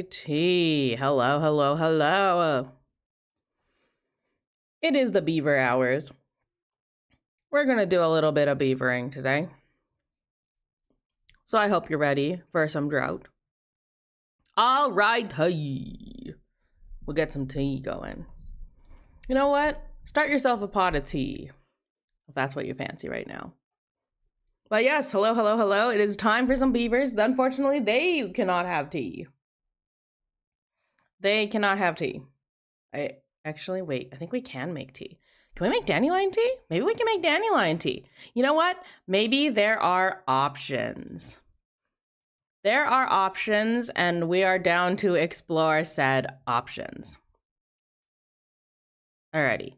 tea. Hello, hello, hello. It is the beaver hours. We're going to do a little bit of beavering today. So I hope you're ready for some drought. All right, tea. We'll get some tea going. You know what? Start yourself a pot of tea, if that's what you fancy right now. But yes, hello, hello, hello. It is time for some beavers. Unfortunately, they cannot have tea. They cannot have tea. Actually, wait, I think we can make tea. Can we make dandelion tea? Maybe we can make dandelion tea. You know what? Maybe there are options. There are options, and we are down to explore said options. Alrighty.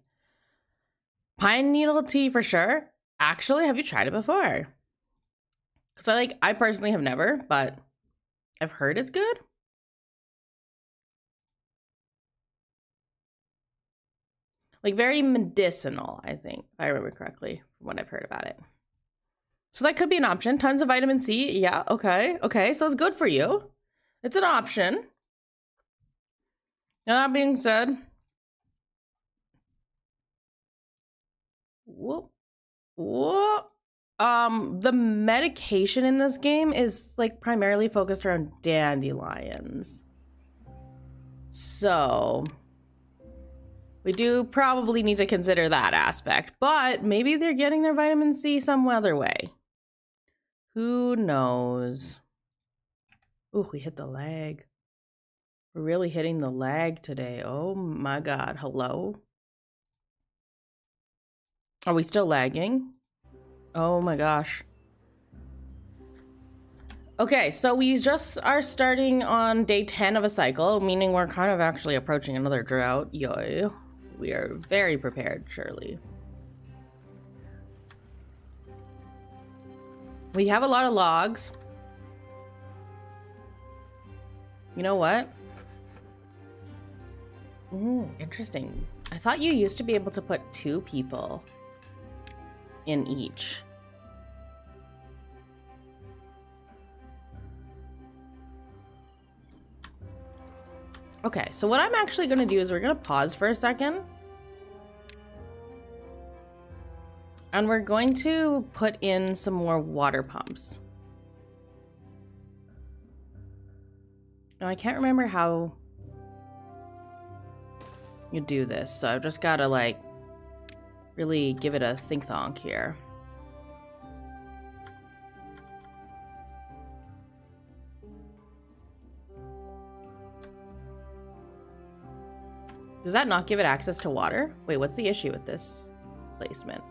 Pine needle tea for sure. Actually, have you tried it before? So I personally have never, but I've heard it's good. Like very medicinal, I think, if I remember correctly from what I've heard about it. So that could be an option. Tons of vitamin C. Yeah, okay. Okay, so it's good for you. It's an option. Now that being said, the medication in this game is like primarily focused around dandelions. So we do probably need to consider that aspect, but maybe they're getting their vitamin C some other way. Who knows? Ooh, we hit the lag. We're really hitting the lag today. Oh my God, hello? Are we still lagging? Oh my gosh. Okay, so we just are starting on day 10 of a cycle, meaning we're kind of actually approaching another drought. Yo, we are very prepared, surely. We have a lot of logs. You know what? Interesting. I thought you used to be able to put 2 people in each. Okay, so what I'm actually going to do is we're going to pause for a second. And we're going to put in some more water pumps. Now, I can't remember how you do this, so I've just got to, like, really give it a think-thonk here. Does that not give it access to water? Wait, what's the issue with this placement?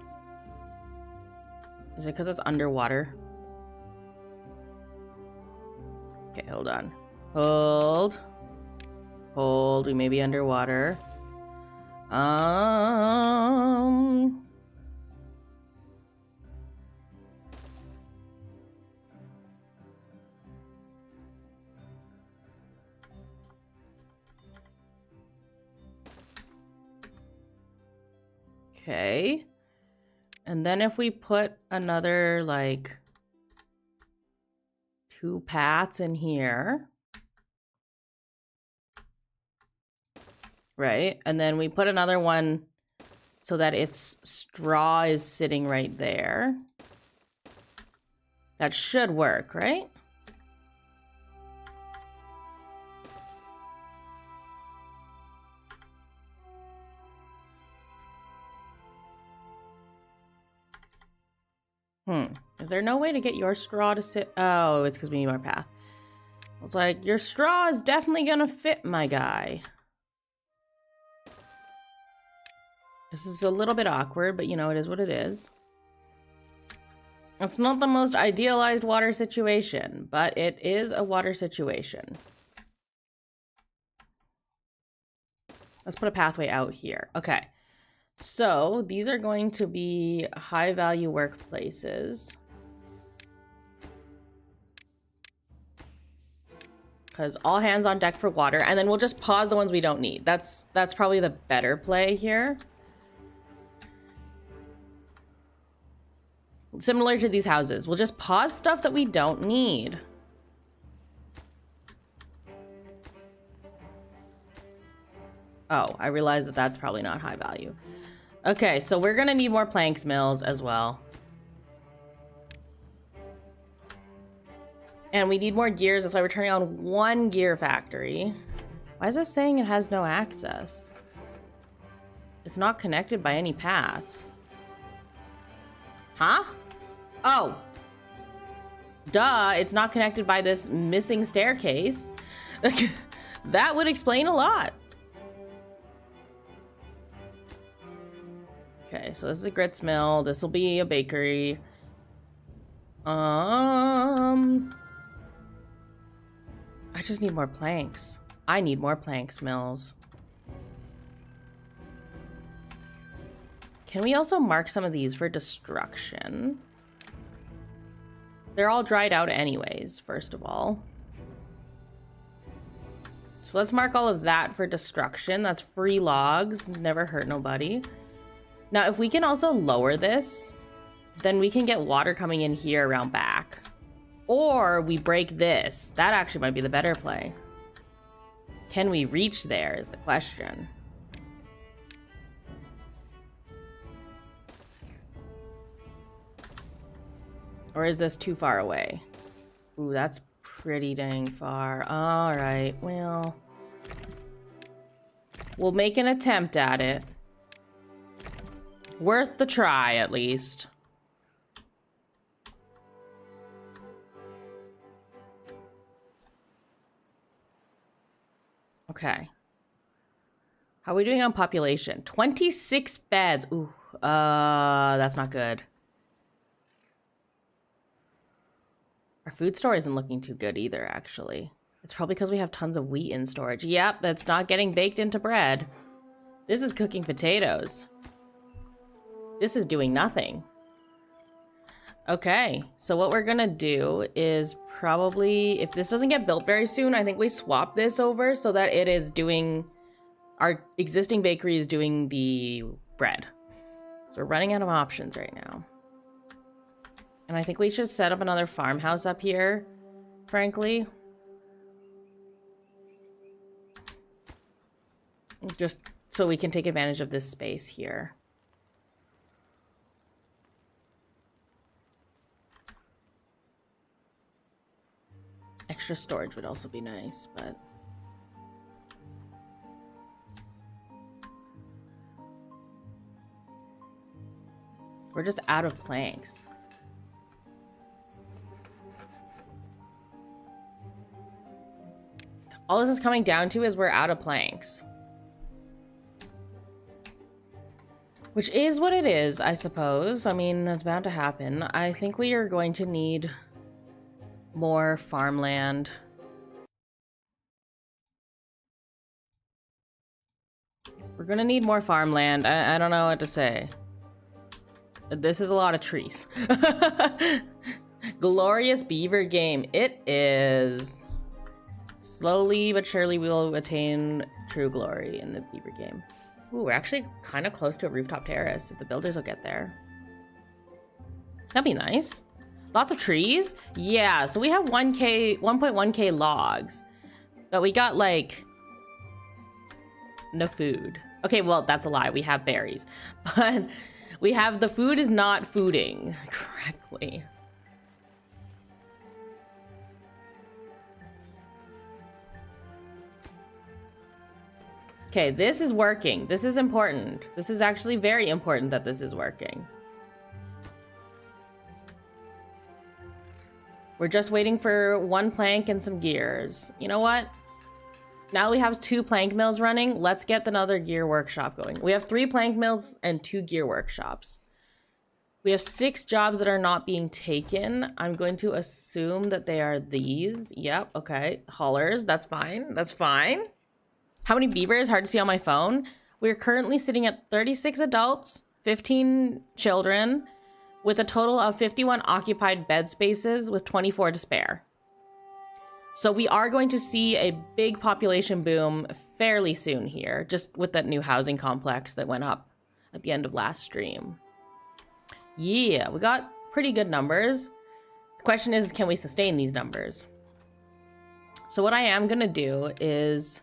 Is it because it's underwater? Okay, hold on. Hold. Hold. We may be underwater. Okay. And then if we put another, like, 2 paths in here. Right? And then we put another one so that its straw is sitting right there. That should work, right? Is there no way to get your straw to sit? Oh, it's because we need our path. I was like, your straw is definitely gonna fit, my guy. This is a little bit awkward, but you know, it is what it is. It's not the most idealized water situation, but it is a water situation. Let's put a pathway out here. Okay. So these are going to be high value workplaces. Because all hands on deck for water, and then we'll just pause the ones we don't need. That's probably the better play here. Similar to these houses, we'll just pause stuff that we don't need. Oh, I realize that that's probably not high value. Okay, so we're gonna need more planks mills as well. And we need more gears, that's why we're turning on one gear factory. Why is this saying it has no access? It's not connected by any paths. Huh? Oh. Duh, it's not connected by this missing staircase. That would explain a lot. Okay, so this is a grits mill. This will be a bakery. I just need more planks. I need more planks mills. Can we also mark some of these for destruction? They're all dried out anyways, first of all. So let's mark all of that for destruction. That's free logs. Never hurt nobody. Now, if we can also lower this, then we can get water coming in here around back. Or we break this. That actually might be the better play. Can we reach there is the question. Or is this too far away? Ooh, that's pretty dang far. All right, well, we'll make an attempt at it. Worth the try, at least. Okay. How are we doing on population? 26 beds. Ooh, that's not good. Our food store isn't looking too good either, actually. It's probably because we have tons of wheat in storage. Yep, that's not getting baked into bread. This is cooking potatoes. This is doing nothing. Okay, so what we're gonna do is probably, if this doesn't get built very soon, I think we swap this over so that it is doing, our existing bakery is doing the bread. So we're running out of options right now. And I think we should set up another farmhouse up here, frankly. Just so we can take advantage of this space here. Extra storage would also be nice, but... we're just out of planks. All this is coming down to is we're out of planks. Which is what it is, I suppose. I mean, that's bound to happen. I think we are going to need more farmland. We're gonna need more farmland. I don't know what to say. This is a lot of trees. Glorious beaver game. It is. Slowly but surely we will attain true glory in the beaver game. Ooh, we're actually kind of close to a rooftop terrace if the builders will get there. That'd be nice. Lots of trees? Yeah, so we have 1.1k logs. But we got, like, no food. Okay, well, that's a lie. We have berries. But we have the food is not fooding correctly. Okay, this is working. This is important. This is actually very important that this is working. We're just waiting for one plank and some gears. You know what? Now we have 2 plank mills running. Let's get another gear workshop going. We have 3 plank mills and 2 gear workshops. We have 6 jobs that are not being taken. I'm going to assume that they are these. Yep, okay. Haulers, that's fine. That's fine. How many beavers? Hard to see on my phone. We're currently sitting at 36 adults, 15 children, with a total of 51 occupied bed spaces with 24 to spare. So we are going to see a big population boom fairly soon here, just with that new housing complex that went up at the end of last stream. Yeah, we got pretty good numbers. The question is, can we sustain these numbers? So what I am gonna do is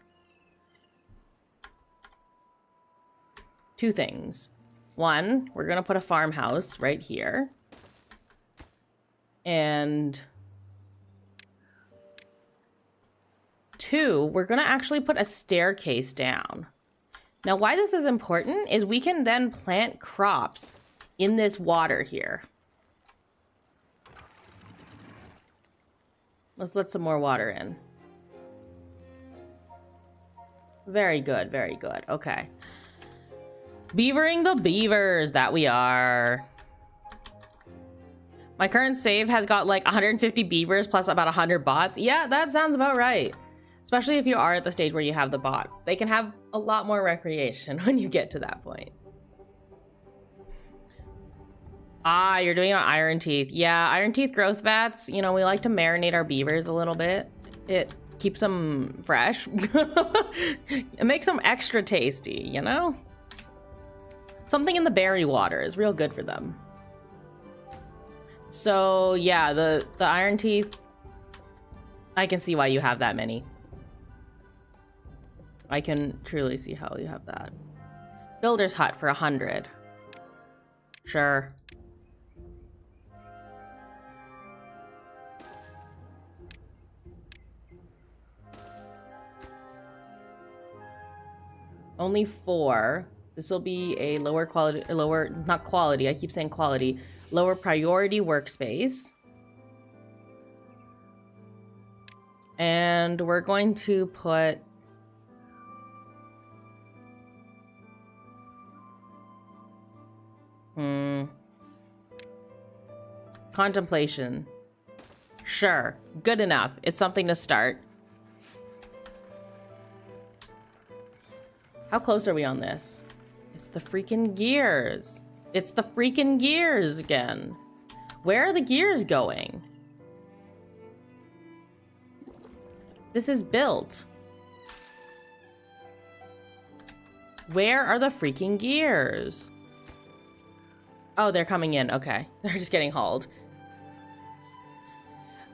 two things. One, we're going to put a farmhouse right here. And two, we're going to actually put a staircase down. Now, why this is important is we can then plant crops in this water here. Let's let some more water in. Very good, very good. Okay. Beavering the beavers that we are. My current save has got like 150 beavers plus about 100 bots. Yeah, that sounds about right. Especially if you are at the stage where you have the bots. They can have a lot more recreation when you get to that point. Ah, you're doing it on Iron Teeth. Yeah, Iron Teeth growth vats, you know, we like to marinate our beavers a little bit. It keeps them fresh. It makes them extra tasty, you know? Something in the berry water is real good for them. So, yeah, the Iron Teeth, I can see why you have that many. I can truly see how you have that. Builder's hut for 100. Sure. Only 4. This will be a lower quality, not quality, I keep saying quality, lower priority workspace. And we're going to put contemplation. Sure, good enough. It's something to start. How close are we on this? It's the freaking gears. It's the freaking gears again. Where are the gears going? This is built. Where are the freaking gears? Oh, they're coming in. Okay. They're just getting hauled.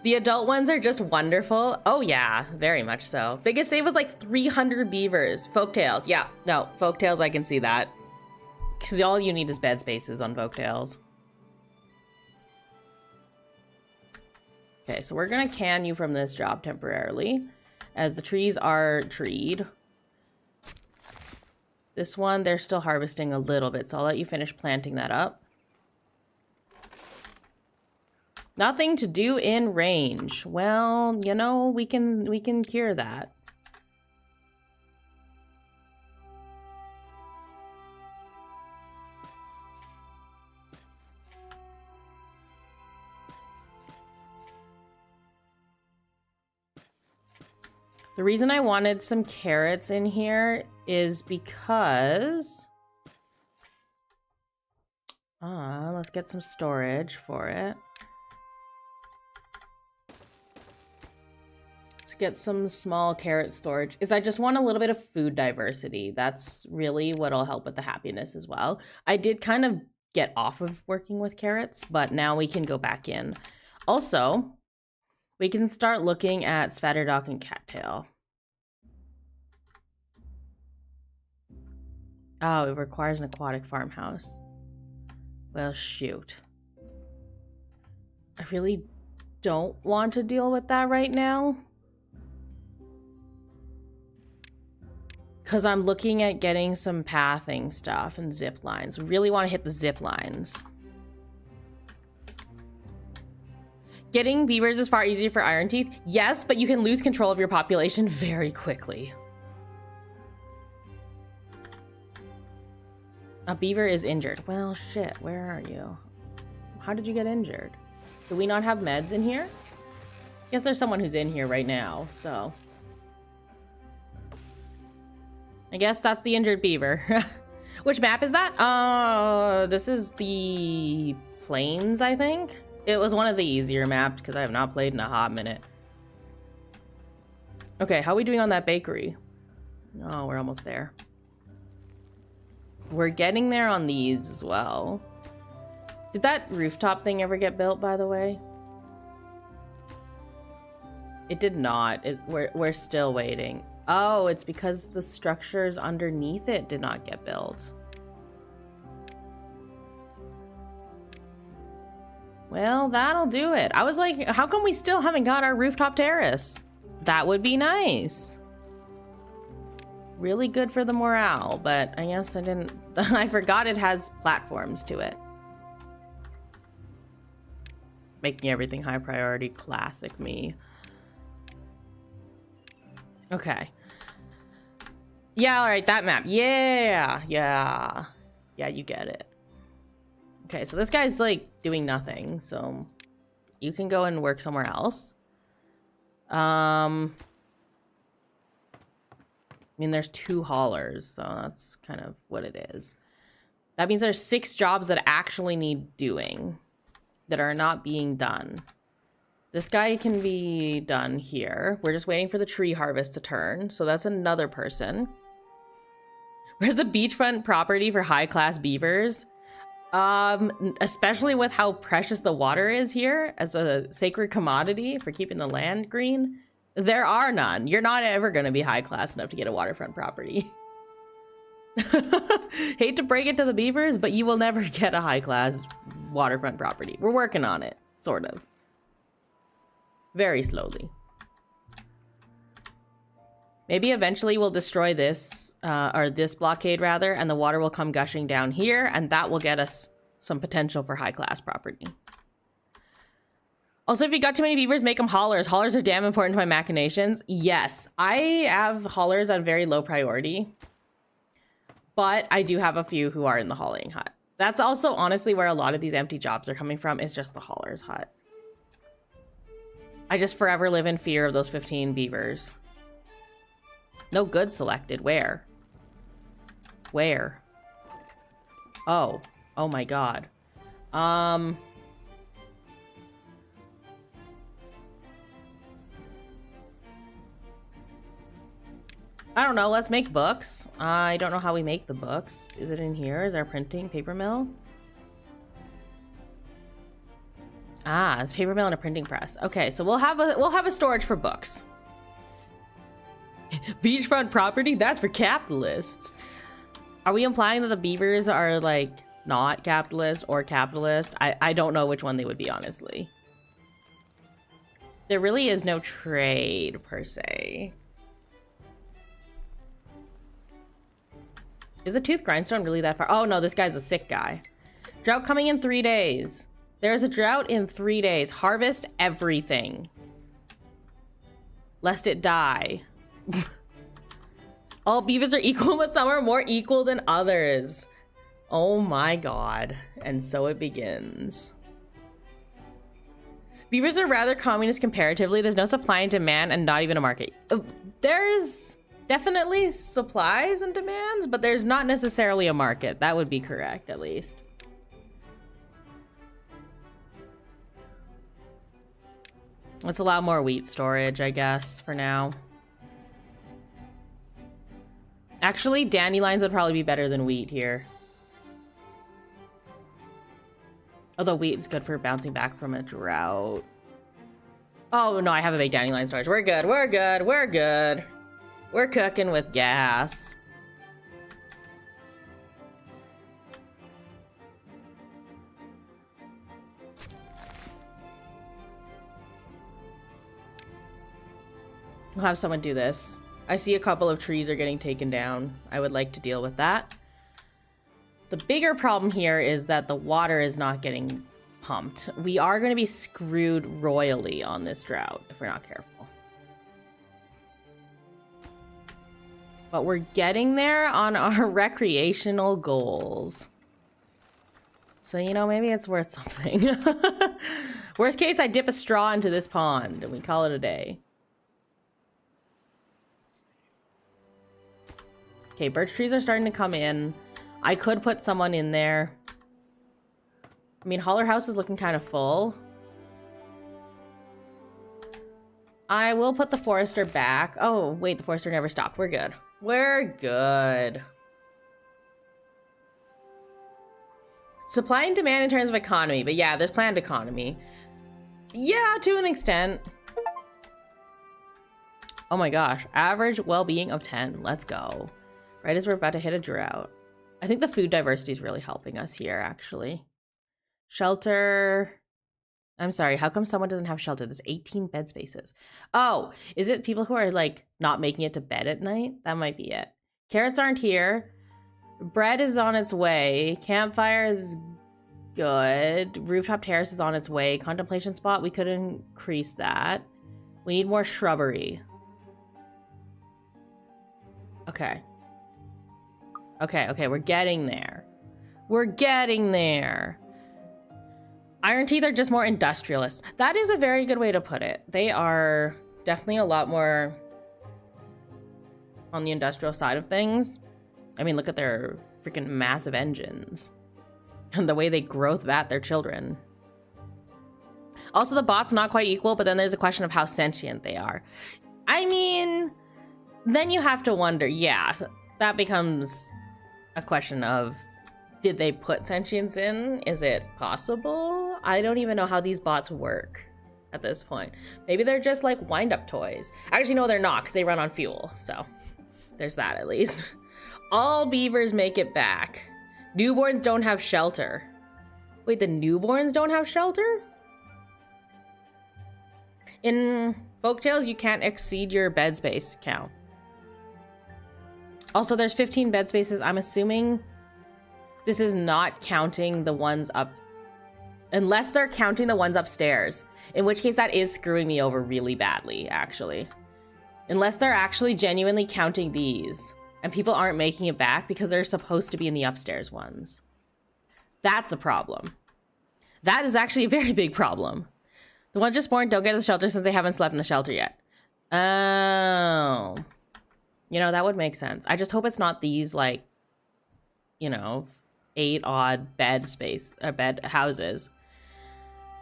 The adult ones are just wonderful. Oh yeah, very much so. Biggest save was like 300 beavers. Folktails, yeah. No, Folktails, I can see that. Because all you need is bed spaces on Folktails. Okay, so we're gonna can you from this job temporarily, as the trees are treed. This one, they're still harvesting a little bit, so I'll let you finish planting that up. Nothing to do in range. Well, you know, we can cure that. The reason I wanted some carrots in here is because let's get some storage for it. Get some small carrot storage is I just want a little bit of food diversity. That's really what'll help with the happiness as well. I did kind of get off of working with carrots, but now we can go back in. Also, we can start looking at Spatterdock and Cattail. Oh, it requires an aquatic farmhouse. Well, shoot. I really don't want to deal with that right now. Because I'm looking at getting some pathing stuff and zip lines. We really want to hit the zip lines. Getting beavers is far easier for Iron Teeth. Yes, but you can lose control of your population very quickly. A beaver is injured. Well, shit, where are you? How did you get injured? Do we not have meds in here? I guess there's someone who's in here right now, so... I guess that's the injured beaver. Which map is that? This is the Plains, I think. It was one of the easier maps because I have not played in a hot minute. Okay, how are we doing on that bakery? Oh, we're almost there. We're getting there on these as well. Did that rooftop thing ever get built, by the way? It did not. We're still waiting. Oh, it's because the structures underneath it did not get built. Well, that'll do it. I was like, how come we still haven't got our rooftop terrace? That would be nice. Really good for the morale, but I guess I didn't... I forgot it has platforms to it. Making everything high priority. Classic me. Okay. Yeah, alright, that map. Yeah, you get it. Okay, so this guy's, like, doing nothing, so... You can go and work somewhere else. I mean, there's 2 haulers, so that's kind of what it is. That means there's 6 jobs that actually need doing that are not being done. This guy can be done here. We're just waiting for the tree harvest to turn, so that's another person. Where's the beachfront property for high-class beavers? Especially with how precious the water is here as a sacred commodity for keeping the land green. There are none. You're not ever going to be high class enough to get a waterfront property. Hate to break it to the beavers, but you will never get a high class waterfront property. We're working on it, sort of. Very slowly. Maybe eventually we'll destroy this, or this blockade rather, and the water will come gushing down here, and that will get us some potential for high class property. Also, if you got too many beavers, make them haulers. Haulers are damn important to my machinations. Yes, I have haulers at very low priority. But I do have a few who are in the hauling hut. That's also honestly where a lot of these empty jobs are coming from, is just the hauler's hut. I just forever live in fear of those 15 beavers. No good selected. Where? Where? Oh. Oh my god. I don't know, let's make books. I don't know how we make the books. Is it in here? Is our printing paper mill? Ah, it's paper mill and a printing press. Okay, so we'll have a storage for books. Beachfront property? That's for capitalists. Are we implying that the beavers are like not capitalist or capitalist? I don't know which one they would be, honestly. There really is no trade per se. Is a tooth grindstone really that far? Oh no, this guy's a sick guy. Drought coming in 3 days. There's a drought in 3 days. Harvest everything. Lest it die. All beavers are equal, but some are more equal than others. Oh my god. And so it begins. Beavers are rather communist comparatively. There's no supply and demand and not even a market. There's definitely supplies and demands, but there's not necessarily a market. That would be correct, at least. Let's allow more wheat storage, I guess, for now. Actually, dandelions would probably be better than wheat here. Although wheat is good for bouncing back from a drought. Oh, no, I have a big dandelion storage. We're good, we're good, we're good. We're cooking with gas. We'll have someone do this. I see a couple of trees are getting taken down. I would like to deal with that. The bigger problem here is that the water is not getting pumped. We are going to be screwed royally on this drought if we're not careful. But we're getting there on our recreational goals. So, you know, maybe it's worth something. Worst case, I dip a straw into this pond and we call it a day. Okay, birch trees are starting to come in. I could put someone in there. I mean, Holler House is looking kind of full. I will put the forester back. Oh, wait, the forester never stopped. We're good. We're good. Supply and demand in terms of economy. But yeah, there's planned economy. Yeah, to an extent. Oh my gosh. Average well-being of 10. Let's go. Right as we're about to hit a drought. I think the food diversity is really helping us here, actually. Shelter. I'm sorry, how come someone doesn't have shelter? There's 18 bed spaces. Oh, is it people who are like not making it to bed at night? That might be it. Carrots aren't here. Bread is on its way. Campfire is good. Rooftop terrace is on its way. Contemplation spot, we could increase that. We need more shrubbery. Okay. Okay, we're getting there. We're getting there. Iron Teeth are just more industrialists. That is a very good way to put it. They are definitely a lot more on the industrial side of things. I mean, look at their freaking massive engines and the way they growth vat their children. Also, the bot's not quite equal, but then there's a question of how sentient they are. I mean, then you have to wonder, yeah, that becomes a question of, did they put sentience in? Is it possible? I don't even know how these bots work at this point. Maybe they're just like wind-up toys. Actually, no, they're not, because they run on fuel, so there's that at least. All beavers make it back. Newborns don't have shelter. Wait, the newborns don't have shelter? In Folktales, you can't exceed your bed space count. Also, there's 15 bed spaces. I'm assuming this is not counting the ones up. Unless they're counting the ones upstairs. In which case, that is screwing me over really badly, actually. Unless they're actually genuinely counting these. And people aren't making it back because they're supposed to be in the upstairs ones. That's a problem. That is actually a very big problem. The ones just born don't get to the shelter since they haven't slept in the shelter yet. Oh. You know, that would make sense. I just hope it's not these, like, you know, 8 odd bed houses.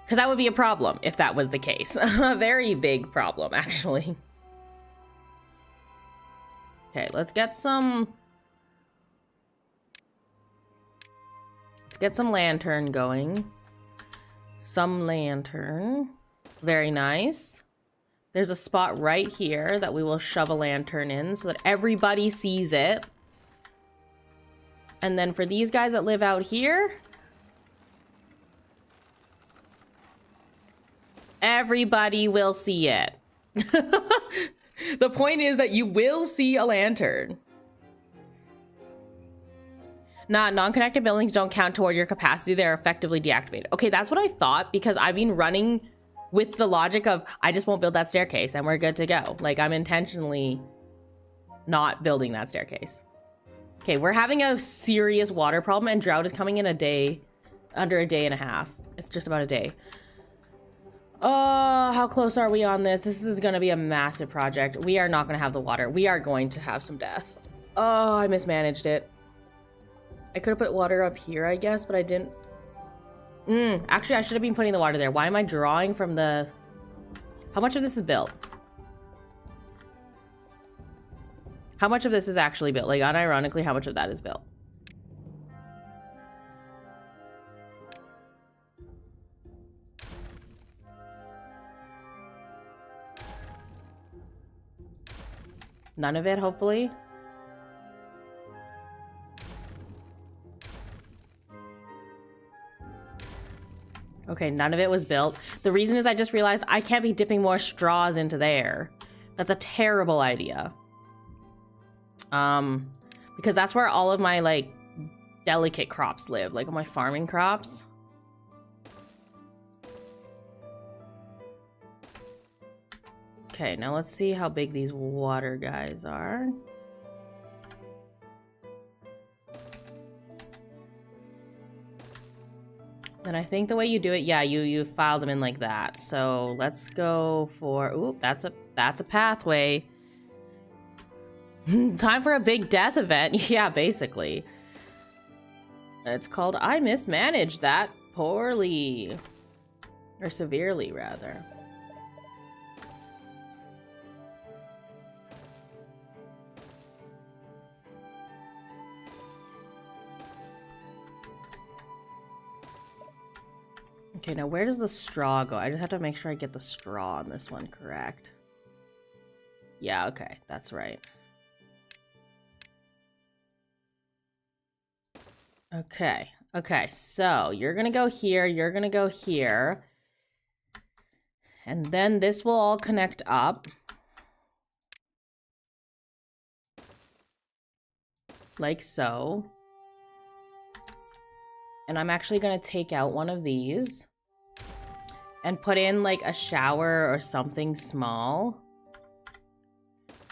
Because that would be a problem if that was the case. A very big problem, actually. Okay, let's get some lantern going. Some lantern. Very nice. There's a spot right here that we will shove a lantern in so that everybody sees it. And then for these guys that live out here, everybody will see it. The point is that you will see a lantern. Nah, non-connected buildings don't count toward your capacity. They're effectively deactivated. Okay, that's what I thought, because I've been running with the logic of, I just won't build that staircase and we're good to go. Like, I'm intentionally not building that staircase. Okay, we're having a serious water problem, and drought is coming in under a day and a half. It's just about a day. Oh, how close are we on this? This is going to be a massive project. We are not going to have the water. We are going to have some death. Oh, I mismanaged it. I could have put water up here, I guess, but I didn't. Actually, I should have been putting the water there. Why am I drawing from the... How much of this is built? How much of this is actually built? Like, unironically, how much of that is built? None of it, hopefully. Okay, none of it was built. The reason is I just realized I can't be dipping more straws into there. That's a terrible idea. Because that's where all of my, like, delicate crops live. Like, my farming crops. Okay, now let's see how big these water guys are. And I think the way you do it, yeah, you file them in like that. So let's go for, ooh, that's a pathway. Time for a big death event. Yeah, basically. It's called I mismanaged that poorly. Or severely, rather. Okay, now where does the straw go? I just have to make sure I get the straw on this one correct. Yeah, okay, that's right. Okay, so you're gonna go here, you're gonna go here. And then this will all connect up. Like so. And I'm actually going to take out one of these and put in like a shower or something small.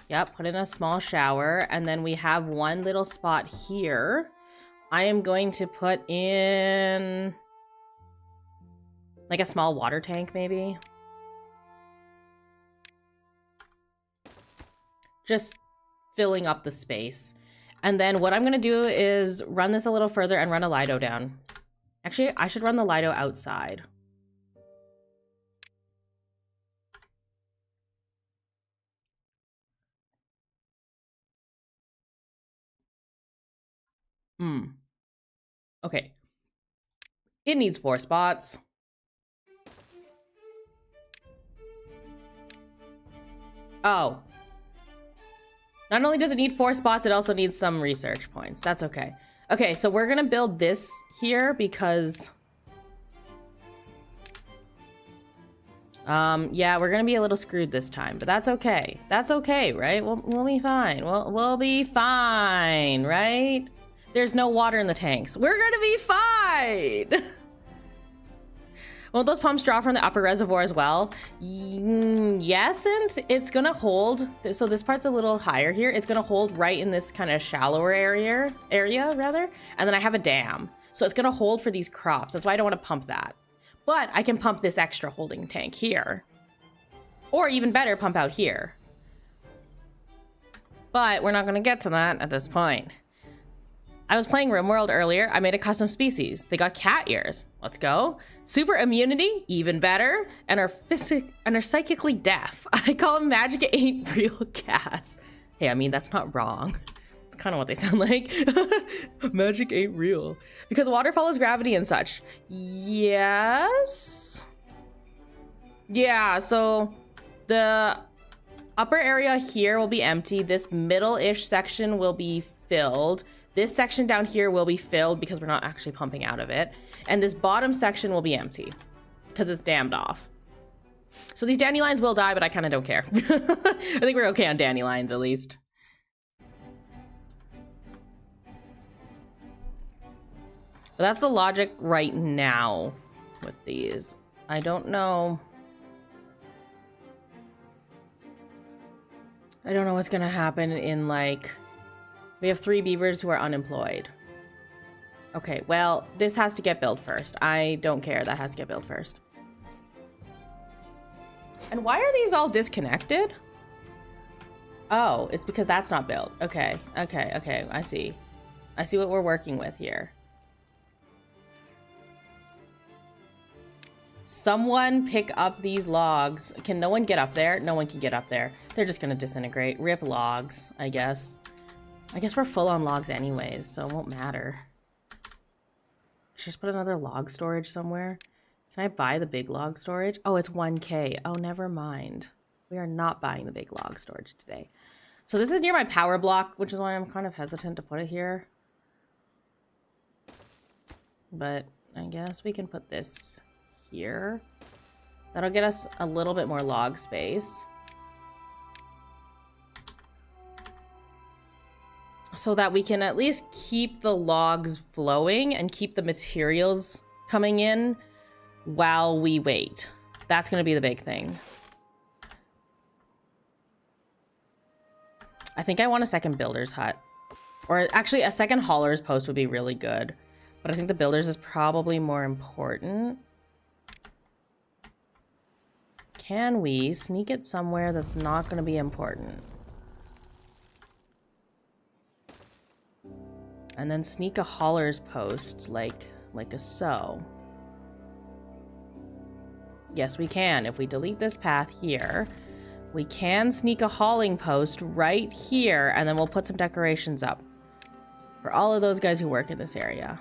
Yep, put in a small shower. And then we have one little spot here. I am going to put in like a small water tank maybe. Just filling up the space. And then what I'm going to do is run this a little further and run a Lido down. Actually, I should run the Lido outside. Okay. It needs 4 spots. Oh. Not only does it need 4 spots, it also needs some research points. That's okay. Okay, so we're gonna build this here because... yeah, we're gonna be a little screwed this time, but that's okay. That's okay, right? We'll be fine. We'll be fine, right? There's no water in the tanks. We're gonna be fine! Won't those pumps draw from the upper reservoir as well? Yes, and it's gonna hold. So this part's a little higher here. It's gonna hold right in this kind of shallower area rather. And then I have a dam. So it's gonna hold for these crops. That's why I don't want to pump that. But I can pump this extra holding tank here. Or even better, pump out here. But we're not gonna get to that at this point. I was playing RimWorld earlier. I made a custom species. They got cat ears. Let's go. Super immunity, even better. And are psychically deaf. I call them Magic Ain't Real cats. Hey, I mean, that's not wrong. It's kind of what they sound like. Magic ain't real. Because water follows gravity and such. Yes. Yeah, so the upper area here will be empty. This middle-ish section will be filled. This section down here will be filled because we're not actually pumping out of it. And this bottom section will be empty because it's dammed off. So these dandelions will die, but I kind of don't care. I think we're okay on dandelions at least. But that's the logic right now with these. I don't know. I don't know what's gonna happen in like... We have 3 beavers who are unemployed. Okay, well, this has to get built first. I don't care. That has to get built first. And why are these all disconnected? Oh, it's because that's not built. Okay, okay. I see. I see what we're working with here. Someone pick up these logs. Can no one get up there? No one can get up there. They're just gonna disintegrate. Rip logs, I guess. I guess we're full on logs anyways, so it won't matter. Should I just put another log storage somewhere? Can I buy the big log storage? Oh, it's 1K. Oh, never mind. We are not buying the big log storage today. So this is near my power block, which is why I'm kind of hesitant to put it here. But I guess we can put this here. That'll get us a little bit more log space. So that we can at least keep the logs flowing and keep the materials coming in while we wait. That's going to be the big thing. I think I want a second builder's hut. Or actually, a second hauler's post would be really good. But I think the builder's is probably more important. Can we sneak it somewhere that's not going to be important? And then sneak a hauler's post, like a so. Yes, we can. If we delete this path here, we can sneak a hauling post right here, and then we'll put some decorations up for all of those guys who work in this area.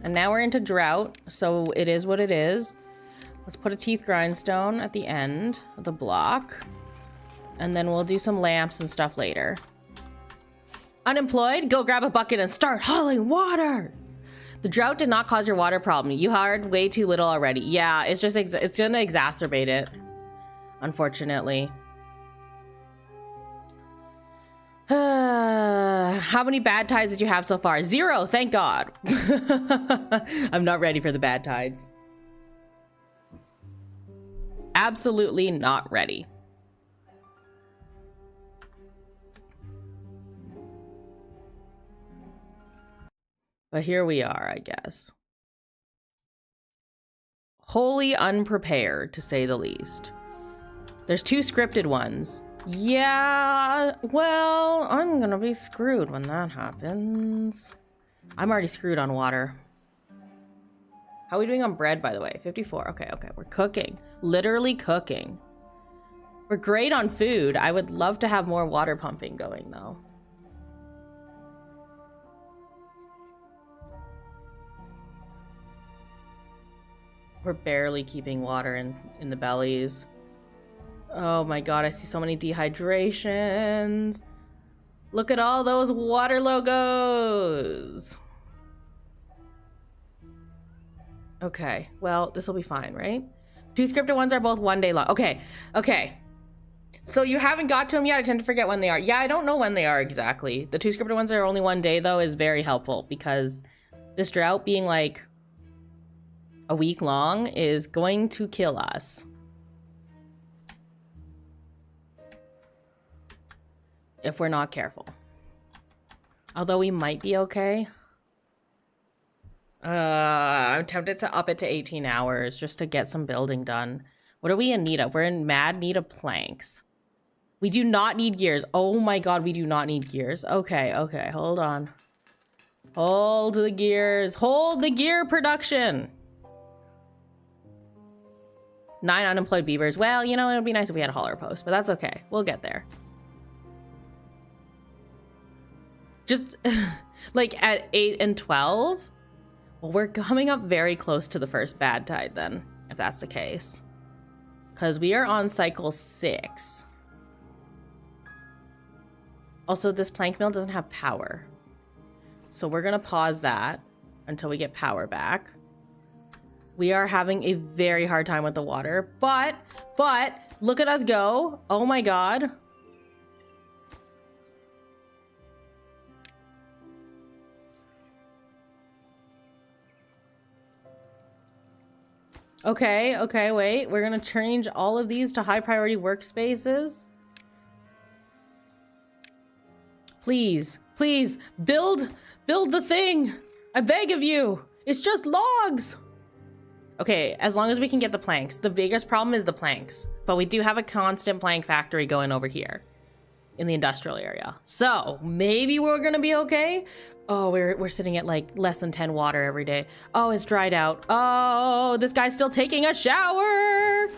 And now we're into drought, so it is what it is. Let's put a teeth grindstone at the end of the block, and then we'll do some lamps and stuff later. Unemployed? Go grab a bucket and start hauling water! The drought did not cause your water problem. You had way too little already. Yeah, it's just, it's gonna exacerbate it, unfortunately. How many bad tides did you have so far? 0, thank God. I'm not ready for the bad tides. Absolutely not ready. But here we are, I guess. Wholly unprepared, to say the least. There's 2 scripted ones. Yeah, well, I'm gonna be screwed when that happens. I'm already screwed on water. How are we doing on bread, by the way? 54. Okay, okay. We're cooking. Literally cooking. We're great on food. I would love to have more water pumping going, though. We're barely keeping water in the bellies. Oh my God, I see so many dehydrations. Look at all those water logos. Okay, well, this will be fine, right? 2 scripted ones are both 1 day long. Okay, okay. So you haven't got to them yet. I tend to forget when they are. Yeah, I don't know when they are exactly. The 2 scripted ones are only 1 day, though, is very helpful because this drought being like a week long is going to kill us. If we're not careful. Although we might be okay. I'm tempted to up it to 18 hours just to get some building done. What are we in need of? We're in mad need of planks. We do not need gears. Oh my God, we do not need gears. Okay, okay, hold on. Hold the gears. Hold the gear production. 9 unemployed beavers. Well, you know, it would be nice if we had a hauler post, but that's okay. We'll get there. Just like at 8 and 12. Well, we're coming up very close to the first bad tide then, if that's the case. Because we are on cycle 6. Also, this plank mill doesn't have power. So we're going to pause that until we get power back. We are having a very hard time with the water. But, look at us go. Oh my God. Okay, okay, wait. We're gonna change all of these to high priority workspaces. Please, please, build the thing. I beg of you. It's just logs. Okay, as long as we can get the planks. The biggest problem is the planks, but we do have a constant plank factory going over here in the industrial area. So maybe we're gonna be okay. Oh, we're sitting at like less than 10 water every day. Oh, it's dried out. Oh, this guy's still taking a shower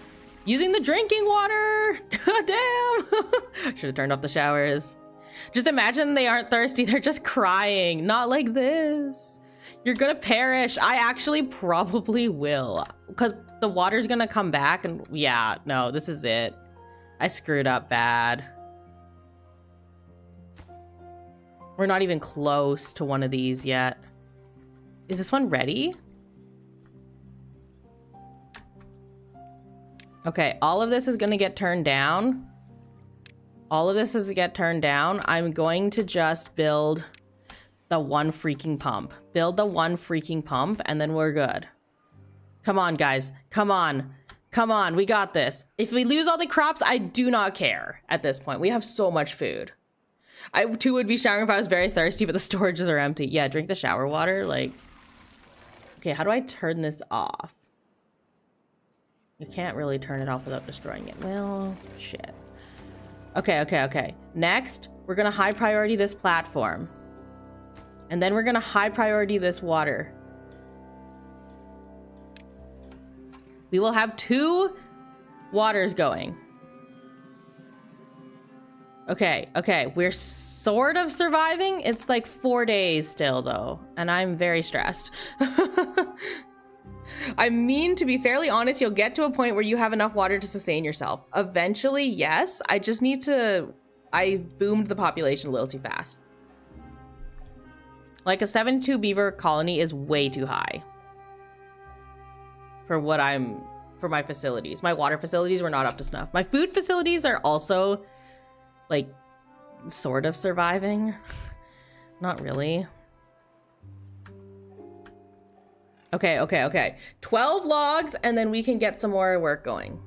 using the drinking water. God damn. Should have turned off the showers. Just imagine they aren't thirsty. They're just crying. Not like this. You're gonna perish. I actually probably will because the water's gonna come back and yeah, no, this is it. I screwed up bad. We're not even close to one of these yet. Is this one ready? Okay, all of this is gonna get turned down. All of this is to get turned down. I'm going to just build the one freaking pump. Build the one freaking pump and then we're good. Come on, guys. Come on. Come on, we got this. If we lose all the crops, I do not care at this point. We have so much food. I too would be showering if I was very thirsty, but the storages are empty. Yeah, drink the shower water. Like, okay, how do I turn this off? You can't really turn it off without destroying it. Well, shit. Okay, okay, okay. Next, we're gonna high priority this platform. And then we're gonna high priority this water. We will have 2 waters going. Okay, okay, we're sort of surviving. It's like 4 days still, though, and I'm very stressed. I mean, to be fairly honest, you'll get to a point where you have enough water to sustain yourself. Eventually, yes. I just need to... I boomed the population a little too fast. Like a 72 beaver colony is way too high for for my facilities. My water facilities were not up to snuff. My food facilities are also like sort of surviving. Not really. Okay. 12 logs and then we can get some more work going.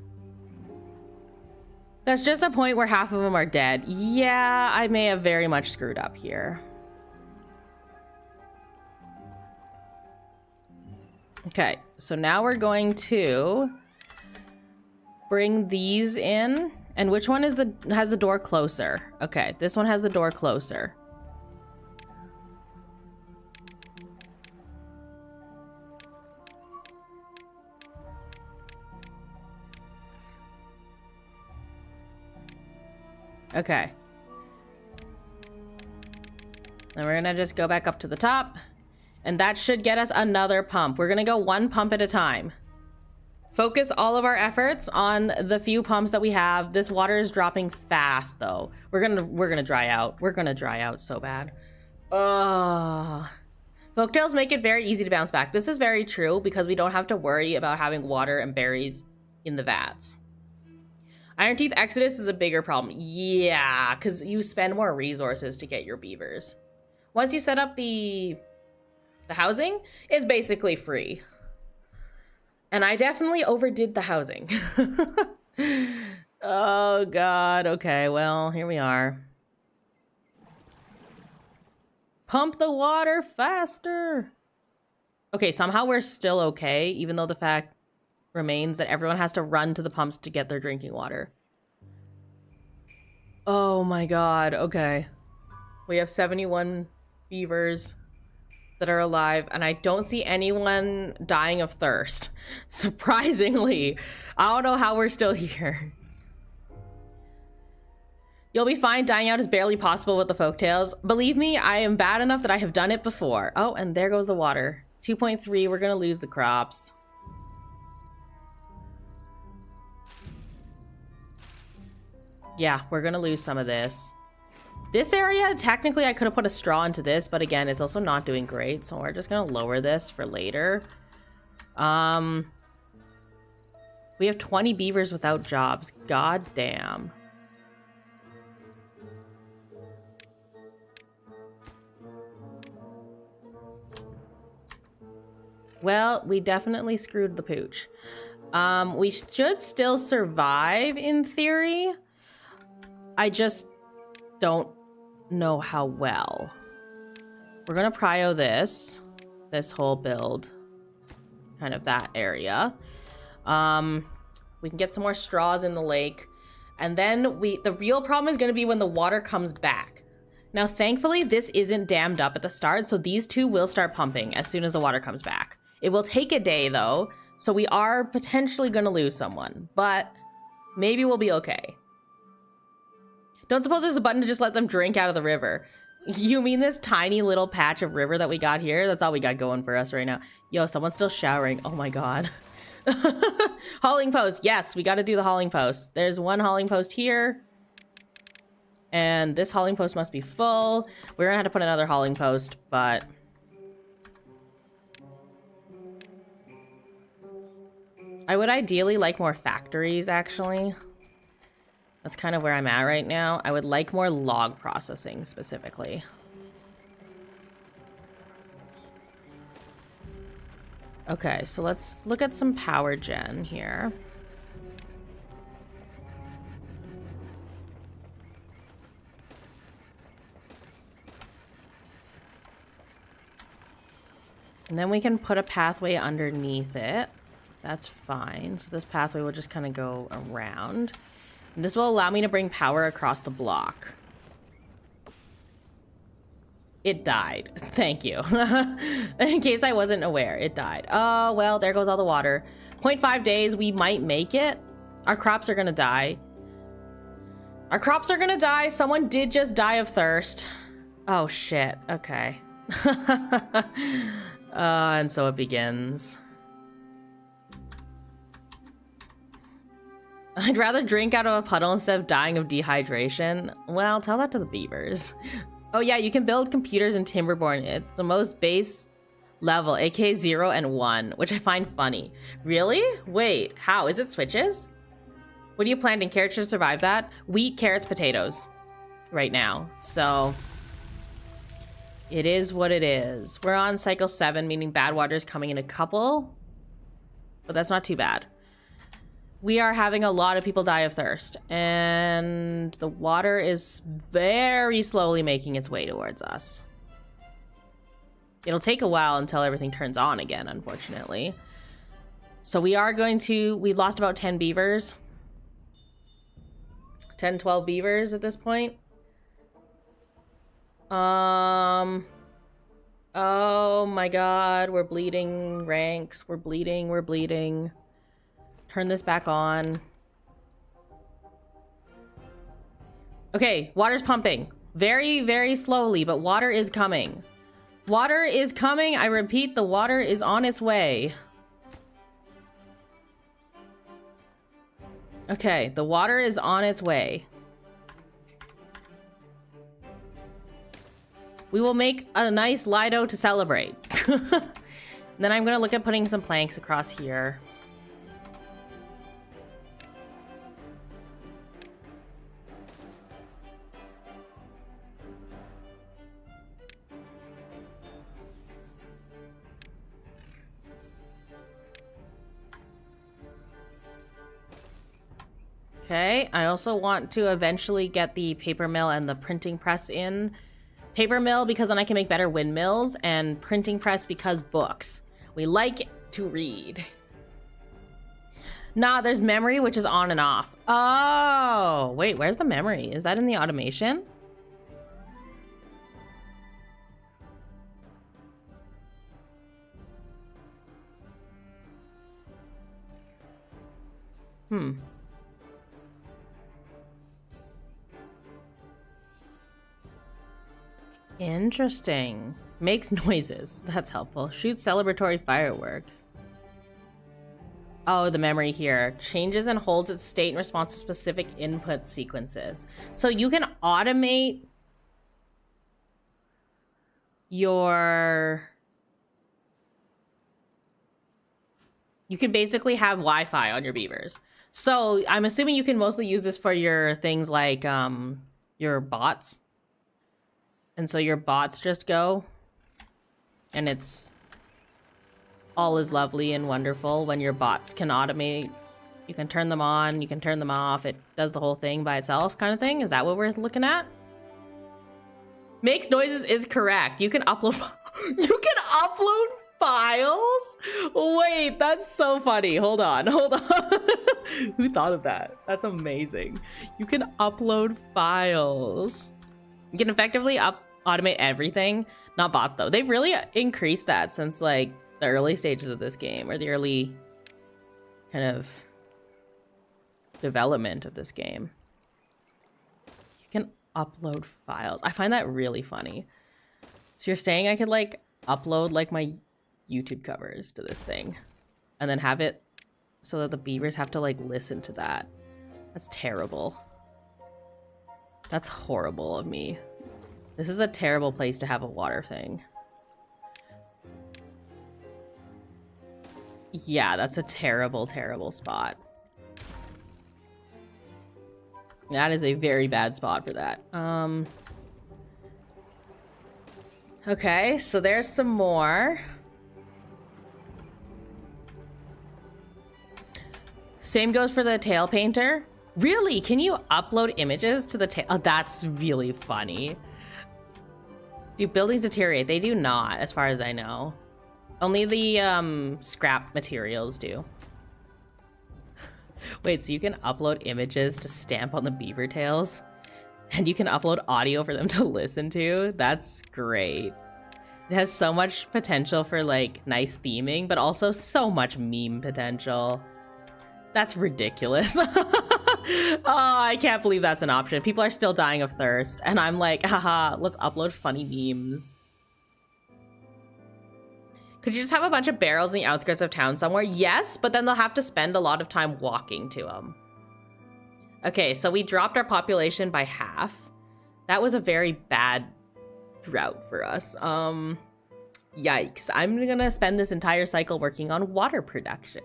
That's just a point where half of them are dead. Yeah, I may have very much screwed up here. Okay, so now we're going to bring these in. And which one has the door closer? Okay, this one has the door closer. Okay. Then we're gonna just go back up to the top. And that should get us another pump. We're gonna go one pump at a time. Focus all of our efforts on the few pumps that we have. This water is dropping fast though. We're gonna dry out. We're gonna dry out so bad. Folktails make it very easy to bounce back. This is very true because we don't have to worry about having water and berries in the vats. Iron Teeth Exodus is a bigger problem. Yeah, because you spend more resources to get your beavers. Once you set up the housing, it's basically free. And I definitely overdid the housing. Oh god, okay, well, here we are. Pump the water faster! Okay, somehow we're still okay, even though the fact remains that everyone has to run to the pumps to get their drinking water. Oh my god, okay. We have 71 beavers that are alive, and I don't see anyone dying of thirst. Surprisingly. I don't know how we're still here. You'll be fine. Dying out is barely possible with the Folktails. Believe me, I am bad enough that I have done it before. Oh, and there goes the water. 2.3, we're gonna lose the crops. Yeah, we're gonna lose some of this. This area, technically I could have put a straw into this, but again, it's also not doing great, so we're just gonna lower this for later. We have 20 beavers without jobs. God damn. Well, we definitely screwed the pooch. We should still survive in theory. I just don't know how well. We're gonna prio this whole build, kind of that area. We can get some more straws in the lake, and then the real problem is gonna be when the water comes back. Now, thankfully, this isn't dammed up at the start, so these two will start pumping as soon as the water comes back. It will take a day though, so we are potentially gonna lose someone, but maybe we'll be okay. Don't suppose there's a button to just let them drink out of the river. You mean this tiny little patch of river that we got here? That's all we got going for us right now. Yo, someone's still showering. Oh my god. Hauling post. Yes, we got to do the hauling post. There's one hauling post here. And this hauling post must be full. We're gonna have to put another hauling post, but... I would ideally like more factories, actually. That's kind of where I'm at right now. I would like more log processing, specifically. Okay, so let's look at some power gen here. And then we can put a pathway underneath it. That's fine. So this pathway will just kind of go around. And this will allow me to bring power across the block. It died. Thank you. In case I wasn't aware, it died. Oh, well, there goes all the water. 0.5 days, we might make it. Our crops are gonna die. Our crops are gonna die. Someone did just die of thirst. Oh, shit. Okay. And so it begins. I'd rather drink out of a puddle instead of dying of dehydration. Well, tell that to the beavers. Oh yeah, you can build computers in Timberborn. It's the most base level, aka 0 and 1, which I find funny. Really? Wait, how? Is it switches? What are you planting? Carrots to survive that? Wheat, carrots, potatoes right now. So it is what it is. We're on cycle 7, meaning bad water is coming in a couple, but that's not too bad. We are having a lot of people die of thirst, and the water is very slowly making its way towards us. It'll take a while until everything turns on again, unfortunately. So we lost about 10 beavers. 10, 12 beavers at this point. Oh my god, we're bleeding ranks. We're bleeding. Turn this back on. Okay, water's pumping. Very, very slowly, but water is coming. Water is coming. I repeat, the water is on its way. Okay, the water is on its way. We will make a nice Lido to celebrate. Then I'm gonna look at putting some planks across here. Okay, I also want to eventually get the paper mill and the printing press in. Paper mill because then I can make better windmills, and printing press because books. We like to read. Nah, there's memory, which is on and off. Oh, wait, where's the memory? Is that in the automation? Interesting. Makes noises. That's helpful. Shoots celebratory fireworks. Oh, the memory here. Changes and holds its state in response to specific input sequences. So you can automate your... You can basically have Wi-Fi on your beavers. So I'm assuming you can mostly use this for your things like your bots. And so your bots just go, and it's all is lovely and wonderful when your bots can automate. You can turn them on, you can turn them off. It does the whole thing by itself kind of thing. Is that what we're looking at? Makes noises is correct. You can upload files? Wait, that's so funny. Hold on. Who thought of that? That's amazing. You can upload files. You can effectively automate everything. Not bots, though. They've really increased that since, like, the early stages of this game, or the early kind of development of this game. You can upload files. I find that really funny. So you're saying I could, like, upload, like, my YouTube covers to this thing, and then have it so that the beavers have to, like, listen to that. That's terrible. That's horrible of me. This is a terrible place to have a water thing. Yeah, that's a terrible, terrible spot. That is a very bad spot for that. Okay, so there's some more. Same goes for the tail painter. Really? Can you upload images to the tail? Oh, that's really funny. Do buildings deteriorate? They do not, as far as I know. Only the scrap materials do. Wait, so you can upload images to stamp on the beaver tails? And you can upload audio for them to listen to? That's great. It has so much potential for, like, nice theming, but also so much meme potential. That's ridiculous. Oh, I can't believe that's an option. People are still dying of thirst, and I'm like, haha, let's upload funny memes. Could you just have a bunch of barrels in the outskirts of town somewhere? Yes, but then they'll have to spend a lot of time walking to them. Okay, so we dropped our population by half. That was a very bad drought for us. Yikes. I'm gonna spend this entire cycle working on water production.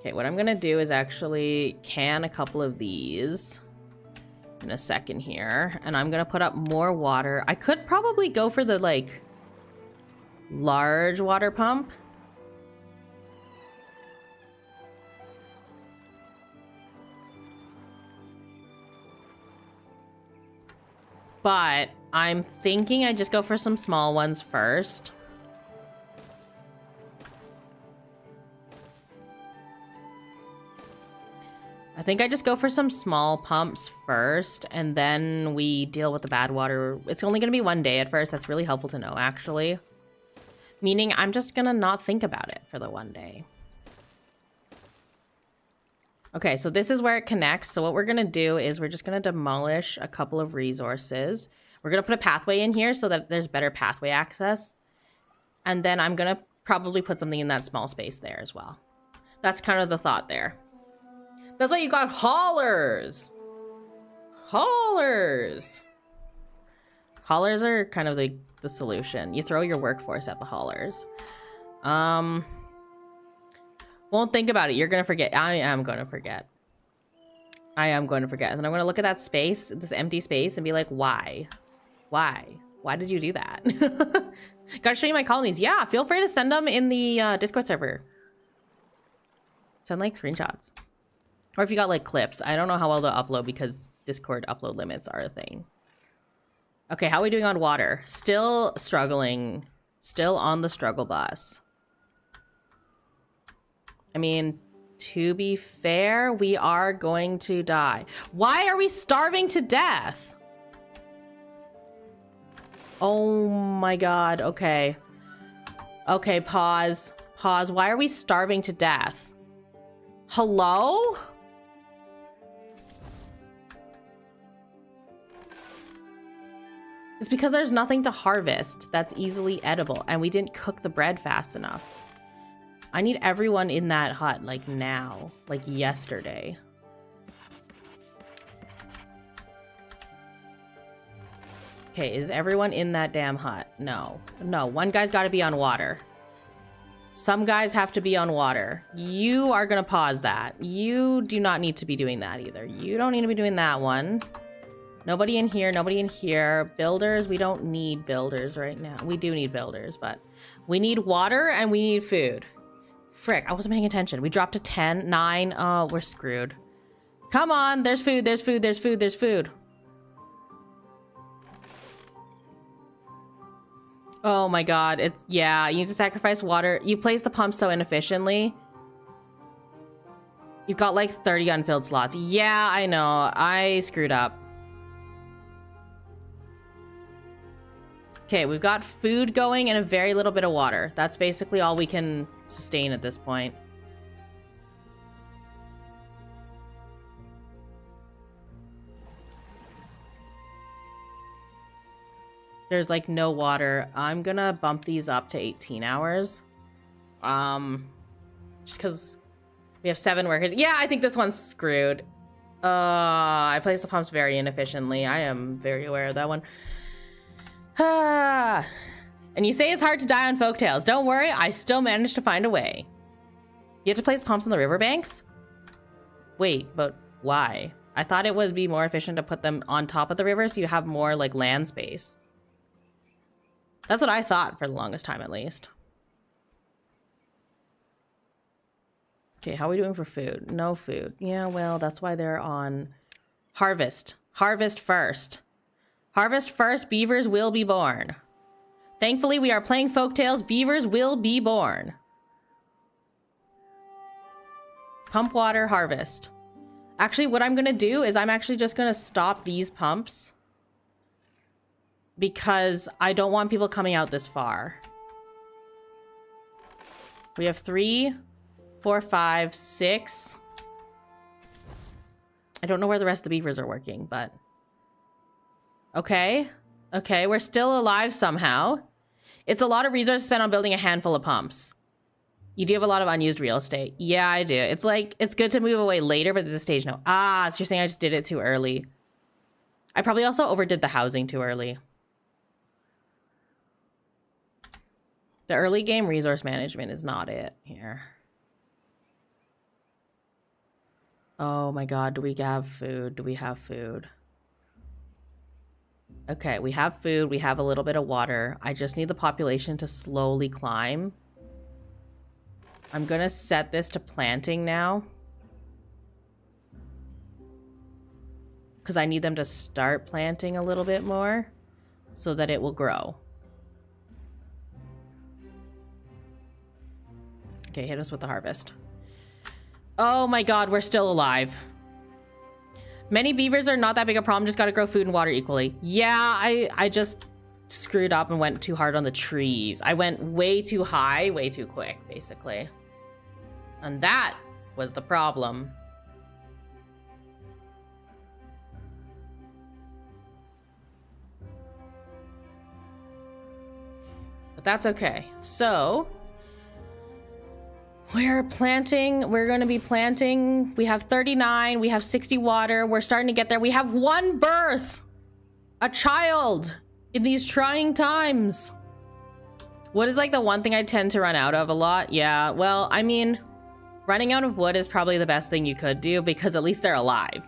Okay, what I'm gonna do is actually can a couple of these in a second here, and I'm gonna put up more water. I could probably go for the, like, large water pump. But I'm thinking I just go for some small ones first. I think I just go for some small pumps first, and then we deal with the bad water. It's only going to be 1 day at first. That's really helpful to know, actually. Meaning I'm just going to not think about it for the 1 day. Okay, so this is where it connects. So what we're going to do is we're just going to demolish a couple of resources. We're going to put a pathway in here so that there's better pathway access. And then I'm going to probably put something in that small space there as well. That's kind of the thought there. That's why you got haulers. Haulers. Haulers are kind of the solution. You throw your workforce at the haulers. Won't think about it. You're going to forget. I am going to forget. I am going to forget. And then I'm going to look at that space, this empty space, and be like, why? Why? Why did you do that? Gotta show you my colonies. Yeah, feel free to send them in the Discord server. Send, like, screenshots. Or if you got, like, clips. I don't know how well they'll upload because Discord upload limits are a thing. Okay, how are we doing on water? Still struggling. Still on the struggle bus. I mean, to be fair, we are going to die. Why are we starving to death? Oh my god, okay. Okay, pause. Pause. Why are we starving to death? Hello? It's because there's nothing to harvest that's easily edible, and we didn't cook the bread fast enough. I need everyone in that hut, like, now. Like, yesterday. Okay, is everyone in that damn hut? No. No, one guy's got to be on water. Some guys have to be on water. You are going to pause that. You do not need to be doing that either. You don't need to be doing that one. Nobody in here, nobody in here. Builders, we don't need builders right now. We do need builders, but we need water and we need food. Frick, I wasn't paying attention. We dropped to 10, 9. Oh, we're screwed. Come on, there's food, there's food, there's food, there's food. Oh my god, it's, yeah, you need to sacrifice water. You place the pump so inefficiently. You've got like 30 unfilled slots. Yeah, I know, I screwed up. Okay, we've got food going and a very little bit of water. That's basically all we can sustain at this point. There's like no water. I'm gonna bump these up to 18 hours. Just because we have 7 workers. Yeah, I think this one's screwed. I placed the pumps very inefficiently. I am very aware of that one. And you say it's hard to die on Folktails. Don't worry, I still managed to find a way. You have to place pumps on the riverbanks? Wait, but why? I thought it would be more efficient to put them on top of the river so you have more, like, land space. That's what I thought for the longest time, at least. Okay, how are we doing for food? No food. Yeah, well, that's why they're on harvest. Harvest first. Harvest first, beavers will be born. Thankfully, we are playing Folktails. Beavers will be born. Pump water, harvest. Actually, what I'm going to do is I'm actually just going to stop these pumps. Because I don't want people coming out this far. We have 3, 4, 5, 6. I don't know where the rest of the beavers are working, but... Okay. Okay, we're still alive somehow. It's a lot of resources spent on building a handful of pumps. You do have a lot of unused real estate. Yeah, I do. It's like, it's good to move away later, but at this stage, no. Ah, so you're saying I just did it too early. I probably also overdid the housing too early. The early game resource management is not it here. Oh my god, do we have food? Do we have food? Okay, we have food. We have a little bit of water. I just need the population to slowly climb. I'm gonna set this to planting now. Because I need them to start planting a little bit more so that it will grow. Okay, hit us with the harvest. Oh my god, we're still alive. Many beavers are not that big a problem, just gotta grow food and water equally. Yeah, I just screwed up and went too hard on the trees. I went way too high, way too quick, basically. And that was the problem. But that's okay. So we're planting. We're going to be planting. We have 39. We have 60 water. We're starting to get there. We have one birth. A child in these trying times. Wood is like the one thing I tend to run out of a lot. Yeah, well, I mean, running out of wood is probably the best thing you could do because at least they're alive.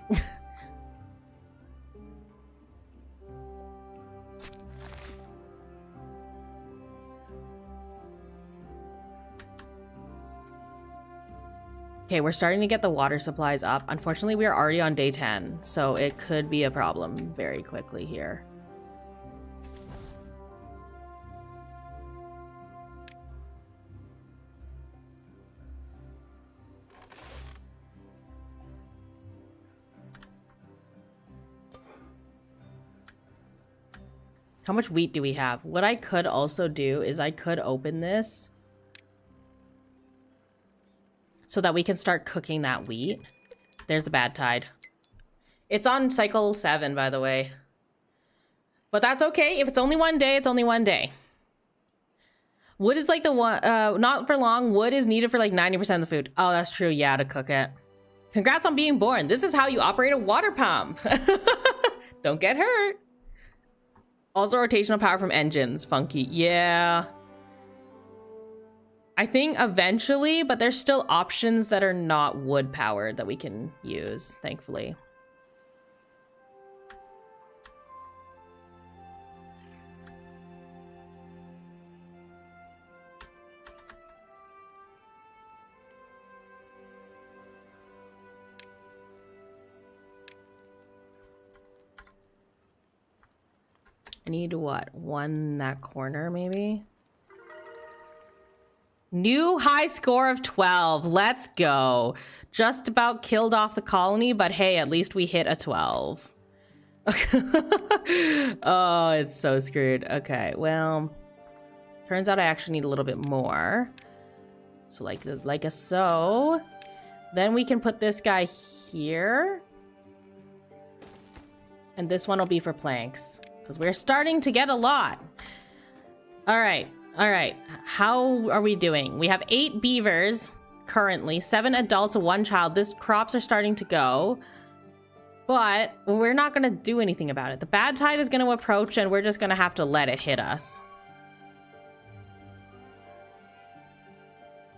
Okay, we're starting to get the water supplies up. Unfortunately, we are already on day 10, so it could be a problem very quickly here. How much wheat do we have? What I could also do is I could open this so that we can start cooking that wheat. There's the bad tide. It's on cycle 7, by the way. But that's okay. If it's only one day, it's only one day. Wood is like the one, not for long. Wood is needed for like 90% of the food. Oh, that's true. Yeah, to cook it. Congrats on being born. This is how you operate a water pump. Don't get hurt. Also rotational power from engines. Funky. Yeah. I think eventually, but there's still options that are not wood powered that we can use, thankfully. I need what? One in that corner, maybe? New high score of 12. Let's go. Just about killed off the colony, but hey, at least we hit a 12. Oh, it's so screwed. Okay, well, turns out I actually need a little bit more. So like a so. Then we can put this guy here. And this one will be for planks. Because we're starting to get a lot. All right. All right. How are we doing? We have 8 beavers currently. 7 adults, 1 child. This crops are starting to go. But we're not going to do anything about it. The bad tide is going to approach and we're just going to have to let it hit us.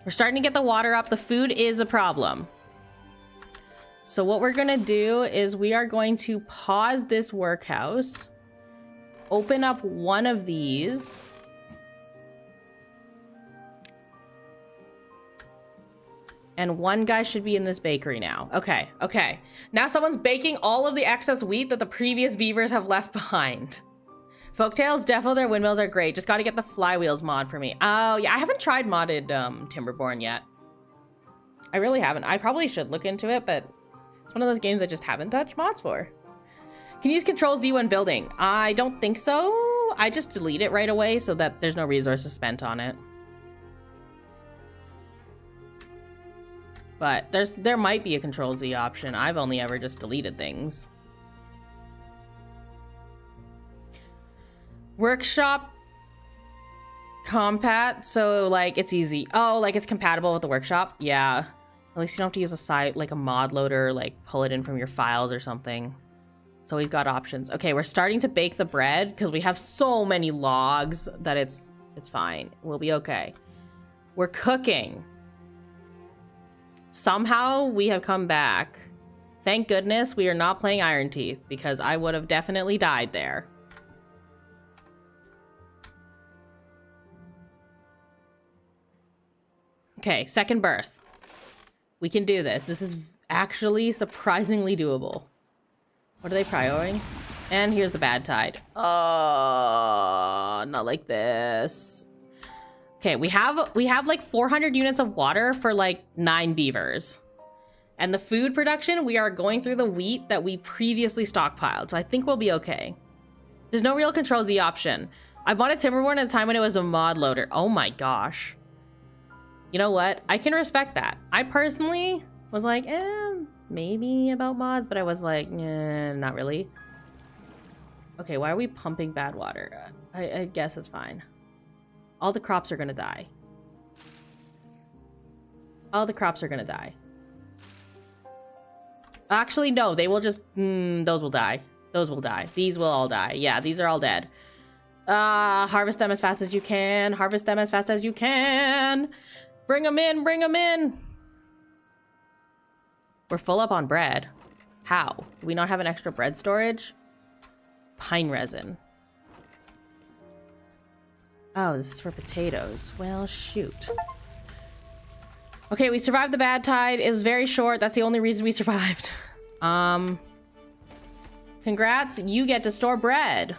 We're starting to get the water up. The food is a problem. So what we're going to do is we are going to pause this workhouse. Open up one of these. And one guy should be in this bakery now. Okay, okay. Now someone's baking all of the excess wheat that the previous beavers have left behind. Folktails, defo, their windmills are great. Just gotta get the flywheels mod for me. Oh, yeah, I haven't tried modded Timberborn yet. I really haven't. I probably should look into it, but it's one of those games I just haven't touched mods for. Can you use Control-Z when building? I don't think so. I just delete it right away so that there's no resources spent on it. But there might be a Control-Z option. I've only ever just deleted things. Workshop compat, so like it's easy. Oh, like it's compatible with the workshop? Yeah. At least you don't have to use a site like a mod loader, like pull it in from your files or something. So we've got options. Okay, we're starting to bake the bread because we have so many logs that it's fine. We'll be okay. We're cooking. Somehow we have come back. Thank goodness we are not playing Iron Teeth because I would have definitely died there. Okay, second birth. We can do this. This is actually surprisingly doable. What are they prioring? And here's the bad tide. Oh, not like this. Okay, we have like 400 units of water for like 9 beavers. And the food production, we are going through the wheat that we previously stockpiled. So I think we'll be okay. There's no real Control Z option. I bought a Timberborn at a time when it was a mod loader. Oh my gosh. You know what? I can respect that. I personally was like, maybe about mods, but I was like, not really. Okay, why are we pumping bad water? I guess it's fine. All the crops are gonna die. All the crops are gonna die. Actually, no, they will just, those will die. Those will die. These will all die. Yeah, these are all dead. Harvest them as fast as you can. Harvest them as fast as you can. Bring them in, bring them in. We're full up on bread. How? Do we not have an extra bread storage? Pine resin. Oh, this is for potatoes. Well, shoot. Okay, we survived the bad tide. It was very short. That's the only reason we survived. Congrats. You get to store bread.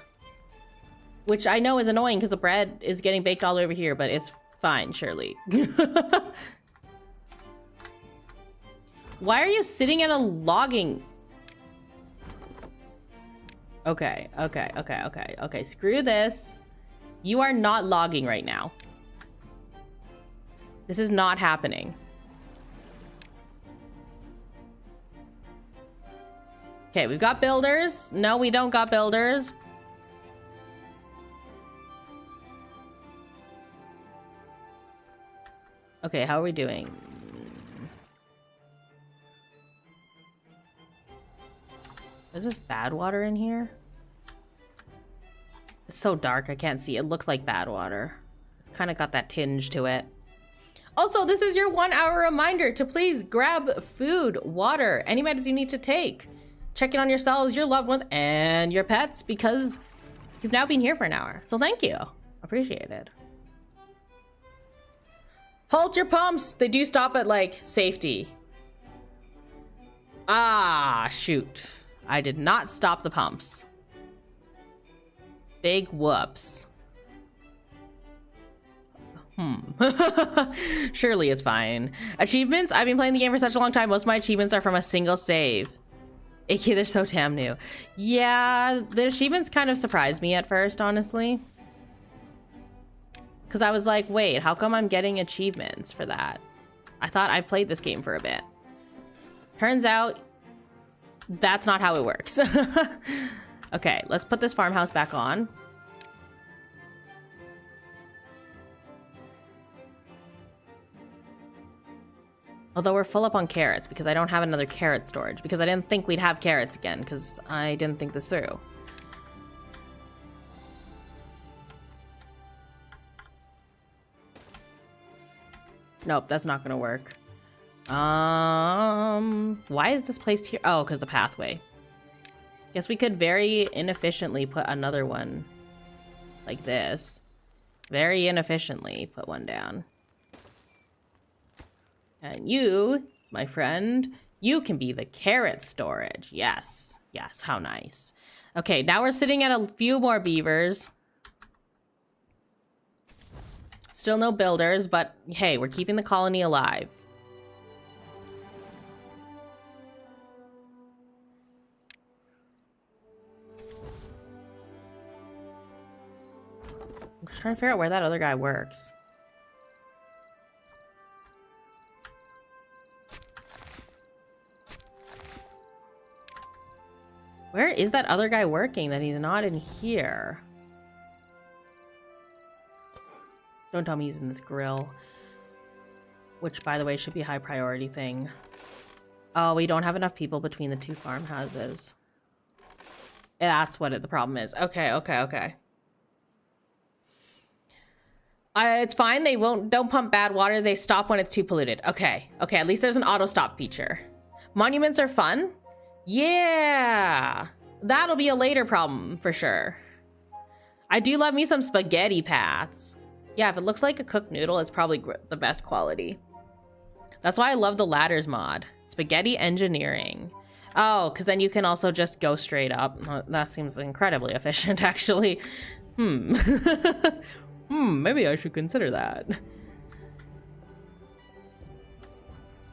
Which I know is annoying because the bread is getting baked all over here, but it's fine, surely. Why are you sitting at a logging? Okay. Screw this. You are not logging right now. This is not happening. Okay, we've got builders. No, we don't got builders. Okay, how are we doing? Is this bad water in here? It's so dark, I can't see. It looks like bad water. It's kind of got that tinge to it. Also, this is your 1 hour reminder to please grab food, water, any medicines you need to take. Check in on yourselves, your loved ones, and your pets because you've now been here for an hour. So thank you. Appreciate it. Halt your pumps. They do stop at, like, safety. Ah, shoot. I did not stop the pumps. Big whoops. Surely it's fine. Achievements? I've been playing the game for such a long time. Most of my achievements are from a single save. AK, they're so damn new. Yeah, the achievements kind of surprised me at first, honestly. Because I was like, wait, how come I'm getting achievements for that? I thought I played this game for a bit. Turns out, that's not how it works. Okay, let's put this farmhouse back on. Although we're full up on carrots because I don't have another carrot storage. Because I didn't think we'd have carrots again because I didn't think this through. Nope, that's not gonna work. Why is this placed here? Oh, because the pathway. Guess we could very inefficiently put another one like this. Very inefficiently put one down. And you, my friend, you can be the carrot storage. Yes. Yes, how nice. Okay, now we're sitting at a few more beavers. Still no builders, but hey, we're keeping the colony alive. I'm just trying to figure out where that other guy works. Where is that other guy working that he's not in here? Don't tell me he's in this grill. Which, by the way, should be a high priority thing. Oh, we don't have enough people between the two farmhouses. That's what the problem is. Okay, okay, okay. It's fine. They don't pump bad water. They stop when it's too polluted. Okay, okay. At least there's an auto stop feature. Monuments are fun. Yeah, that'll be a later problem for sure. I do love me some spaghetti paths. Yeah, if it looks like a cooked noodle, it's probably the best quality. That's why I love the ladders mod. Spaghetti engineering. Oh, because then you can also just go straight up. That seems incredibly efficient, actually. Maybe I should consider that.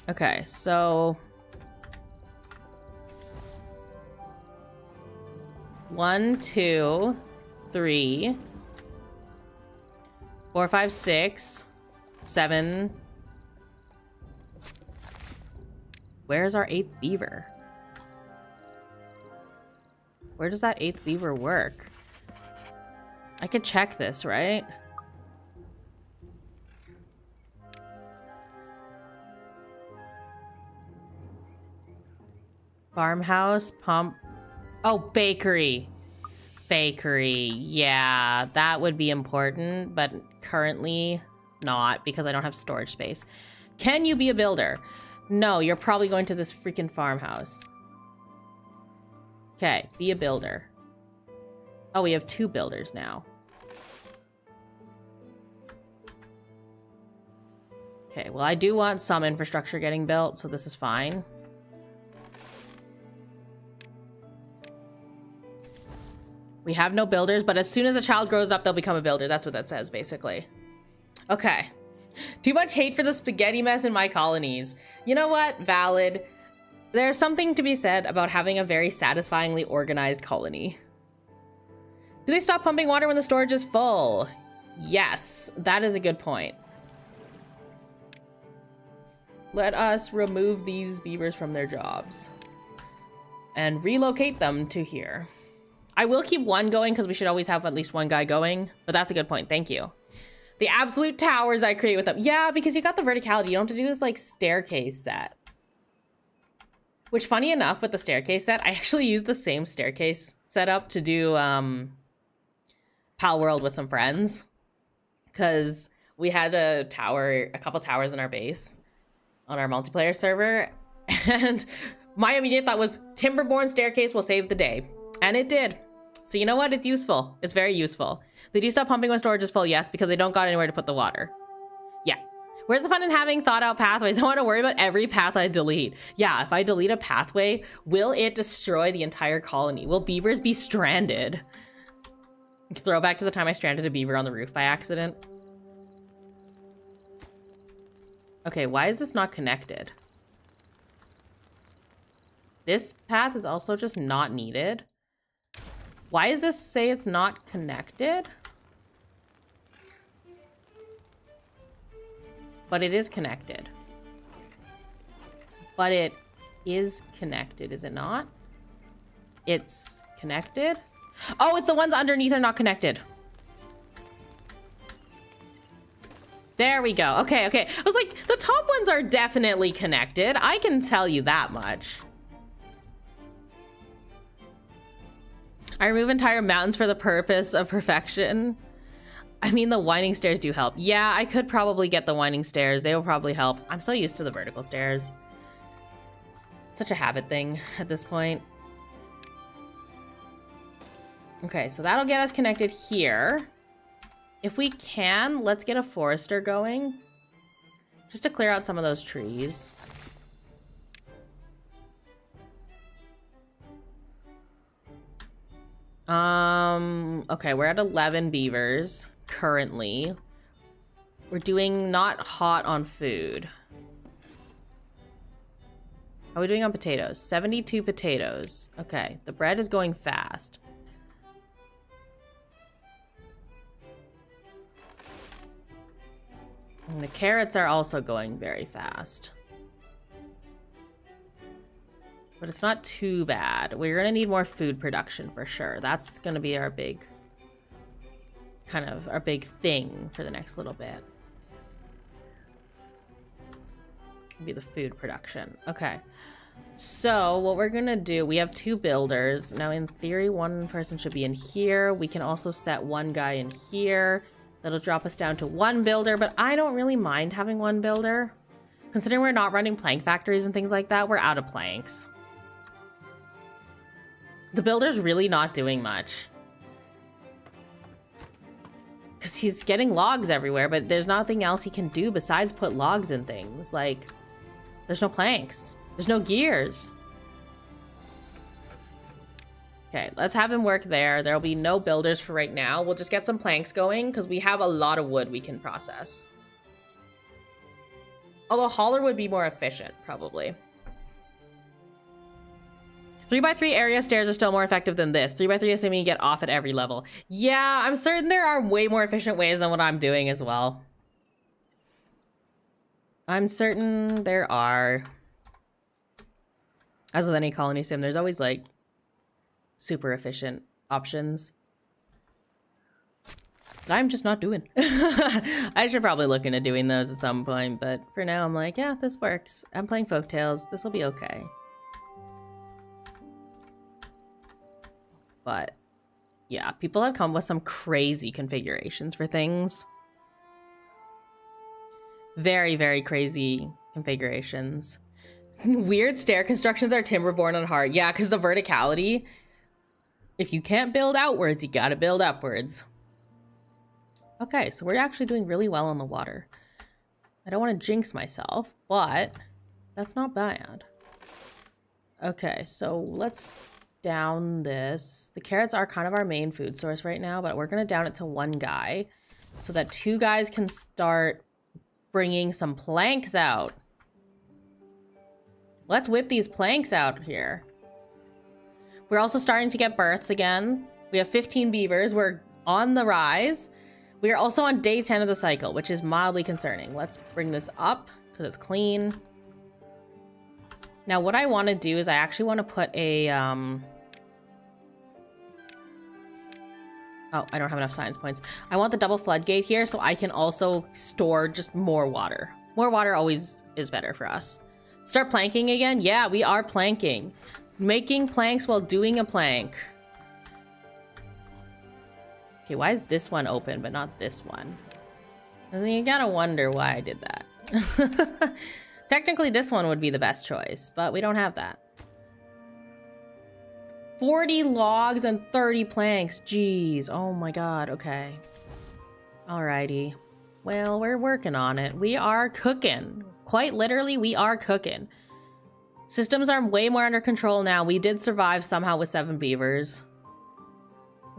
Okay, so... 1, 2, 3, 4, 5, 6, 7. Where's our 8th beaver? Where does that 8th beaver work? I could check this, right? Farmhouse, pump. Oh, bakery. Bakery. Yeah, that would be important, but currently not because I don't have storage space. Can you be a builder? No, you're probably going to this freaking farmhouse. Okay, be a builder. Oh, we have 2 builders now. Okay, well, I do want some infrastructure getting built, so this is fine. We have no builders, but as soon as a child grows up, they'll become a builder. That's what that says, basically. Okay. Too much hate for the spaghetti mess in my colonies. You know what? Valid. There's something to be said about having a very satisfyingly organized colony. Do they stop pumping water when the storage is full? Yes, that is a good point. Let us remove these beavers from their jobs and relocate them to here. I will keep one going because we should always have at least one guy going, but that's a good point. Thank you. The absolute towers I create with them. Yeah, because you got the verticality. You don't have to do this like staircase set. Which, funny enough, with the staircase set, I actually used the same staircase setup to do Pal World with some friends. Because we had a couple towers in our base on our multiplayer server. And my immediate thought was, Timberborn staircase will save the day. And it did. So you know what? It's useful. It's very useful. They do stop pumping when storage is full, yes, because they don't got anywhere to put the water. Yeah. Where's the fun in having thought out pathways? I don't want to worry about every path I delete. Yeah, if I delete a pathway, will it destroy the entire colony? Will beavers be stranded? Throwback to the time I stranded a beaver on the roof by accident. Okay, why is this not connected? This path is also just not needed. Why does this say it's not connected? But it is connected. But it is connected, is it not? It's connected? Oh, it's the ones underneath are not connected. There we go. Okay, okay. I was like, the top ones are definitely connected. I can tell you that much. I remove entire mountains for the purpose of perfection. I mean, the winding stairs do help. Yeah, I could probably get the winding stairs. They will probably help. I'm so used to the vertical stairs. Such a habit thing at this point. Okay, so that'll get us connected here. If we can, let's get a forester going. Just to clear out some of those trees. Okay, we're at 11 beavers currently. We're doing not hot on food. How are we doing on potatoes? 72 potatoes. Okay, the bread is going fast. And the carrots are also going very fast. But it's not too bad. We're gonna need more food production for sure. That's gonna be our big, kind of our big thing for the next little bit. Be the food production. Okay. So what we're gonna do, we have 2 builders. Now in theory, 1 person should be in here. We can also set 1 guy in here. That'll drop us down to 1 builder, but I don't really mind having 1 builder. Considering we're not running plank factories and things like that, we're out of planks. The builder's really not doing much. Because he's getting logs everywhere, but there's nothing else he can do besides put logs in things. Like, there's no planks. There's no gears. Okay, let's have him work there. There'll be no builders for right now. We'll just get some planks going because we have a lot of wood we can process. Although hauler would be more efficient, probably. 3x3 area stairs are still more effective than this. 3x3 assuming you get off at every level. Yeah, I'm certain there are way more efficient ways than what I'm doing as well. I'm certain there are. As with any colony sim, there's always like super efficient options that I'm just not doing. I should probably look into doing those at some point, but for now I'm like, yeah, this works. I'm playing Folktails. This will be okay. But yeah, people have come with some crazy configurations for things. Very, very crazy configurations. Weird stair constructions are Timberborn on hard. Yeah, because the verticality. If you can't build outwards, you gotta build upwards. Okay, so we're actually doing really well on the water. I don't want to jinx myself, but that's not bad. Okay, so let's down this. The carrots are kind of our main food source right now, but we're gonna down it to 1 guy so that 2 guys can start bringing some planks out. Let's whip these planks out here. We're also starting to get births again. We have 15 beavers. We're on the rise. We are also on day 10 of the cycle, which is mildly concerning. Let's bring this up because it's clean. Now, what I want to do is I actually want to put a... Oh, I don't have enough science points. I want the double floodgate here so I can also store just more water. More water always is better for us. Start planking again? Yeah, we are planking. Making planks while doing a plank. Okay, why is this one open but not this one? I mean, you gotta wonder why I did that. Technically, this one would be the best choice, but we don't have that. 40 logs and 30 planks. Jeez. Oh my god. Okay. Alrighty. Well, we're working on it. We are cooking. Quite literally, we are cooking. Systems are way more under control now. We did survive somehow with 7 beavers.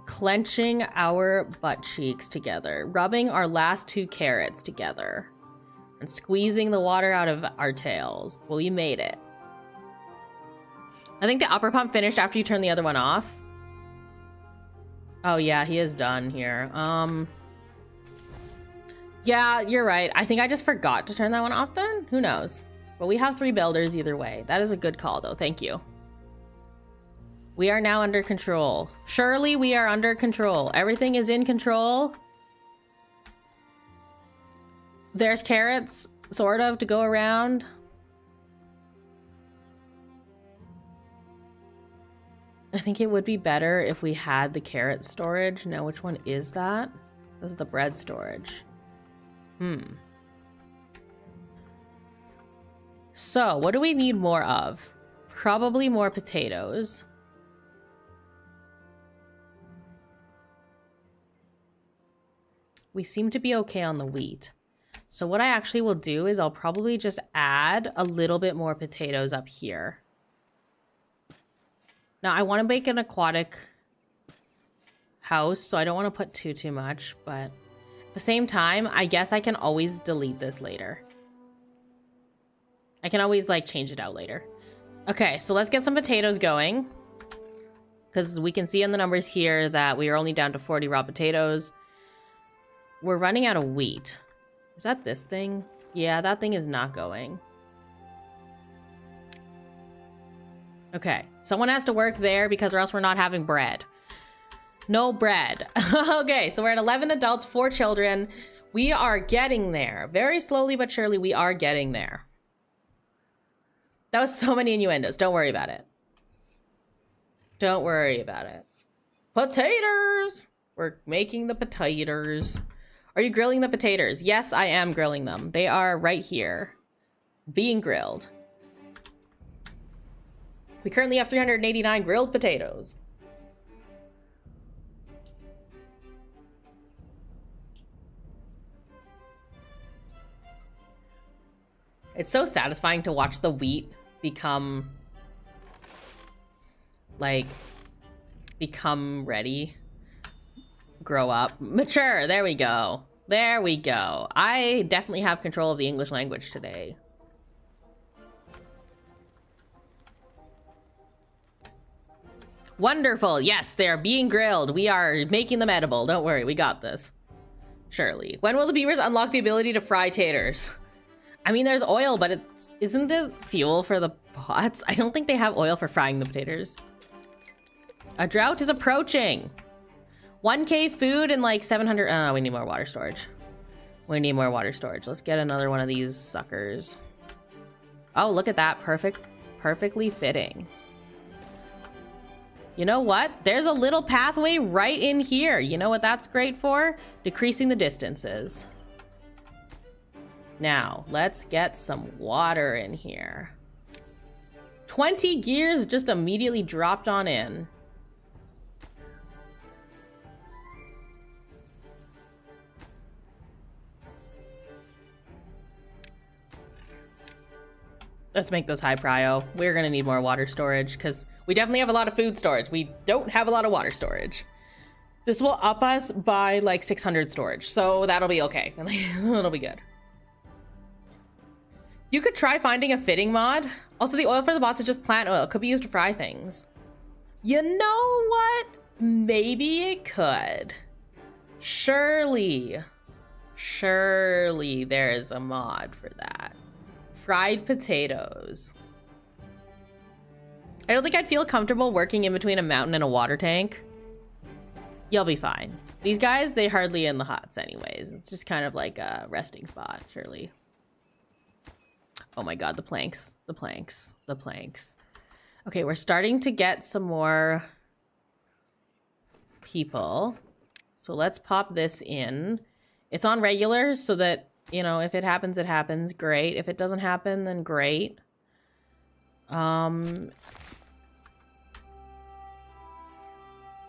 Clenching our butt cheeks together. Rubbing our last 2 carrots together. And squeezing the water out of our tails. Well, we made it. I think the upper pump finished after you turn the other one off. Oh yeah, he is done here. Yeah, you're right. I think I just forgot to turn that one off then? Who knows? But we have 3 builders either way. That is a good call though. Thank you. We are now under control. Surely we are under control. Everything is in control. There's carrots, sort of, to go around. I think it would be better if we had the carrot storage. Now, which one is that? This is the bread storage. So, what do we need more of? Probably more potatoes. We seem to be okay on the wheat. So what I actually will do is I'll probably just add a little bit more potatoes up here. Now, I want to make an aquatic house, so I don't want to put too much, but at the same time, I guess I can always delete this later. I can always, like, change it out later. Okay, so let's get some potatoes going. Because we can see in the numbers here that we are only down to 40 raw potatoes. We're running out of wheat. Is that this thing? Yeah, that thing is not going. Okay, someone has to work there because or else we're not having bread. No bread. Okay, so we're at 11 adults, 4 children. We are getting there. Very slowly but surely we are getting there. That was so many innuendos. Don't worry about it. Don't worry about it. Potatoes! We're making the potatoes. Are you grilling the potatoes? Yes, I am grilling them. They are right here, being grilled. We currently have 389 grilled potatoes. It's so satisfying to watch the wheat become, like, become ready. Grow up. Mature. There we go. There we go. I definitely have control of the English language today. Wonderful. Yes, they are being grilled. We are making them edible. Don't worry. We got this. Surely. When will the beavers unlock the ability to fry taters? I mean, there's oil, but isn't the fuel for the pots? I don't think they have oil for frying the potatoes. A drought is approaching. 1K food and like 700. Oh, we need more water storage. We need more water storage. Let's get another one of these suckers. Oh, look at that. Perfectly fitting. You know what? There's a little pathway right in here. You know what that's great for? Decreasing the distances. Now, let's get some water in here. 20 gears just immediately dropped on in. Let's make those high prio. We're gonna need more water storage because we definitely have a lot of food storage. We don't have a lot of water storage. This will up us by like 600 storage, so that'll be okay. It'll be good. You could try finding a fitting mod. Also, the oil for the bots is just plant oil. It could be used to fry things. You know what? Maybe it could. Surely there is a mod for that. Fried potatoes. I don't think I'd feel comfortable working in between a mountain and a water tank. You'll be fine. These guys, they hardly in the huts anyways. It's just kind of like a resting spot, surely. Oh my god, the planks. Okay, we're starting to get some more people. So let's pop this in. It's on regular so that, you know, if it happens, it happens. Great. If it doesn't happen, then great. I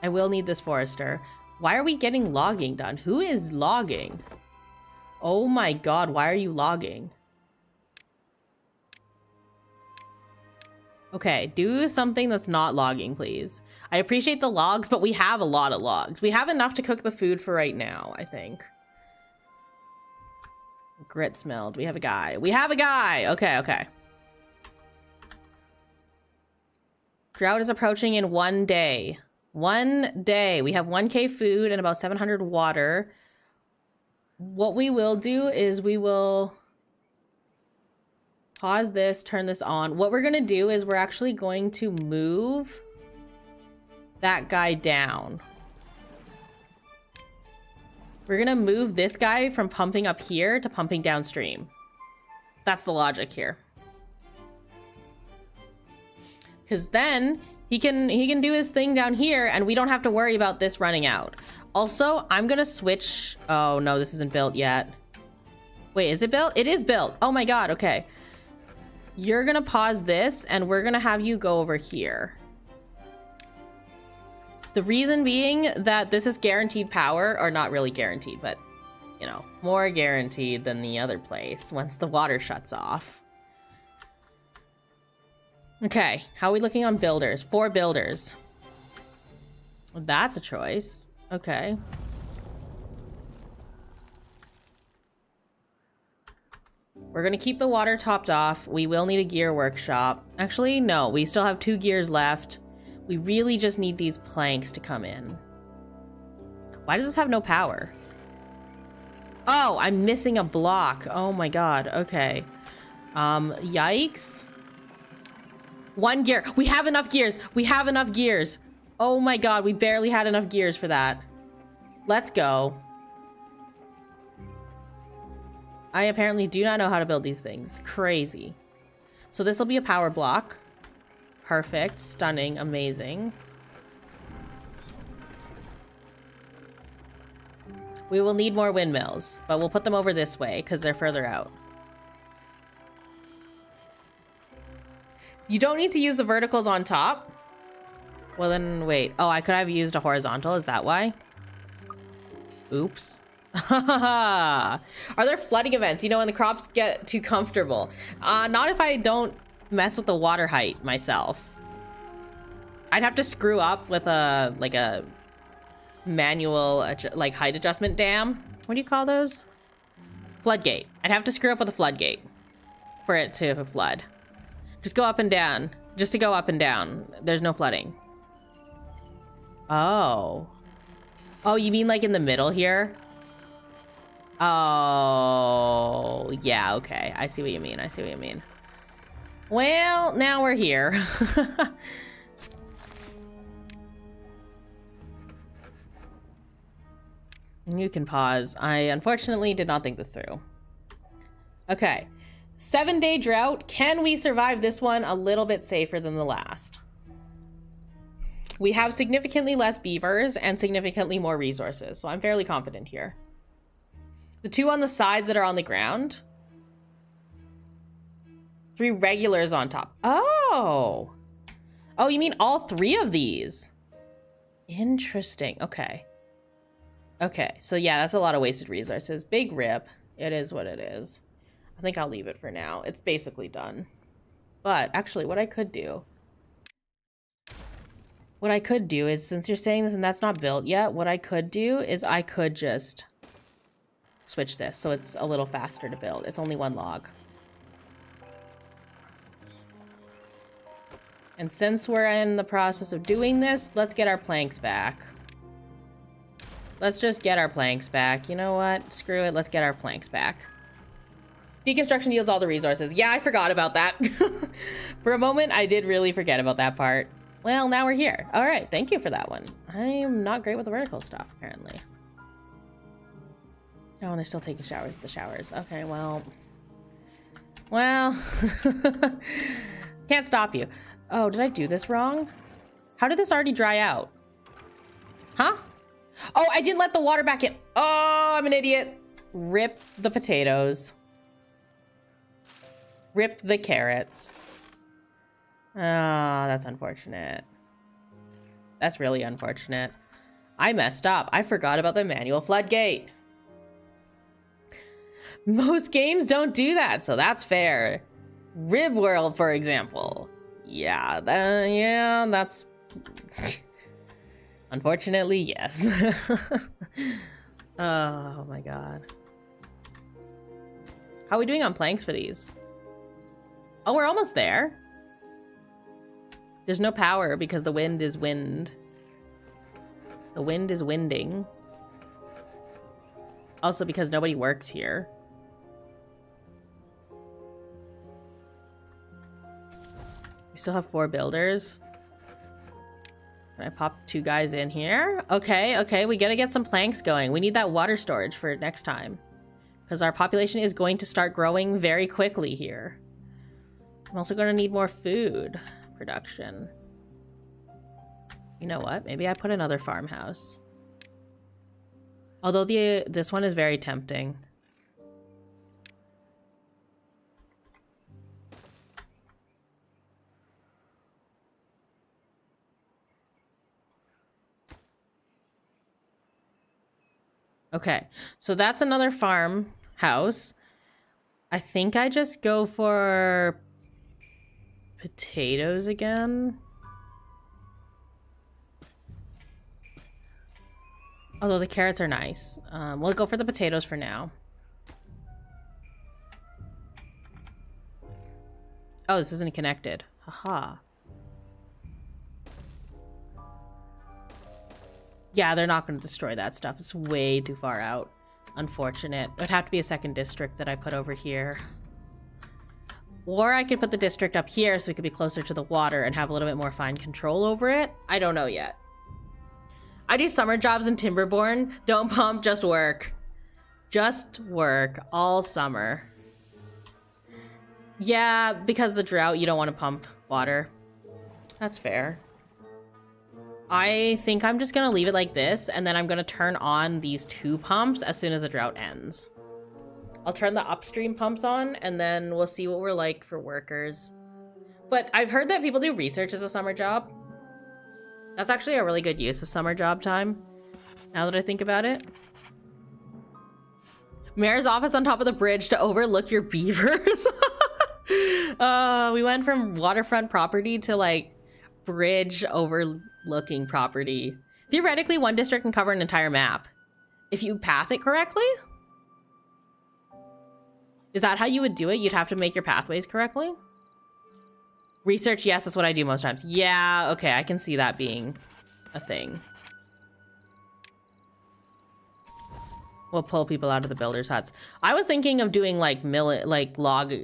will need this forester. Why are we getting logging done? Who is logging? Oh my god, why are you logging? Okay, do something that's not logging, please. I appreciate the logs, but we have a lot of logs. We have enough to cook the food for right now, I think. Grit smelled. We have a guy. Okay. Drought is approaching in 1 day. 1 day. We have 1K food and about 700 water. What we will do is we will pause this, turn this on. What we're going to do is we're actually going to move that guy down. We're going to move this guy from pumping up here to pumping downstream. That's the logic here. Because then he can do his thing down here and we don't have to worry about this running out. Also, I'm going to switch. Oh, no, this isn't built yet. Wait, is it built? It is built. Oh my god, okay. You're going to pause this and we're going to have you go over here. The reason being that this is guaranteed power, or not really guaranteed, but, you know, more guaranteed than the other place once the water shuts off. Okay, how are we looking on builders? 4 builders. Well, that's a choice. Okay. We're going to keep the water topped off. We will need a gear workshop. Actually, no, we still have 2 gears left. We really just need these planks to come in. Why does this have no power? Oh, I'm missing a block. Oh my god. Okay. Yikes. 1 gear. We have enough gears. We have enough gears. Oh my god, we barely had enough gears for that. Let's go. I apparently do not know how to build these things. Crazy. So this will be a power block. Perfect, stunning, amazing. We will need more windmills, but we'll put them over this way because they're further out. You don't need to use the verticals on top. Well then, wait. Oh, I could have used a horizontal. Is that why? Oops. Are there flooding events? You know, when the crops get too comfortable. Not if I don't mess with the water height myself. I'd have to screw up with a, like a manual, like height adjustment dam. What do you call those? Floodgate. I'd have to screw up with a floodgate for it to flood. Just go up and down. Just to go up and down. There's no flooding. Oh. Oh, you mean like in the middle here? Oh, yeah, okay. I see what you mean. I see what you mean. Well, now we're here. You can pause. I unfortunately did not think this through. Okay. 7-day drought. Can we survive this one a little bit safer than the last? We have significantly less beavers and significantly more resources, so I'm fairly confident here. The 2 on the sides that are on the ground. 3 regulars on top. Oh! Oh, you mean all 3 of these? Interesting. Okay. Okay, so yeah, that's a lot of wasted resources. Big rip. It is what it is. I think I'll leave it for now. It's basically done. But actually, what I could do is, since you're saying this and that's not built yet, what I could do is I could just switch this so it's a little faster to build. It's only 1 log. And since we're in the process of doing this, let's get our planks back. Let's just get our planks back. You know what? Screw it. Let's get our planks back. Deconstruction yields all the resources. Yeah, I forgot about that. For a moment, I did really forget about that part. Well, now we're here. All right. Thank you for that one. I am not great with the vertical stuff, apparently. Oh, and they're still taking showers. The showers. Okay, well. Well. Can't stop you. Oh, did I do this wrong? How did this already dry out? Huh? Oh, I didn't let the water back in. Oh, I'm an idiot. Rip the potatoes. Rip the carrots. Oh, that's unfortunate. That's really unfortunate. I messed up. I forgot about the manual floodgate. Most games don't do that, so that's fair. Rib World, for example. Yeah, that's... Unfortunately, yes. Oh my god. How are we doing on planks for these? Oh, we're almost there. There's no power because the wind is wind. The wind is winding. Also because nobody works here. We still have 4 builders. Can I pop 2 guys in here? Okay, okay, we gotta get some planks going. We need that water storage for next time. Because our population is going to start growing very quickly here. I'm also gonna need more food production. You know what? Maybe I put another farmhouse. Although this one is very tempting. Okay, so that's another farmhouse. I think I just go for potatoes again. Although the carrots are nice. We'll go for the potatoes for now. Oh, this isn't connected. Haha. Yeah, they're not going to destroy that stuff. It's way too far out. Unfortunate. It would have to be a second district that I put over here. Or I could put the district up here so we could be closer to the water and have a little bit more fine control over it. I don't know yet. I do summer jobs in Timberborn. Don't pump, just work. Just work all summer. Yeah, because of the drought, you don't want to pump water. That's fair. I think I'm just gonna leave it like this, and then I'm gonna turn on these 2 pumps as soon as the drought ends. I'll turn the upstream pumps on, and then we'll see what we're like for workers. But I've heard that people do research as a summer job. That's actually a really good use of summer job time, now that I think about it. Mayor's office on top of the bridge to overlook your beavers. We went from waterfront property to, like, bridge overlooking property. Theoretically, one district can cover an entire map if you path it correctly. Is that how you would do it? You'd have to make your pathways correctly? Research, yes, that's what I do most times. Yeah, okay, I can see that being a thing. We'll pull people out of the builders' huts. I was thinking of doing like log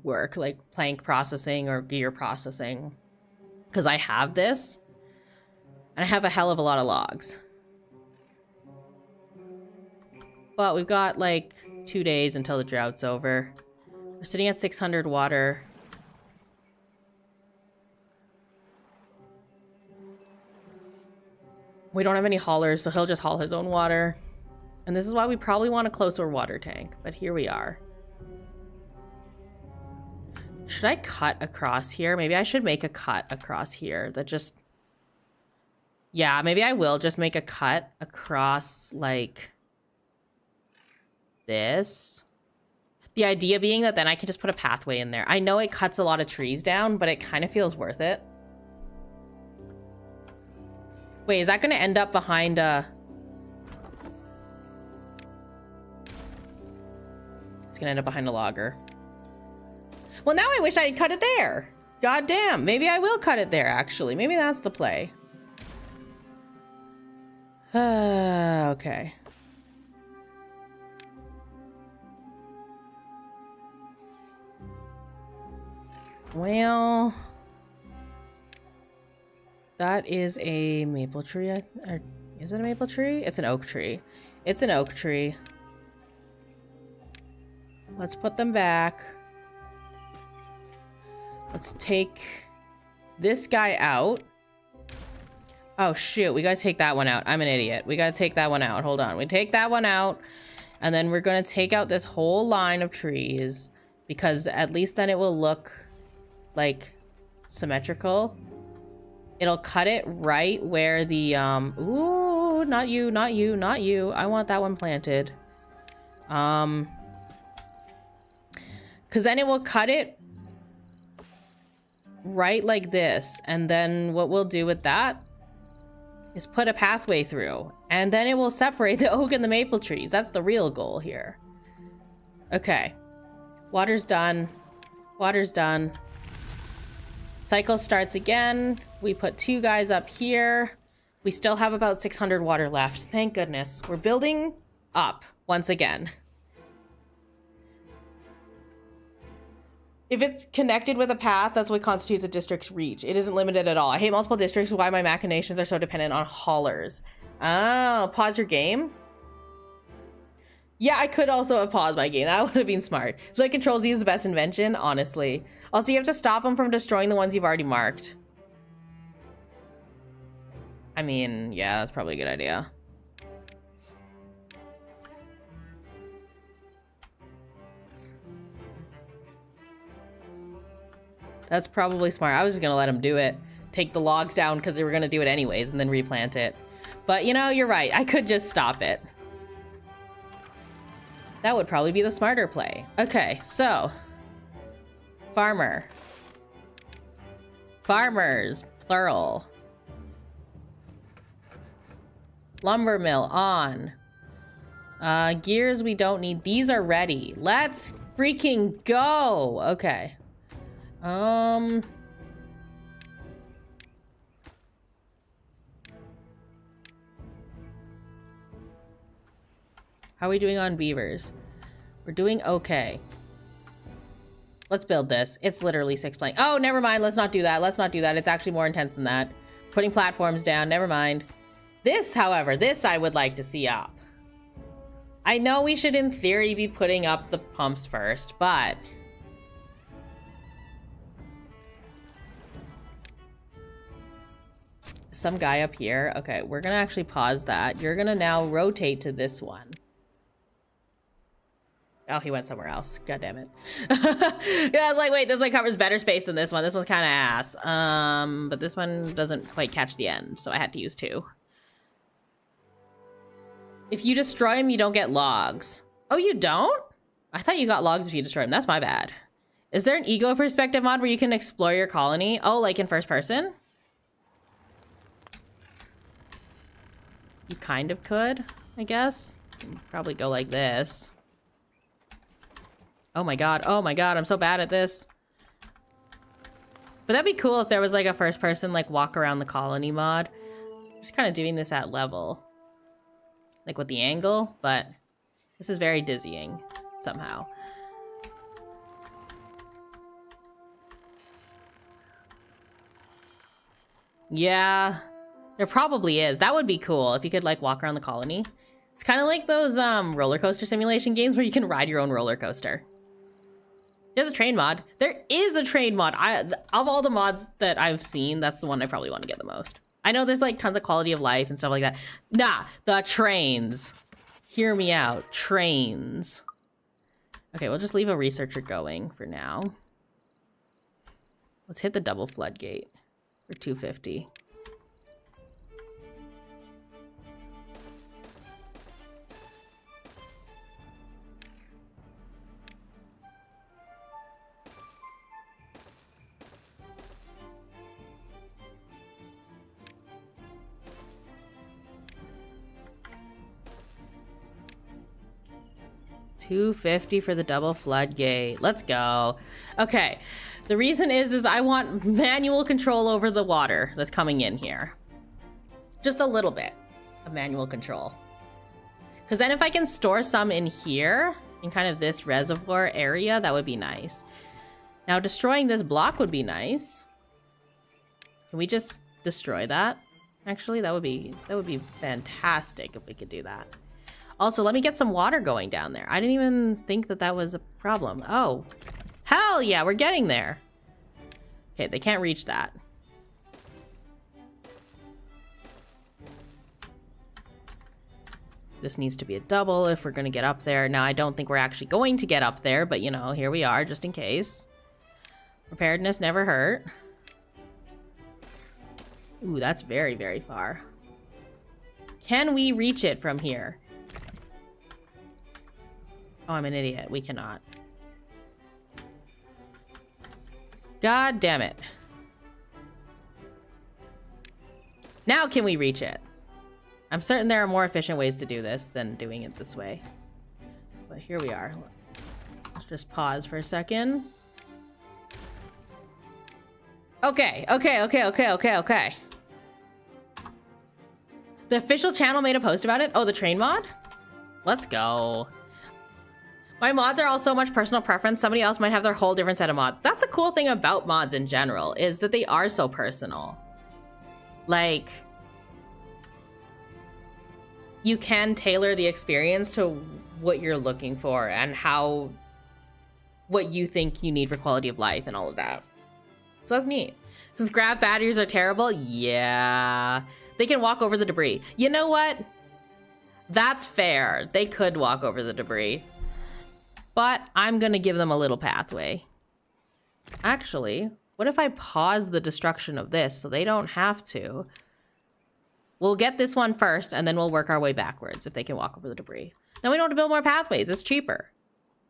work, like plank processing or gear processing, because I have this, and I have a hell of a lot of logs. But we've got like 2 days until the drought's over. We're sitting at 600 water. We don't have any haulers, so he'll just haul his own water. And this is why we probably want a closer water tank, but here we are. Should I cut across here? Maybe I should make a cut across here that just... Yeah, maybe I will just make a cut across, like, this. The idea being that then I can just put a pathway in there. I know it cuts a lot of trees down, but it kind of feels worth it. Wait, is that going to end up behind a... It's going to end up behind a logger. Well, now I wish I had cut it there. God damn. Maybe I will cut it there, actually. Maybe that's the play. Okay. Well... That is a maple tree. Or is it a maple tree? It's an oak tree. It's an oak tree. Let's put them back. Let's take this guy out. Oh, shoot. We gotta take that one out. I'm an idiot. We gotta take that one out. Hold on. We take that one out. And then we're gonna take out this whole line of trees. Because at least then it will look, like, symmetrical. It'll cut it right where the, ooh, not you, not you, not you. I want that one planted. Because then it will cut it right like this. And then what we'll do with that is put a pathway through. And then it will separate the oak and the maple trees. That's the real goal here. Okay. Water's done. Water's done. Cycle starts again. We put 2 guys up here. We still have about 600 water left. Thank goodness. We're building up once again. If it's connected with a path, that's what constitutes a district's reach. It isn't limited at all. I hate multiple districts. Why my machinations are so dependent on haulers. Oh, pause your game? Yeah, I could also have paused my game. That would have been smart. So like Control Z is the best invention, honestly. Also, you have to stop them from destroying the ones you've already marked. I mean, yeah, that's probably a good idea. That's probably smart. I was just gonna let them do it. Take the logs down because they were gonna do it anyways and then replant it. But, you know, you're right. I could just stop it. That would probably be the smarter play. Okay, so. Farmer. Farmers, plural. Lumber mill on. Gears we don't need. These are ready. Let's freaking go. Okay. How are we doing on beavers? We're doing okay. Let's build this. It's literally 6 plank. Oh, never mind. Let's not do that. Let's not do that. It's actually more intense than that. Putting platforms down. Never mind. This, however, this I would like to see up. I know we should, in theory, be putting up the pumps first, but some guy up here. Okay, we're gonna actually pause that. You're gonna now rotate to this one. Oh, he went somewhere else. God damn it. Yeah, I was like, wait, this one covers better space than this one. This one's kind of ass. But this one doesn't quite catch the end, so I had to use 2. If you destroy him, you don't get logs. Oh, you don't? I thought you got logs if you destroy him. That's my bad. Is there an ego perspective mod where you can explore your colony? Oh, like in first person? You kind of could, I guess. Probably go like this. Oh my god, I'm so bad at this. But that'd be cool if there was like a first person like walk around the colony mod. Just kind of doing this at level. Like with the angle, but this is very dizzying somehow. Yeah, there probably is. That would be cool if you could like walk around the colony. It's kind of like those roller coaster simulation games where you can ride your own roller coaster. There's a train mod. There is a train mod. Of all the mods that I've seen, that's the one I probably want to get the most. I know there's like tons of quality of life and stuff like that. Nah, the trains. Hear me out. Trains. Okay, we'll just leave a researcher going for now. Let's hit the double floodgate for 250. $250 for the double floodgate. Let's go. Okay. The reason is I want manual control over the water that's coming in here. Just a little bit of manual control. Because then if I can store some in here, in kind of this reservoir area, that would be nice. Now destroying this block would be nice. Can we just destroy that? Actually, that would be fantastic if we could do that. Also, let me get some water going down there. I didn't even think that that was a problem. Oh, hell yeah, we're getting there. Okay, they can't reach that. This needs to be a double if we're going to get up there. Now, I don't think we're actually going to get up there, but you know, here we are just in case. Preparedness never hurt. Ooh, that's very, very far. Can we reach it from here? Oh, I'm an idiot. We cannot. God damn it. Now can we reach it? I'm certain there are more efficient ways to do this than doing it this way. But here we are. Let's just pause for a second. Okay. The official channel made a post about it? Oh, the train mod? Let's go. My mods are all so much personal preference. Somebody else might have their whole different set of mods. That's the cool thing about mods in general, is that they are so personal. Like, you can tailor the experience to what you're looking for and what you think you need for quality of life and all of that. So that's neat. Since grab batteries are terrible, yeah. They can walk over the debris. You know what? That's fair. They could walk over the debris. But I'm going to give them a little pathway. Actually, what if I pause the destruction of this so they don't have to? We'll get this one first, and then we'll work our way backwards if they can walk over the debris. Then we don't have to build more pathways. It's cheaper.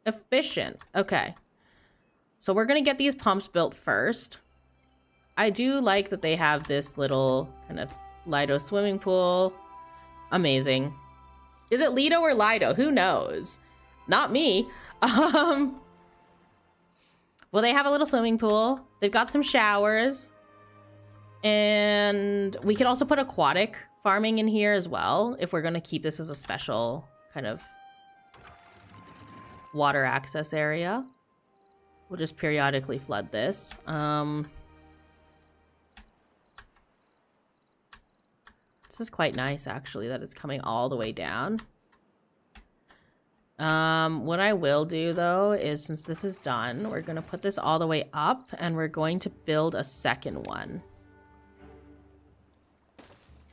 Efficient. Okay. So we're going to get these pumps built first. I do like that they have this little kind of Lido swimming pool. Amazing. Is it Lido or Lido? Who knows? Not me. Well, they have a little swimming pool. They've got some showers. And we could also put aquatic farming in here as well, if we're going to keep this as a special kind of water access area. We'll just periodically flood this. This is quite nice, actually, that it's coming all the way down. What I will do, though, is since this is done, we're going to put this all the way up, and we're going to build a second one.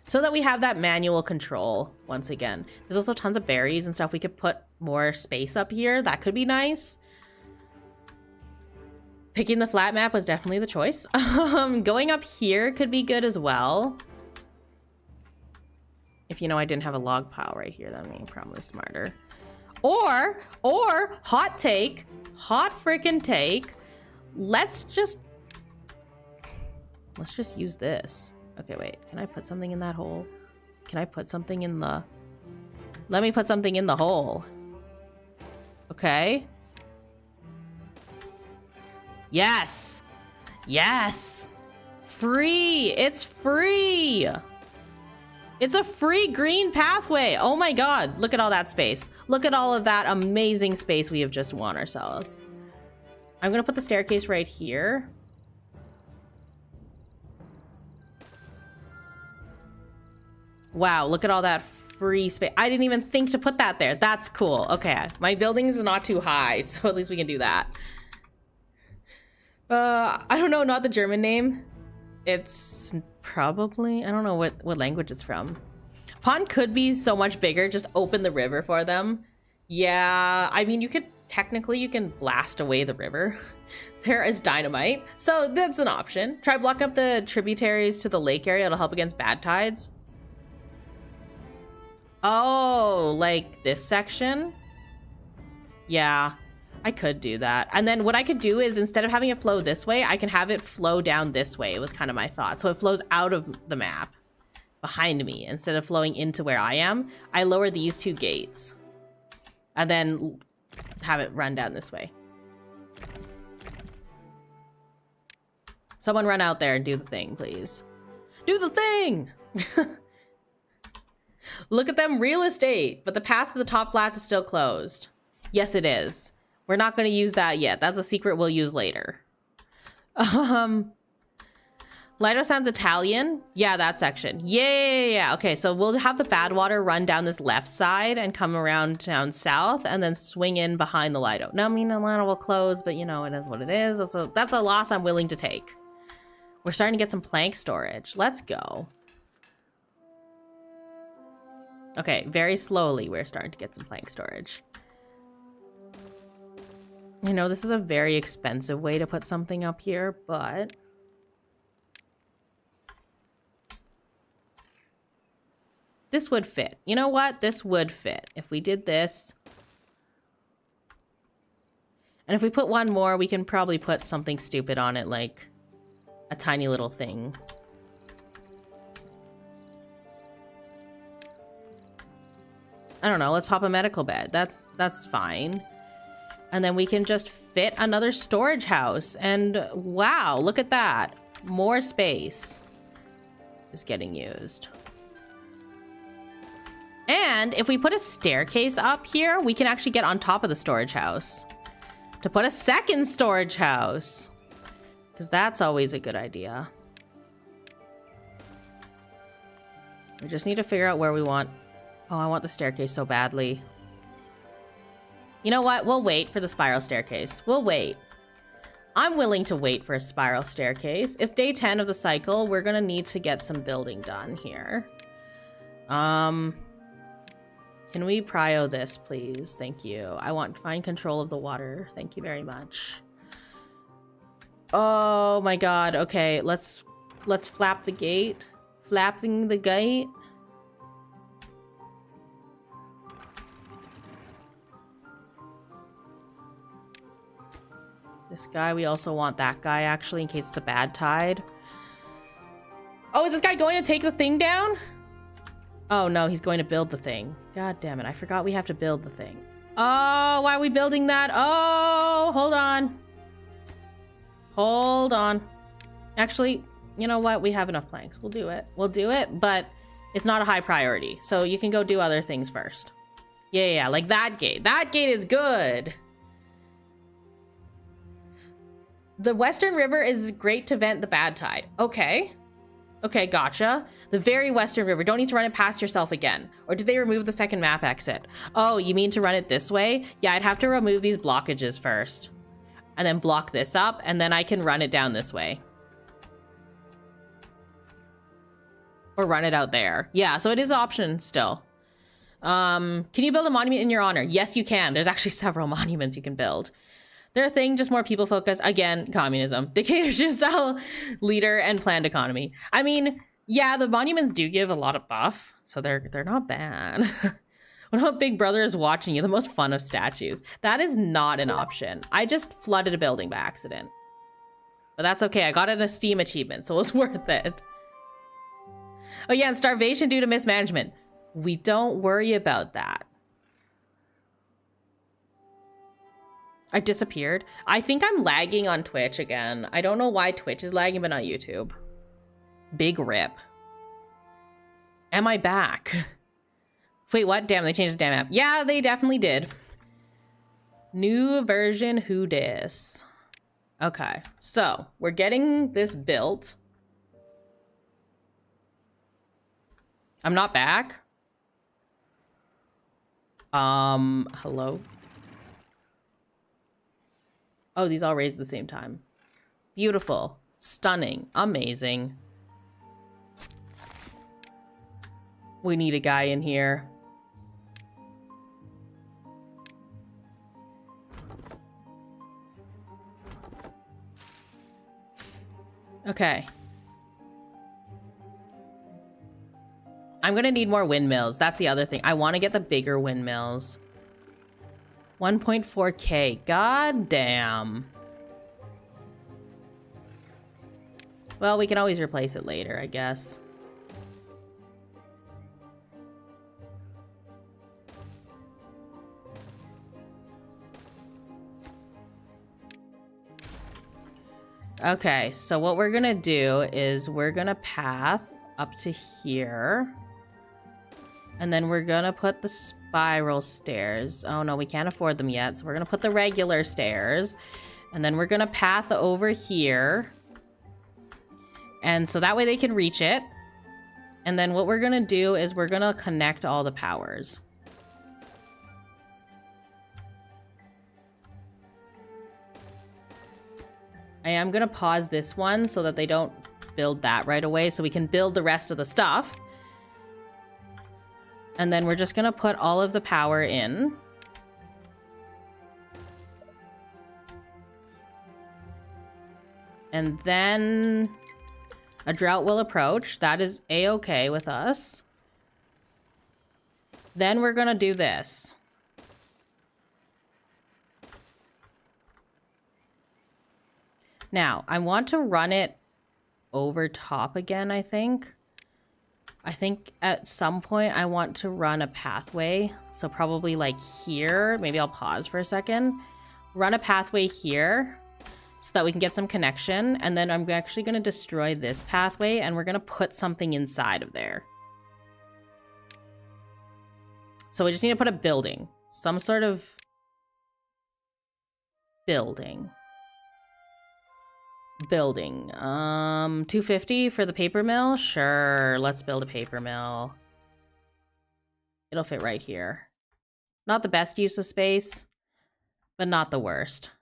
So that we have that manual control once again. There's also tons of berries and stuff. We could put more space up here. That could be nice. Picking the flat map was definitely the choice. Going up here could be good as well. If you know I didn't have a log pile right here, that would be probably smarter. Or hot freaking take. Let's just use this. Okay, wait. Can I put something in that hole? Can I put something in the... Let me put something in the hole. Okay. Yes. Yes. Free. It's free. It's a free green pathway. Oh my god. Look at all that space. Look at all of that amazing space we have just won ourselves. I'm going to put the staircase right here. Wow, look at all that free space. I didn't even think to put that there. That's cool. Okay, my building is not too high, so at least we can do that. I don't know, not the German name. It's probably, I don't know what language it's from. Pond could be so much bigger. Just open the river for them. Yeah, I mean, you can blast away the river. There is dynamite. So that's an option. Try blocking up the tributaries to the lake area. It'll help against bad tides. Oh, like this section? Yeah, I could do that. And then what I could do is instead of having it flow this way, I can have it flow down this way. It was kind of my thought. So it flows out of the map behind me instead of flowing into where I am. I lower these two gates and then have it run down this way. Someone run out there and do the thing, please. Do the thing! Look at them, real estate, but the path to the top flats is still closed. Yes, it is. We're not going to use that yet. That's a secret we'll use later. Lido sounds Italian. Yeah, that section. Yeah. Okay, so we'll have the bad water run down this left side and come around down south and then swing in behind the Lido. Now, I mean, the Lido will close, but you know, it is what it is. That's a loss I'm willing to take. We're starting to get some plank storage. Let's go. Okay, very slowly we're starting to get some plank storage. You know, this is a very expensive way to put something up here, but... this would fit. You know what? This would fit. If we did this... and if we put one more, we can probably put something stupid on it, like a tiny little thing. I don't know, let's pop a medical bed. That's fine. And then we can just fit another storage house. And wow, look at that. More space is getting used. And if we put a staircase up here, we can actually get on top of the storage house to put a second storage house. Because that's always a good idea. We just need to figure out where we want... oh, I want the staircase so badly. You know what? We'll wait for the spiral staircase. We'll wait. I'm willing to wait for a spiral staircase. It's day 10 of the cycle. We're gonna need to get some building done here. Can we prio this, please? Thank you. I want to find control of the water. Thank you very much. Oh my god. Okay, let's flap the gate. Flapping the gate. This guy, we also want that guy, actually, in case it's a bad tide. Oh, is this guy going to take the thing down? Oh, no, he's going to build the thing. God damn it, I forgot we have to build the thing. Oh, why are we building that? Oh, hold on. Hold on. Actually, you know what? We have enough planks. We'll do it. We'll do it, but it's not a high priority. So you can go do other things first. Yeah, like that gate. That gate is good. The Western River is great to vent the bad tide. Okay. Okay, gotcha. The very Western River. Don't need to run it past yourself again. Or did they remove the second map exit? Oh, you mean to run it this way? Yeah, I'd have to remove these blockages first. And then block this up, and then I can run it down this way. Or run it out there. Yeah, so it is an option still. Can you build a monument in your honor? Yes, you can. There's actually several monuments you can build. They're a thing, just more people focused. Again, communism. Dictatorship style leader and planned economy. I mean, yeah, the monuments do give a lot of buff, so they're not bad. What about Big Brother is watching you? The most fun of statues. That is not an option. I just flooded a building by accident. But that's okay. I got an Esteem achievement, so it was worth it. Oh yeah, and starvation due to mismanagement. We don't worry about that. I disappeared. I think I'm lagging on Twitch again. I don't know why Twitch is lagging, but not YouTube. Big rip. Am I back? Wait, what? Damn, they changed the damn app. Yeah, they definitely did. New version, who dis? Okay, so we're getting this built. I'm not back. Hello? Oh, these all raised at the same time. Beautiful. Stunning. Amazing. We need a guy in here. Okay. I'm gonna need more windmills. That's the other thing. I want to get the bigger windmills. 1.4K. God damn. Well, we can always replace it later, I guess. Okay, so what we're gonna do is we're gonna path up to here. And then we're gonna put the spiral stairs. Oh no, we can't afford them yet. So we're gonna put the regular stairs. And then we're gonna path over here. And so that way they can reach it. And then what we're gonna do is we're gonna connect all the powers. I am gonna pause this one so that they don't build that right away, so we can build the rest of the stuff. And then we're just gonna put all of the power in. And then a drought will approach. That is a-okay with us. Then we're gonna do this. Now, I want to run it over top again, I think. I think at some point I want to run a pathway. So probably like here. Maybe I'll pause for a second. Run a pathway here so that we can get some connection. And then I'm actually going to destroy this pathway and we're going to put something inside of there. So we just need to put a building. Some sort of building. 250 for the paper mill? Sure, let's build a paper mill. It'll fit right here. Not the best use of space, but not the worst.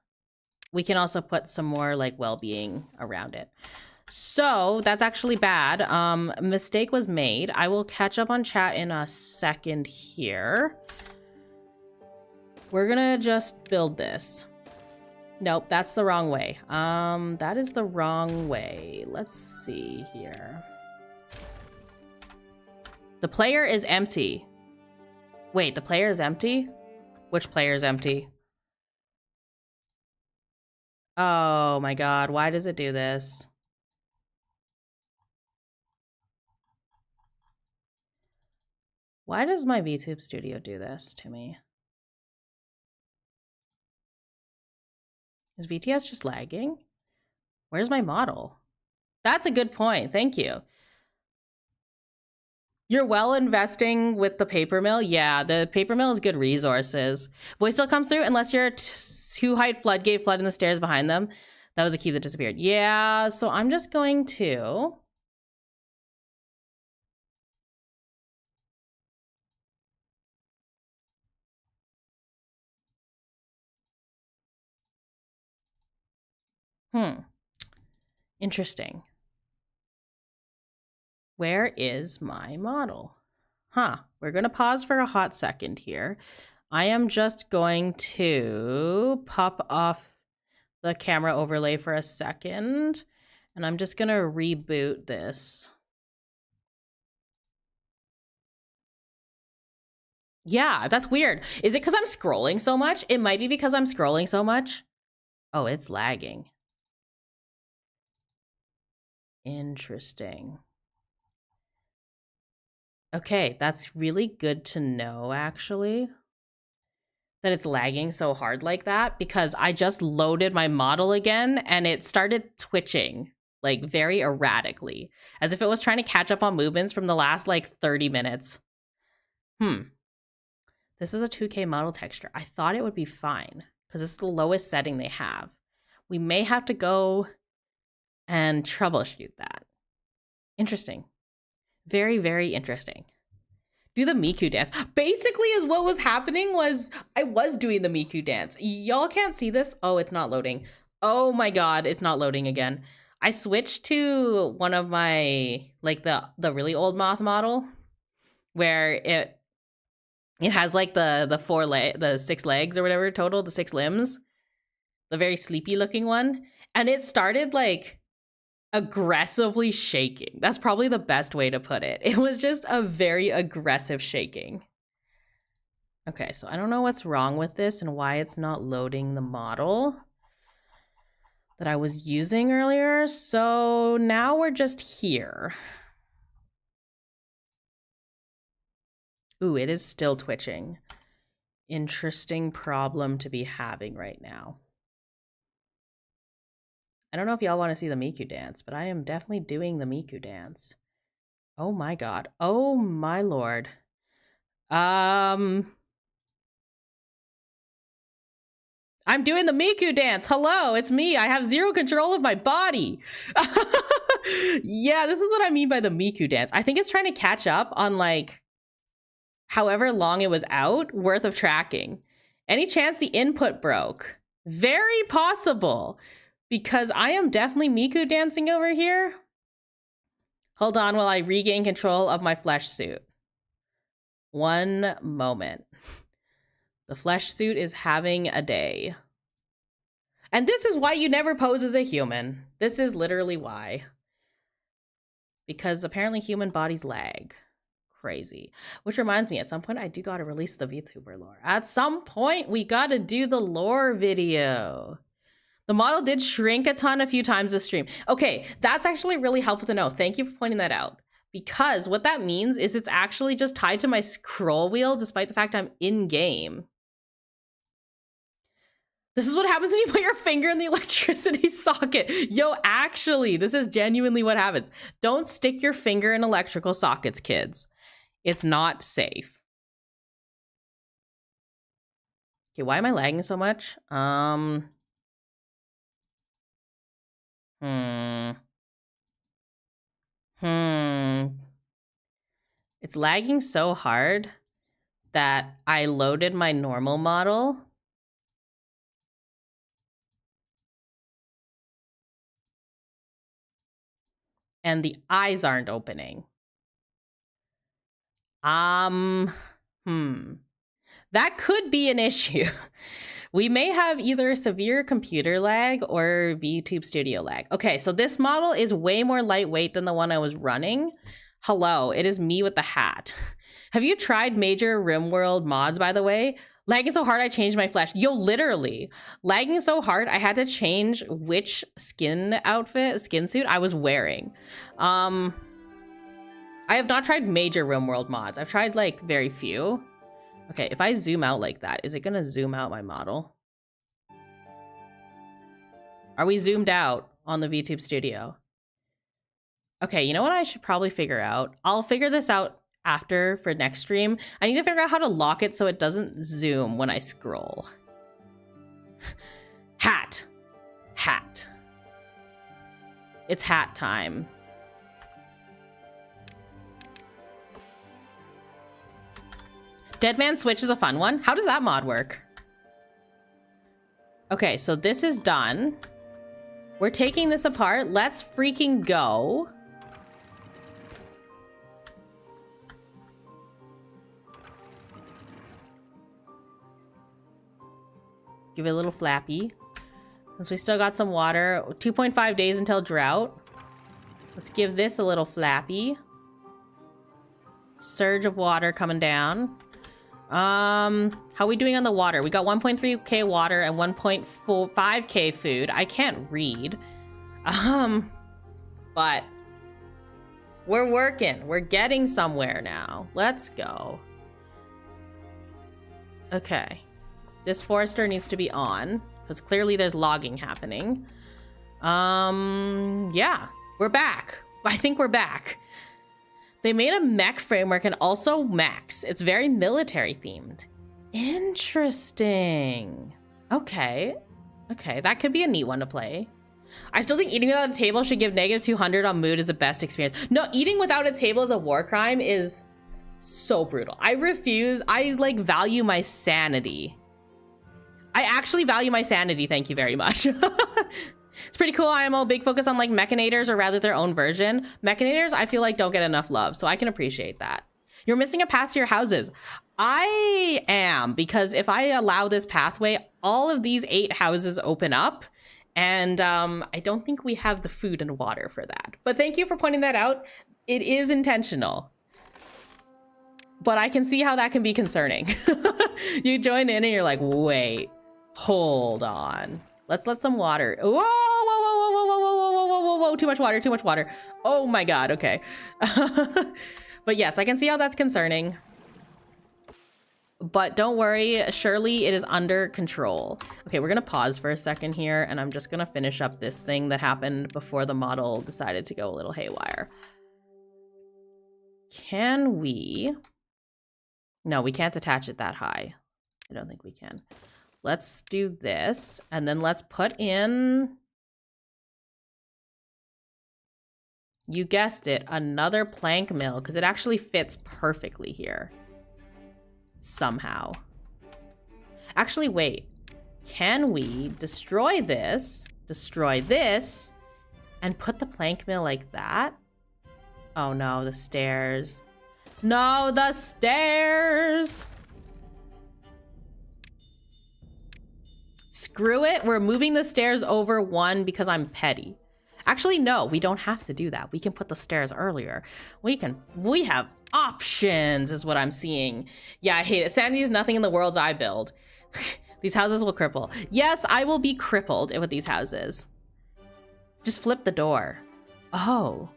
We can also put some more like well-being around it. So that's actually bad. A mistake was made. I will catch up on chat in a second here. We're gonna just build this. Nope, that's the wrong way. That is the wrong way. Let's see here. The player is empty. Wait, the player is empty? Which player is empty? Oh my god, why does it do this? Why does my VTube Studio do this to me? Is VTS just lagging? Where's my model? That's a good point. Thank you. You're well investing with the paper mill. Yeah, the paper mill is good resources. Voice still comes through unless you're too height floodgate flood in the stairs behind them. That was a key that disappeared. Yeah, so I'm just going to... Interesting. Where is my model? Huh, we're gonna pause for a hot second here. I am just going to pop off the camera overlay for a second, and I'm just gonna reboot this. Yeah, that's weird. Is it because I'm scrolling so much? It might be because I'm scrolling so much. Oh, it's lagging. Interesting. Okay, that's really good to know, actually, that it's lagging so hard like that, because I just loaded my model again and it started twitching, like, very erratically, as if it was trying to catch up on movements from the last, like, 30 minutes. This is a 2K model texture. I thought it would be fine, because it's the lowest setting they have. We may have to go and troubleshoot that. Interesting. Very, very interesting. Do the Miku dance. Basically, is what was happening was I was doing the Miku dance. Y'all can't see this. Oh, it's not loading. Oh my god, it's not loading again. I switched to one of my, like, the really old moth model, where it has like the 6 legs or whatever total, the 6 limbs, the very sleepy looking one, and it started like aggressively shaking. That's probably the best way to put it. It was just a very aggressive shaking. Okay, so I don't know what's wrong with this and why it's not loading the model that I was using earlier. So now we're just here. Ooh, it is still twitching. Interesting problem to be having right now. I don't know if y'all want to see the Miku dance, but I am definitely doing the Miku dance. Oh my god. Oh my lord. I'm doing the Miku dance. Hello, it's me. I have zero control of my body. Yeah, this is what I mean by the Miku dance. I think it's trying to catch up on, like, however long it was out worth of tracking. Any chance the input broke? Very possible, because I am definitely Miku dancing over here. Hold on while I regain control of my flesh suit. One moment. The flesh suit is having a day. And this is why you never pose as a human. This is literally why. Because apparently human bodies lag. Crazy. Which reminds me, at some point I do gotta release the VTuber lore. At some point we gotta do the lore video. The model did shrink a ton a few times this stream. Okay, that's actually really helpful to know. Thank you for pointing that out. Because what that means is it's actually just tied to my scroll wheel, despite the fact I'm in-game. This is what happens when you put your finger in the electricity socket. Yo, actually, this is genuinely what happens. Don't stick your finger in electrical sockets, kids. It's not safe. Okay, why am I lagging so much? It's lagging so hard that I loaded my normal model. And the eyes aren't opening. That could be an issue. We may have either severe computer lag or VTube Studio lag. Okay, so this model is way more lightweight than the one I was running. Hello, it is me with the hat. Have you tried major RimWorld mods, by the way? Lagging so hard I changed my flesh. Yo, literally. Lagging so hard I had to change which skin suit I was wearing. I have not tried major RimWorld mods. I've tried, like, very few. Okay, if I zoom out like that, is it gonna zoom out my model? Are we zoomed out on the VTube Studio? Okay, you know what I should probably figure out? I'll figure this out after for next stream. I need to figure out how to lock it so it doesn't zoom when I scroll. Hat. Hat. It's hat time. Dead Man Switch is a fun one. How does that mod work? Okay, so this is done. We're taking this apart. Let's freaking go. Give it a little flappy. Since we still got some water. 2.5 days until drought. Let's give this a little flappy. Surge of water coming down. How are we doing on the water? We got 1.3k water and 1.5k food. I can't read. But we're working. We're getting somewhere now. Let's go. Okay. This forester needs to be on because clearly there's logging happening. Yeah, we're back. I think we're back. They made a mech framework and also mechs. It's very military themed. Interesting. Okay. Okay, that could be a neat one to play. I still think eating without a table should give negative 200 on mood is the best experience. No, eating without a table as a war crime is so brutal. I refuse. I like value my sanity. I actually value my sanity. Thank you very much. It's pretty cool. IMO, big focus on like mechanators or rather their own version. Mechanators, I feel like don't get enough love, so I can appreciate that. You're missing a path to your houses. I am, because if I allow this pathway, all of these 8 houses open up, and I don't think we have the food and water for that. But thank you for pointing that out. It is intentional. But I can see how that can be concerning. You join in and you're like, wait, hold on. Let's let some water. Whoa, whoa, whoa, whoa, whoa, whoa, whoa, whoa, whoa, whoa, whoa, too much water, too much water. Oh my God, okay. But yes, I can see how that's concerning. But don't worry, surely it is under control. Okay, we're gonna pause for a second here, and I'm just gonna finish up this thing that happened before the model decided to go a little haywire. Can we? No, we can't attach it that high. I don't think we can. Let's do this, and then let's put in, you guessed it, another plank mill, because it actually fits perfectly here. Somehow. Actually, wait. Can we destroy this, and put the plank mill like that? Oh no, the stairs. No, the stairs! Screw it, we're moving the stairs over 1 because I'm petty. Actually, no, we don't have to do that. We can put the stairs earlier. We have options is what I'm seeing. Yeah, I hate it. Sanity is nothing in the worlds I build. These houses will cripple. Yes, I will be crippled with these houses. Just flip the door. Oh.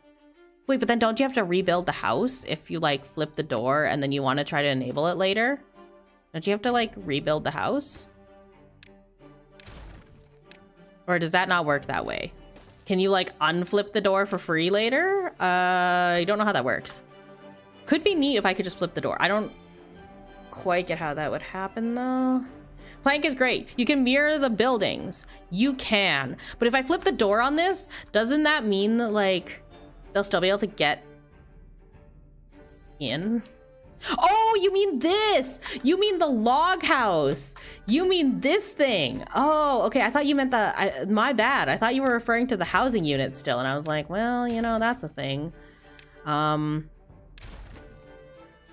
Wait, but then don't you have to rebuild the house if you like flip the door and then you want to try to enable it later? Don't you have to like rebuild the house? Or does that not work that way? Can you like unflip the door for free later? I don't know how that works. Could be neat if I could just flip the door. I don't quite get how that would happen though. Plank is great. You can mirror the buildings. You can. But if I flip the door on this, doesn't that mean that like they'll still be able to get in? Oh, you mean this? You mean the log house? You mean this thing? Oh, okay. I thought you meant the, my bad. I thought you were referring to the housing unit still. And I was like, well, you know, that's a thing.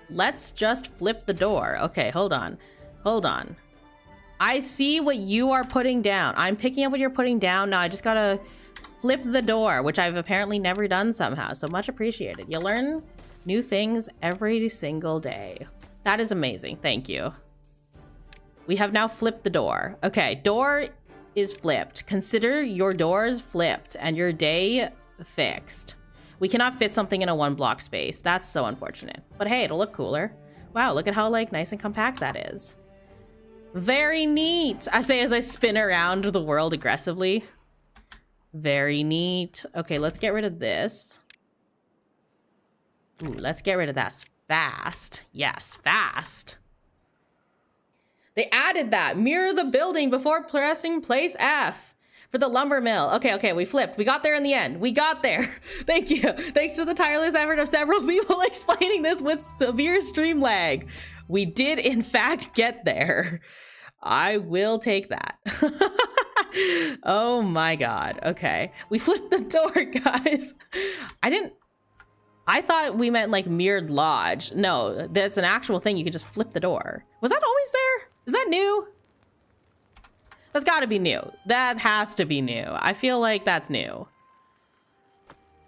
Let's just flip the door. Okay, hold on. Hold on. I see what you are putting down. I'm picking up what you're putting down. Now I just gotta flip the door, which I've apparently never done somehow. So much appreciated. You learn new things every single day. That is amazing. Thank you. We have now flipped the door. Okay, door is flipped. Consider your doors flipped and your day fixed. We cannot fit something in a 1-block space. That's so unfortunate. But hey, it'll look cooler. Wow, look at how like nice and compact that is. Very neat. I say as I spin around the world aggressively. Very neat. Okay, let's get rid of this. Ooh, let's get rid of that fast. Yes, fast. They added that. Mirror the building before pressing place F for the lumber mill. Okay, we flipped. We got there in the end. We got there. Thank you. Thanks to the tireless effort of several people explaining this with severe stream lag. We did, in fact, get there. I will take that. Oh my God. Okay. We flipped the door, guys. I thought we meant like mirrored lodge. No, that's an actual thing. You can just flip the door. Was that always there? Is that new? That's got to be new. That has to be new. I feel like that's new.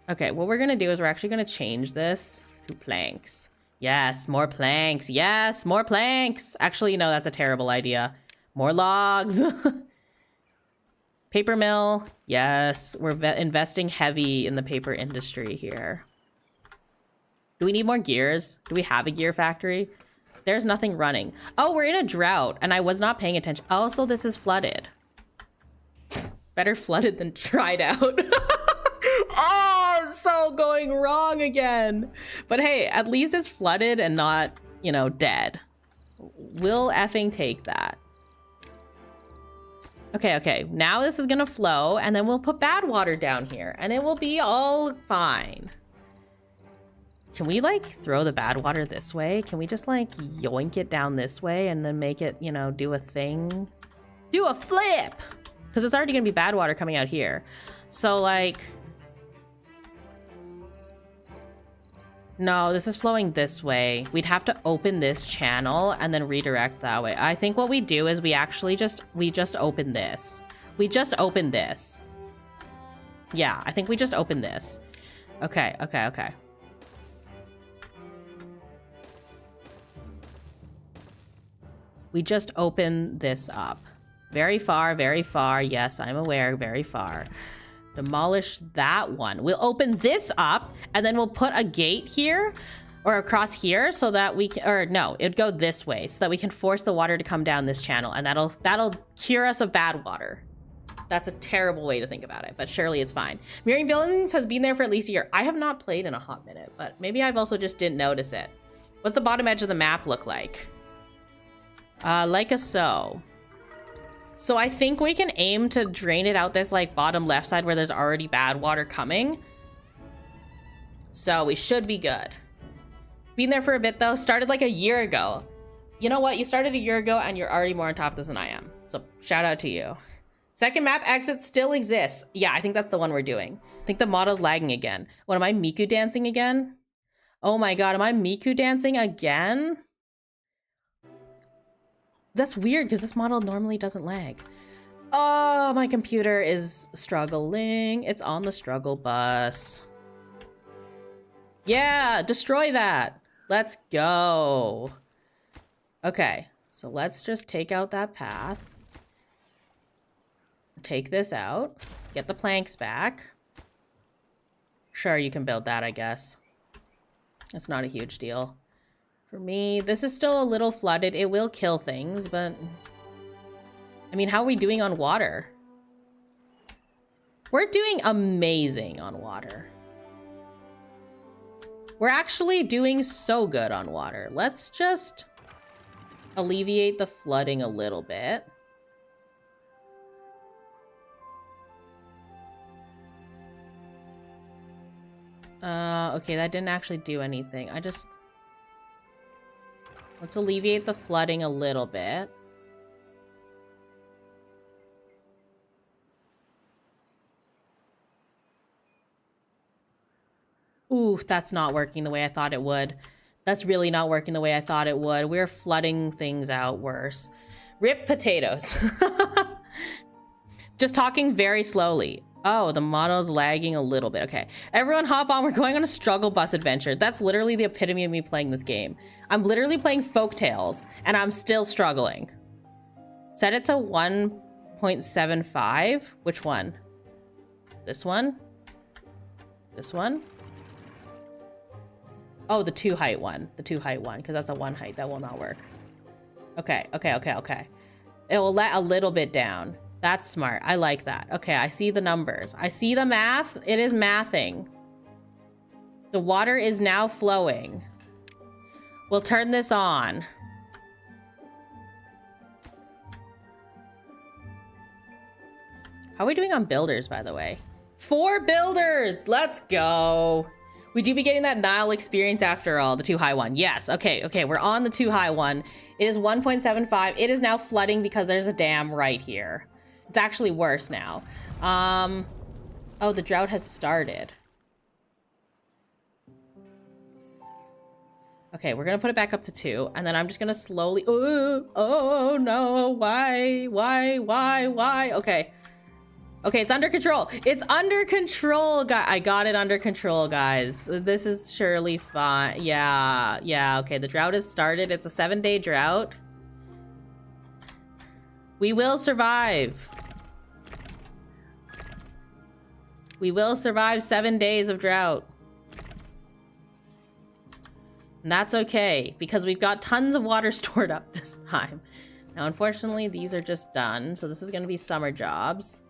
Okay, what we're going to do is we're actually going to change this to planks. Yes, more planks. Yes, more planks. Actually, no, that's a terrible idea. More logs. Paper mill. Yes, we're investing heavy in the paper industry here. Do we need more gears? Do we have a gear factory? There's nothing running. Oh, we're in a drought, and I was not paying attention. Also, this is flooded. Better flooded than dried out. Oh, it's so going wrong again. But hey, at least it's flooded and not, you know, dead. We'll effing take that. Okay. Now this is gonna flow, and then we'll put bad water down here, and it will be all fine. Can we, like, throw the bad water this way? Can we just, like, yoink it down this way and then make it, you know, do a thing? Do a flip! Because it's already gonna be bad water coming out here. So, like... No, this is flowing this way. We'd have to open this channel and then redirect that way. I think what we do is we actually just open this. We just open this. Yeah, I think we just open this. Okay. We just open this up. Very far. Yes, I'm aware, very far. Demolish that one. We'll open this up, and then we'll put a gate here, or across here, so that we can, or no, it'd go this way, so that we can force the water to come down this channel, and that'll cure us of bad water. That's a terrible way to think about it, but surely it's fine. Mirroring Villains has been there for at least a year. I have not played in a hot minute, but maybe I've also just didn't notice it. What's the bottom edge of the map look like? Like a so. So I think we can aim to drain it out this, like, bottom left side where there's already bad water coming. So we should be good. Been there for a bit, though. Started like a year ago. You know what? You started a year ago, and you're already more on top of this than I am. So shout out to you. Second map exit still exists. Yeah, I think that's the one we're doing. I think the model's lagging again. What, am I Miku dancing again? Oh my god, am I Miku dancing again? That's weird, because this model normally doesn't lag. Oh, my computer is struggling. It's on the struggle bus. Yeah, destroy that. Let's go. Okay, so let's just take out that path. Take this out. Get the planks back. Sure, you can build that, I guess. It's not a huge deal. For me, this is still a little flooded. It will kill things, but... I mean, how are we doing on water? We're doing amazing on water. We're actually doing so good on water. Let's just alleviate the flooding a little bit. Okay, that didn't actually do anything. Let's alleviate the flooding a little bit. Ooh, that's not working the way I thought it would. That's really not working the way I thought it would. We're flooding things out worse. Rip potatoes. Just talking very slowly. Oh, the model's lagging a little bit. Okay. Everyone hop on. We're going on a struggle bus adventure. That's literally the epitome of me playing this game. I'm literally playing Folktails, and I'm still struggling. Set it to 1.75. Which one? This one? This one? Oh, the 2 height one. The 2 height one, because that's a 1 height. That will not work. Okay. It will let a little bit down. That's smart. I like that. Okay, I see the numbers. I see the math. It is mathing. The water is now flowing. We'll turn this on. How are we doing on builders, by the way? 4 builders! Let's go. We do be getting that Nile experience after all, the 2 high one. Yes, okay, we're on the 2 high one. It is 1.75. It is now flooding because there's a dam right here. It's actually worse now. Oh, the drought has started. Okay, we're gonna put it back up to 2, and then I'm just gonna slowly... Oh no, why? Okay. Okay, it's under control. It's under control, I got it under control, guys. This is surely fine. Yeah, okay, the drought has started. It's a 7-day drought. We will survive. We will survive 7 days of drought. And that's okay, because we've got tons of water stored up this time. Now, unfortunately, these are just done, so this is going to be summer jobs.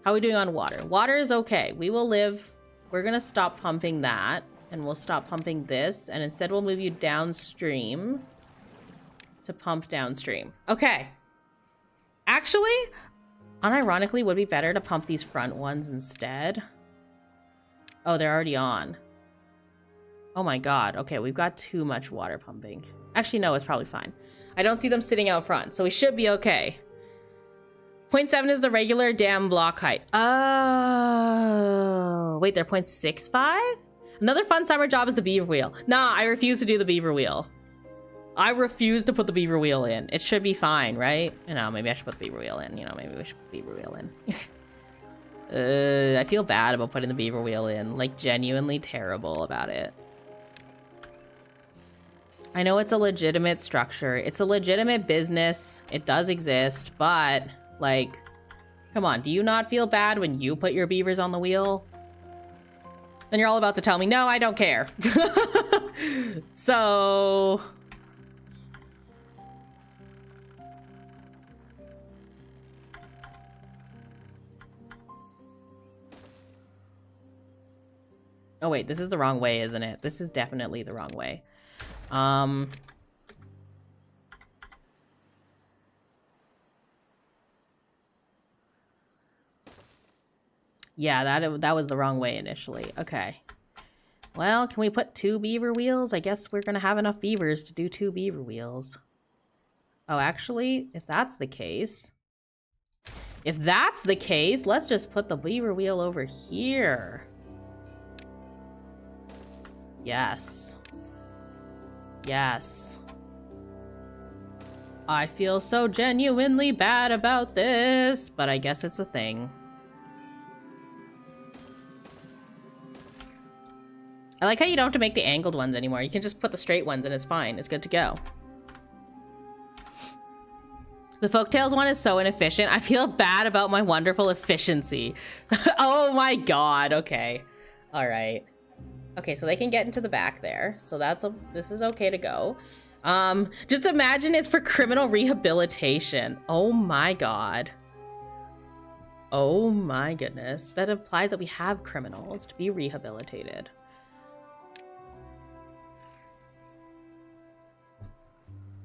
How are we doing on water? Water is okay. We will live. We're going to stop pumping that, and we'll stop pumping this, and instead we'll move you downstream to pump downstream. Okay. Actually, unironically, it would be better to pump these front ones instead. Oh, they're already on. Oh my god. Okay, we've got too much water pumping. Actually, no, it's probably fine. I don't see them sitting out front, so we should be okay. 0.7 is the regular dam block height. Oh. Wait, they're 0.65? Another fun summer job is the beaver wheel. Nah, I refuse to do the beaver wheel. I refuse to put the beaver wheel in. It should be fine, right? You know, maybe I should put the beaver wheel in. You know, maybe we should put the beaver wheel in. I feel bad about putting the beaver wheel in. Like, genuinely terrible about it. I know it's a legitimate structure. It's a legitimate business. It does exist, but, like, come on. Do you not feel bad when you put your beavers on the wheel? Then you're all about to tell me, no, I don't care. So... Oh wait, this is the wrong way, isn't it? This is definitely the wrong way. Yeah, that was the wrong way initially. Okay. Well, can we put 2 beaver wheels? I guess we're gonna have enough beavers to do 2 beaver wheels. Oh, actually, if that's the case... If that's the case, let's just put the beaver wheel over here. Yes. Yes. I feel so genuinely bad about this, but I guess it's a thing. I like how you don't have to make the angled ones anymore. You can just put the straight ones and it's fine. It's good to go. The Folktails one is so inefficient. I feel bad about my wonderful efficiency. Oh my god. Okay. All right. Okay, so they can get into the back there. So this is okay to go. Just imagine it's for criminal rehabilitation. Oh my god. Oh my goodness. That implies that we have criminals to be rehabilitated.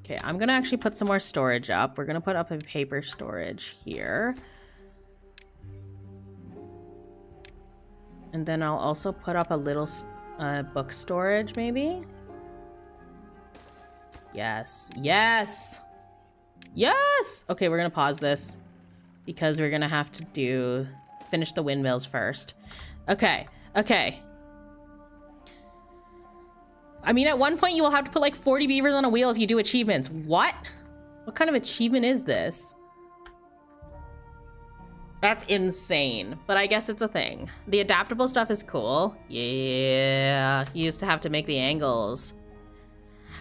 Okay, I'm gonna actually put some more storage up. We're gonna put up a paper storage here. And then I'll also put up a little book storage, maybe? Yes. Yes! Yes! Okay, we're gonna pause this because we're gonna have to finish the windmills first. Okay, okay. I mean, at one point you will have to put like 40 beavers on a wheel if you do achievements. What? What kind of achievement is this? That's insane, but I guess it's a thing. The adaptable stuff is cool. Yeah, you used to have to make the angles.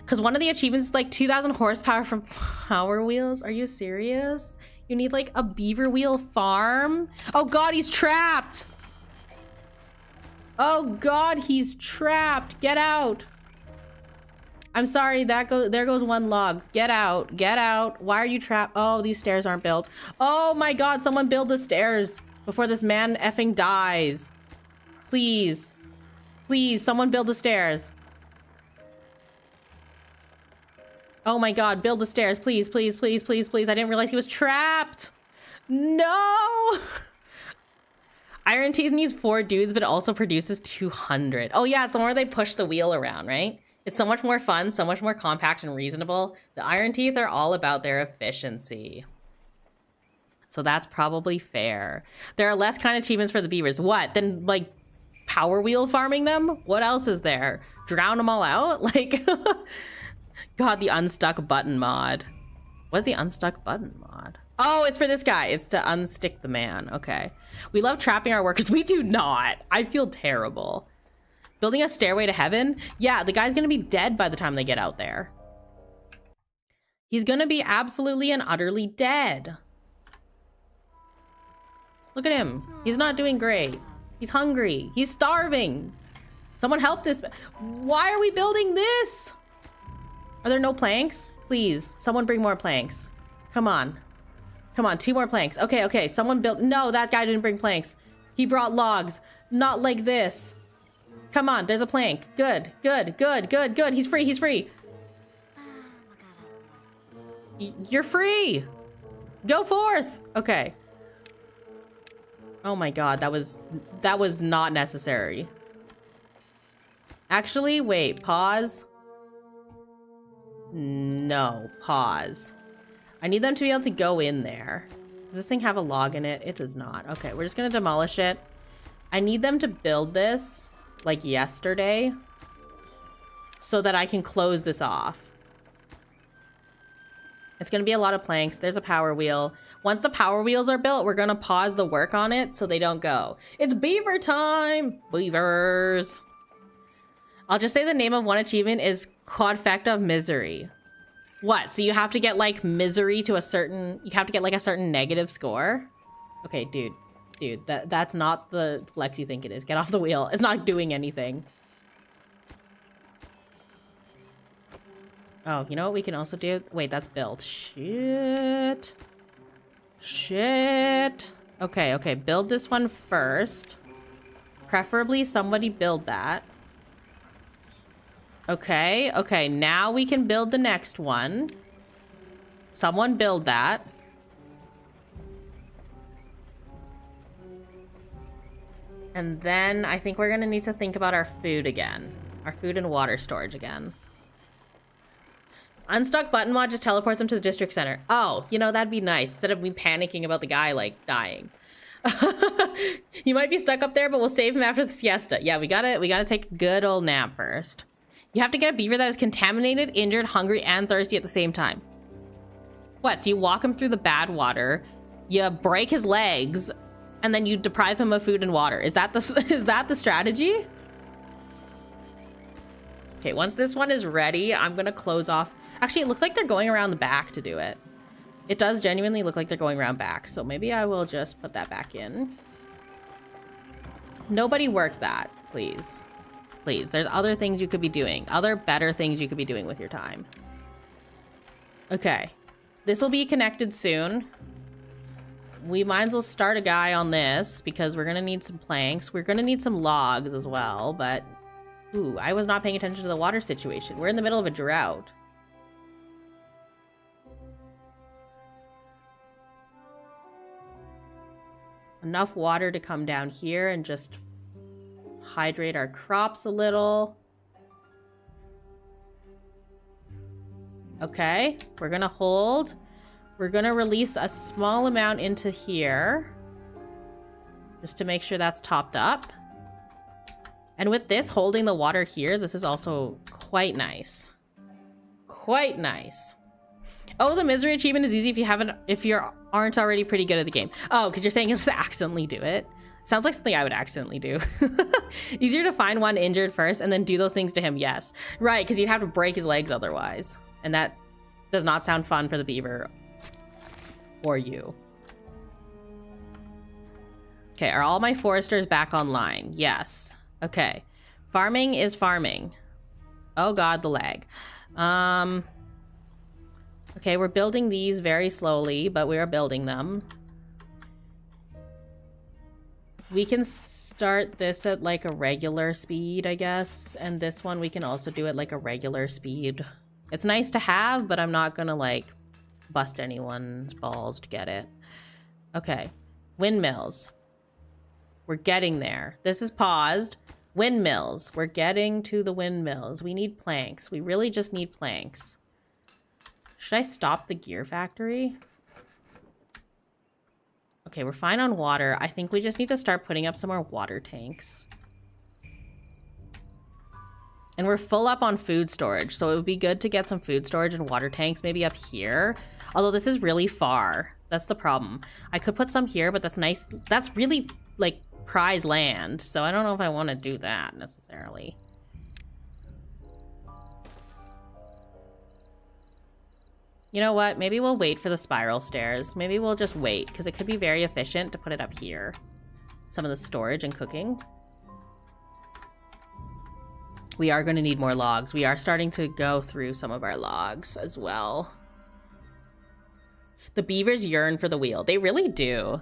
Because one of the achievements is like 2,000 horsepower from Power Wheels. Are you serious? You need like a beaver wheel farm? Oh god, he's trapped! Oh god, he's trapped! Get out! I'm sorry, there goes one log. Get out, get out. Why are you trapped? Oh, these stairs aren't built. Oh my god, someone build the stairs before this man effing dies. Please. Please, someone build the stairs. Oh my god, build the stairs. Please, please, please, please, please. I didn't realize he was trapped. No! Iron Teeth needs 4 dudes, but it also produces 200. Oh yeah, it's the one where they push the wheel around, right? It's so much more fun, so much more compact and reasonable. The Iron Teeth are all about their efficiency. So that's probably fair. There are less kind of achievements for the beavers. What? Then, like, power wheel farming them? What else is there? Drown them all out? Like, God, the unstuck button mod. What's the unstuck button mod? Oh, it's for this guy. It's to unstick the man. Okay. We love trapping our workers. We do not. I feel terrible. Building a stairway to heaven? Yeah, the guy's gonna be dead by the time they get out there. He's gonna be absolutely and utterly dead. Look at him. He's not doing great. He's hungry. He's starving. Someone help this. Why are we building this? Are there no planks? Please, someone bring more planks. Come on. Come on, 2 more planks. Okay, okay, someone built. No, that guy didn't bring planks. He brought logs. Not like this. Come on, there's a plank. Good, good, good, good, good. He's free, he's free. You're free. Go forth. Okay. Oh my God, that was not necessary. Actually, wait, pause. No, pause. I need them to be able to go in there. Does this thing have a log in it? It does not. Okay, we're just gonna demolish it. I need them to build this like yesterday so that I can close this off. It's gonna be a lot of planks. There's a power wheel. Once the power wheels are built, we're gonna pause the work on it so they don't go. It's beaver time! Beavers! I'll just say the name of one achievement is Quadfecta of Misery. What? So you have to get like misery to a certain, you have to get like a certain negative score? Okay, dude, that's not the flex you think it is. Get off the wheel. It's not doing anything. Oh, you know what we can also do? Wait, that's built. Shit. Shit. Okay, okay, build this one first. Preferably somebody build that. Okay, okay, now we can build the next one. Someone build that. And then I think we're gonna need to think about our food again. Our food and water storage again. Unstuck button mod just teleports them to the district center. Oh, you know, that'd be nice. Instead of me panicking about the guy, like, dying. He might be stuck up there, but we'll save him after the siesta. Yeah, we gotta take a good old nap first. You have to get a beaver that is contaminated, injured, hungry, and thirsty at the same time. What? So you walk him through the bad water, you break his legs, and then you deprive him of food and water. Is that the strategy? Okay, once this one is ready, I'm gonna close off. Actually, it looks like they're going around the back to do it. It does genuinely look like they're going around back, so maybe I will just put that back in. Nobody work that, please. Please, there's other things you could be doing. Other better things you could be doing with your time. Okay. This will be connected soon. We might as well start a guy on this because we're gonna need some planks. We're gonna need some logs as well, but... Ooh, I was not paying attention to the water situation. We're in the middle of a drought. Enough water to come down here and just hydrate our crops a little. Okay, we're gonna hold. We're gonna release a small amount into here just to make sure that's topped up. And with this holding the water here, this is also quite nice. Quite nice. Oh, the misery achievement is easy if you aren't already pretty good at the game. Oh, because you're saying you'll just accidentally do it. Sounds like something I would accidentally do. Easier to find one injured first and then do those things to him, yes. Right, because you'd have to break his legs otherwise. And that does not sound fun for the beaver. Or you. Okay, are all my foresters back online? Yes. Okay. Farming is farming. Oh god, the lag. Okay, we're building these very slowly, but we are building them. We can start this at like a regular speed, I guess. And this one we can also do at like a regular speed. It's nice to have, but I'm not gonna like bust anyone's balls to get it. Okay, windmills. We're getting there. This is paused. Windmills. We're getting to the windmills. We need planks. We really just need planks. Should I stop the gear factory? Okay, we're fine on water. I think we just need to start putting up some more water tanks. And we're full up on food storage, so it would be good to get some food storage and water tanks maybe up here. Although this is really far. That's the problem. I could put some here, but that's nice. That's really, like, prize land, so I don't know if I want to do that necessarily. You know what? Maybe we'll wait for the spiral stairs. Maybe we'll just wait, because it could be very efficient to put it up here. Some of the storage and cooking. We are going to need more logs. We are starting to go through some of our logs as well. The beavers yearn for the wheel. They really do.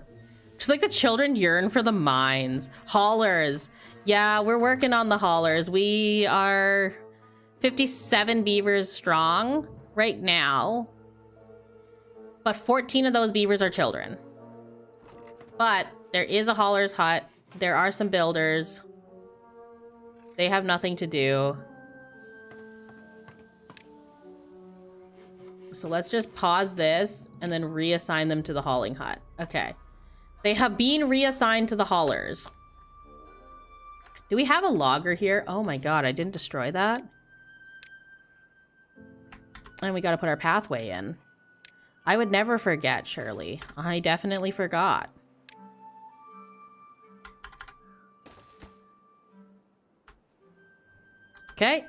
Just like the children yearn for the mines. Haulers. Yeah, we're working on the haulers. We are 57 beavers strong right now. But 14 of those beavers are children. But there is a hauler's hut. There are some builders. They have nothing to do. So let's just pause this and then reassign them to the hauling hut. Okay. They have been reassigned to the haulers. Do we have a logger here? Oh my god, I didn't destroy that. And we gotta put our pathway in. I would never forget, Shirley. I definitely forgot. Okay.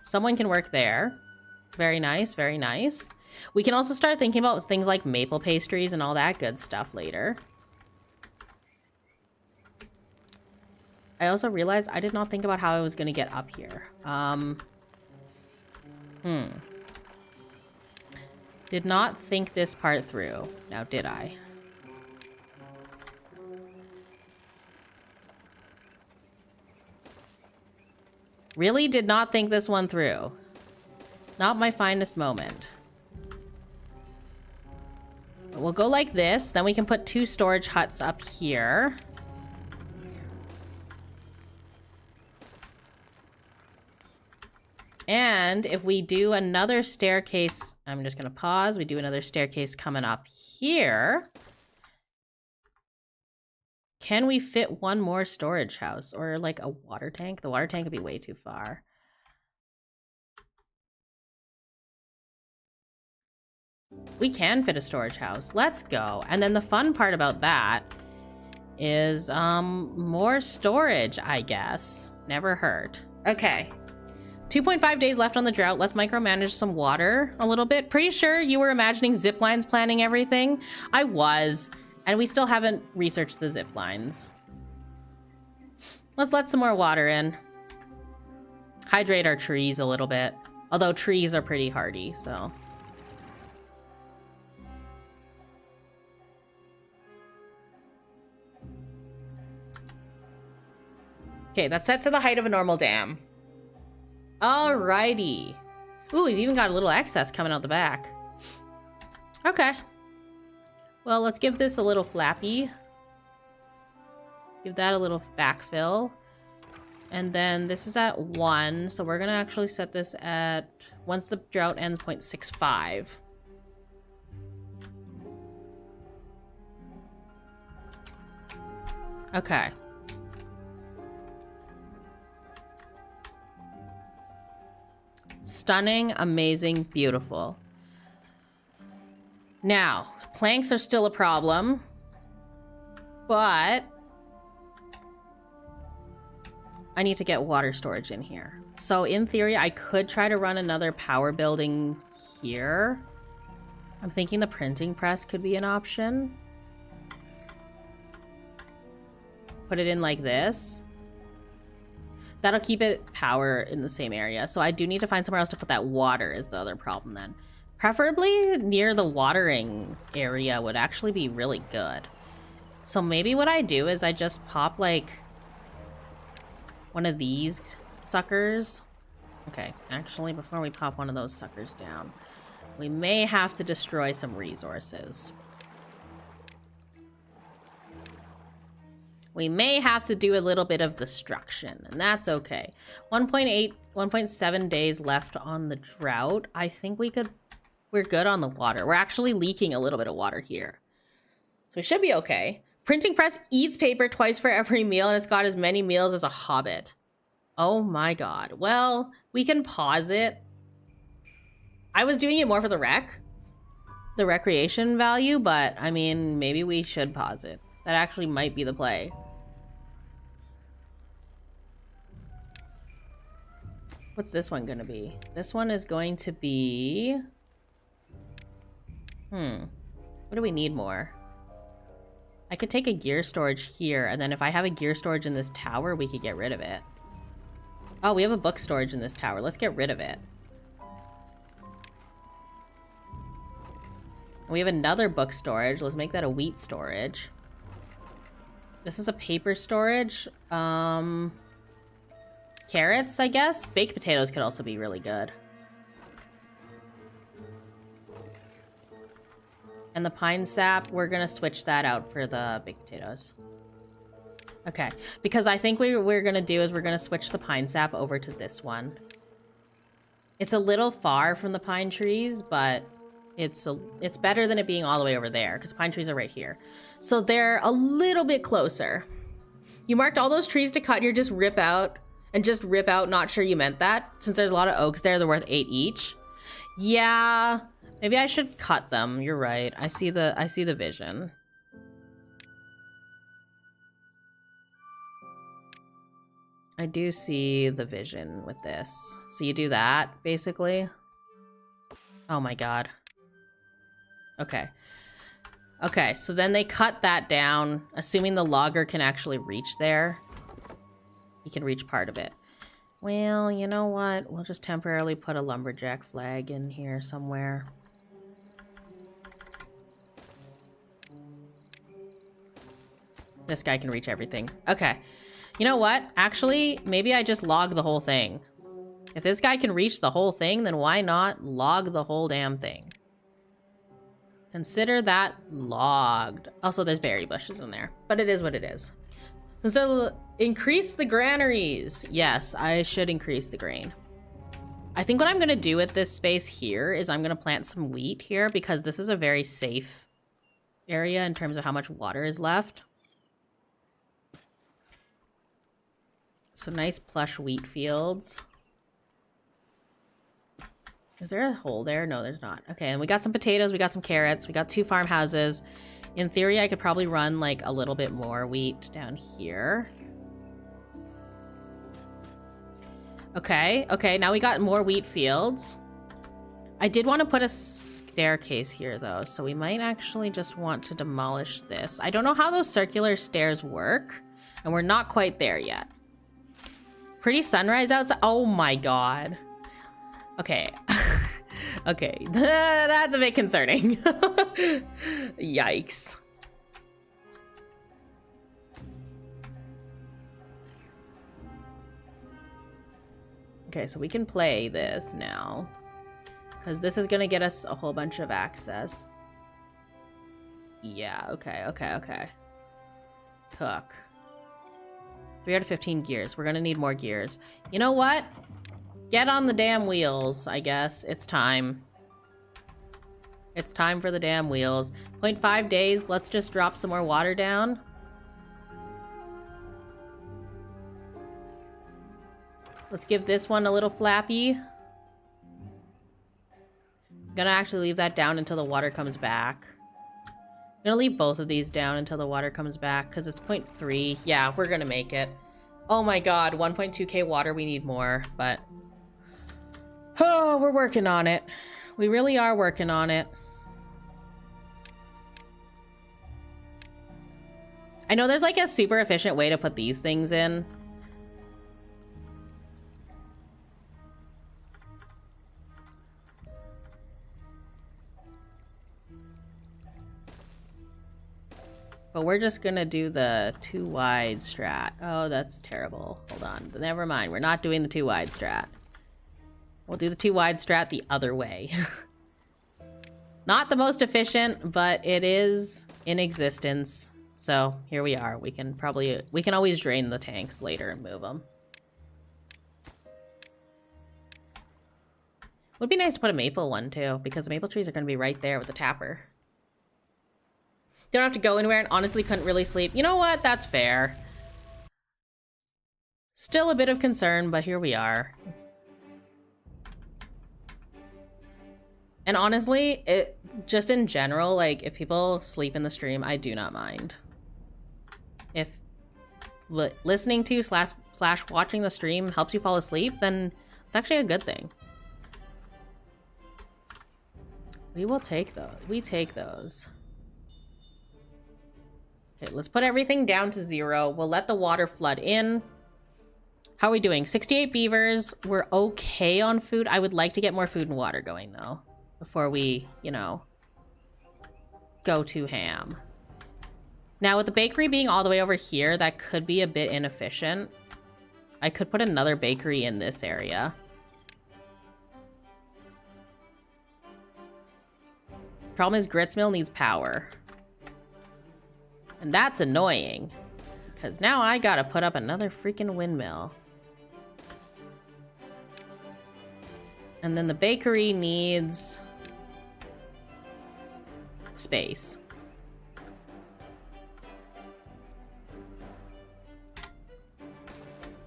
Someone can work there. Very nice, very nice. We can also start thinking about things like maple pastries and all that good stuff later. I also realized I did not think about how I was going to get up here. Did not think this part through. Now, did I? Really did not think this one through. Not my finest moment. We'll go like this. Then we can put 2 storage huts up here. And if we do another staircase, I'm just going to pause. We do another staircase coming up here. Can we fit one more storage house or like a water tank? The water tank would be way too far. We can fit a storage house. Let's go. And then the fun part about that is more storage, I guess. Never hurt. Okay. 2.5 days left on the drought. Let's micromanage some water a little bit. Pretty sure you were imagining zip lines planning everything. I was. And we still haven't researched the zip lines. Let's let some more water in. Hydrate our trees a little bit. Although trees are pretty hardy, so. Okay, that's set to the height of a normal dam. Alrighty. Ooh, we've even got a little excess coming out the back. Okay. Well, let's give this a little flappy. Give that a little backfill. And then this is at 1, so we're gonna actually set this at, once the drought ends, 0.65. Okay. Stunning, amazing, beautiful. Now, planks are still a problem, but I need to get water storage in here. So in theory, I could try to run another power building here. I'm thinking the printing press could be an option. Put it in like this. That'll keep it power in the same area. So I do need to find somewhere else to put that water is the other problem then. Preferably near the watering area would actually be really good. So maybe what I do is I just pop like one of these suckers. Okay, actually before we pop one of those suckers down, we may have to destroy some resources. We may have to do a little bit of destruction, and that's okay. 1.8, 1.7 days left on the drought. I think we're good on the water. We're actually leaking a little bit of water here. So we should be okay. Printing press eats paper twice for every meal, and it's got as many meals as a hobbit. Oh my god. Well, we can pause it. I was doing it more for the recreation value, but I mean, maybe we should pause it. That actually might be the play. What's this one gonna be? This one is going to be... What do we need more? I could take a gear storage here, and then if I have a gear storage in this tower, we could get rid of it. Oh, we have a book storage in this tower. Let's get rid of it. We have another book storage. Let's make that a wheat storage. This is a paper storage. Carrots, I guess? Baked potatoes could also be really good. And the pine sap, we're gonna switch that out for the baked potatoes. Okay, because I think what we're gonna do is we're gonna switch the pine sap over to this one. It's a little far from the pine trees, but it's better than it being all the way over there, because pine trees are right here. So they're a little bit closer. You marked all those trees to cut, and you're just rip out, not sure you meant that. Since there's a lot of oaks there, they're worth 8 each. Yeah, maybe I should cut them. You're right. I see the vision. I do see the vision with this. So you do that, basically. Oh my god. Okay. Okay, so then they cut that down, assuming the logger can actually reach there. He can reach part of it. Well, you know what? We'll just temporarily put a lumberjack flag in here somewhere. This guy can reach everything. Okay. You know what? Actually, maybe I just log the whole thing. If this guy can reach the whole thing, then why not log the whole damn thing? Consider that logged. Also, there's berry bushes in there, but it is what it is. So increase the granaries. Yes, I should increase the grain. I think what I'm gonna do with this space here is I'm gonna plant some wheat here because this is a very safe area in terms of how much water is left. So nice plush wheat fields. Is there a hole there? No, there's not. Okay, and we got some potatoes, we got some carrots, we got 2 farmhouses. In theory, I could probably run like a little bit more wheat down here. Okay, okay, now we got more wheat fields. I did want to put a staircase here though, so we might actually just want to demolish this. I don't know how those circular stairs work, and we're not quite there yet. Pretty sunrise outside. Oh my god. Okay. Okay, that's a bit concerning. Yikes. Okay, so we can play this now. Because this is going to get us a whole bunch of access. Yeah, okay, okay, okay. Cook. 3 out of 15 gears. We're going to need more gears. You know what? Get on the damn wheels, I guess. It's time. It's time for the damn wheels. 0.5 days. Let's just drop some more water down. Let's give this one a little flappy. I'm gonna actually leave that down until the water comes back. I'm gonna leave both of these down until the water comes back because it's 0.3. Yeah, we're gonna make it. Oh my god, 1.2k water. We need more, but... Oh, we're working on it. We really are working on it. I know there's like a super efficient way to put these things in. But we're just gonna do the 2 wide strat. Oh, that's terrible. Hold on. Never mind. We're not doing the 2 wide strat. We'll do the 2 wide strat the other way. Not the most efficient, but it is in existence. So here we are. We can always drain the tanks later and move them. Would be nice to put a maple one too, because the maple trees are going to be right there with the tapper. Don't have to go anywhere and honestly couldn't really sleep. You know what? That's fair. Still a bit of concern, but here we are. And honestly, it just in general, like, if people sleep in the stream, I do not mind. If listening to slash watching the stream helps you fall asleep, then it's actually a good thing. We will take those. We take those. Okay, let's put everything down to 0. We'll let the water flood in. How are we doing? 68 beavers. We're okay on food. I would like to get more food and water going, though, before we, you know, go to ham. Now, with the bakery being all the way over here, that could be a bit inefficient. I could put another bakery in this area. Problem is, Grits Mill needs power. And that's annoying. Because now I gotta put up another freaking windmill. And then the bakery needs space.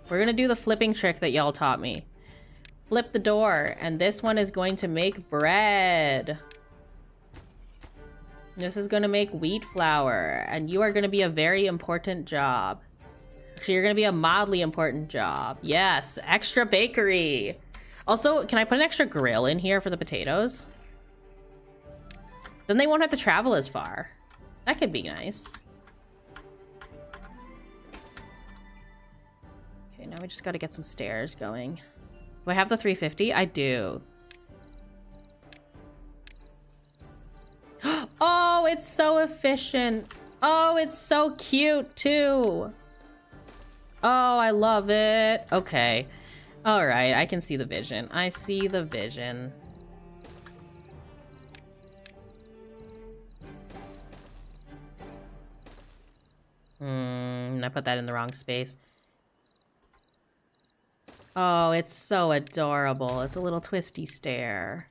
We're gonna do the flipping trick that y'all taught me. Flip the door, and this one is going to make bread. This is gonna make wheat flour, and you are gonna be a very important job. Actually, you're gonna be a mildly important job. Yes, extra bakery. Also, can I put an extra grill in here for the potatoes? Then they won't have to travel as far. That could be nice. Okay, now we just gotta get some stairs going. Do I have the 350? I do. Oh, it's so efficient. Oh, it's so cute, too. Oh, I love it. Okay. All right, I can see the vision. I see the vision. I put that in the wrong space. Oh, it's so adorable. It's a little twisty stair.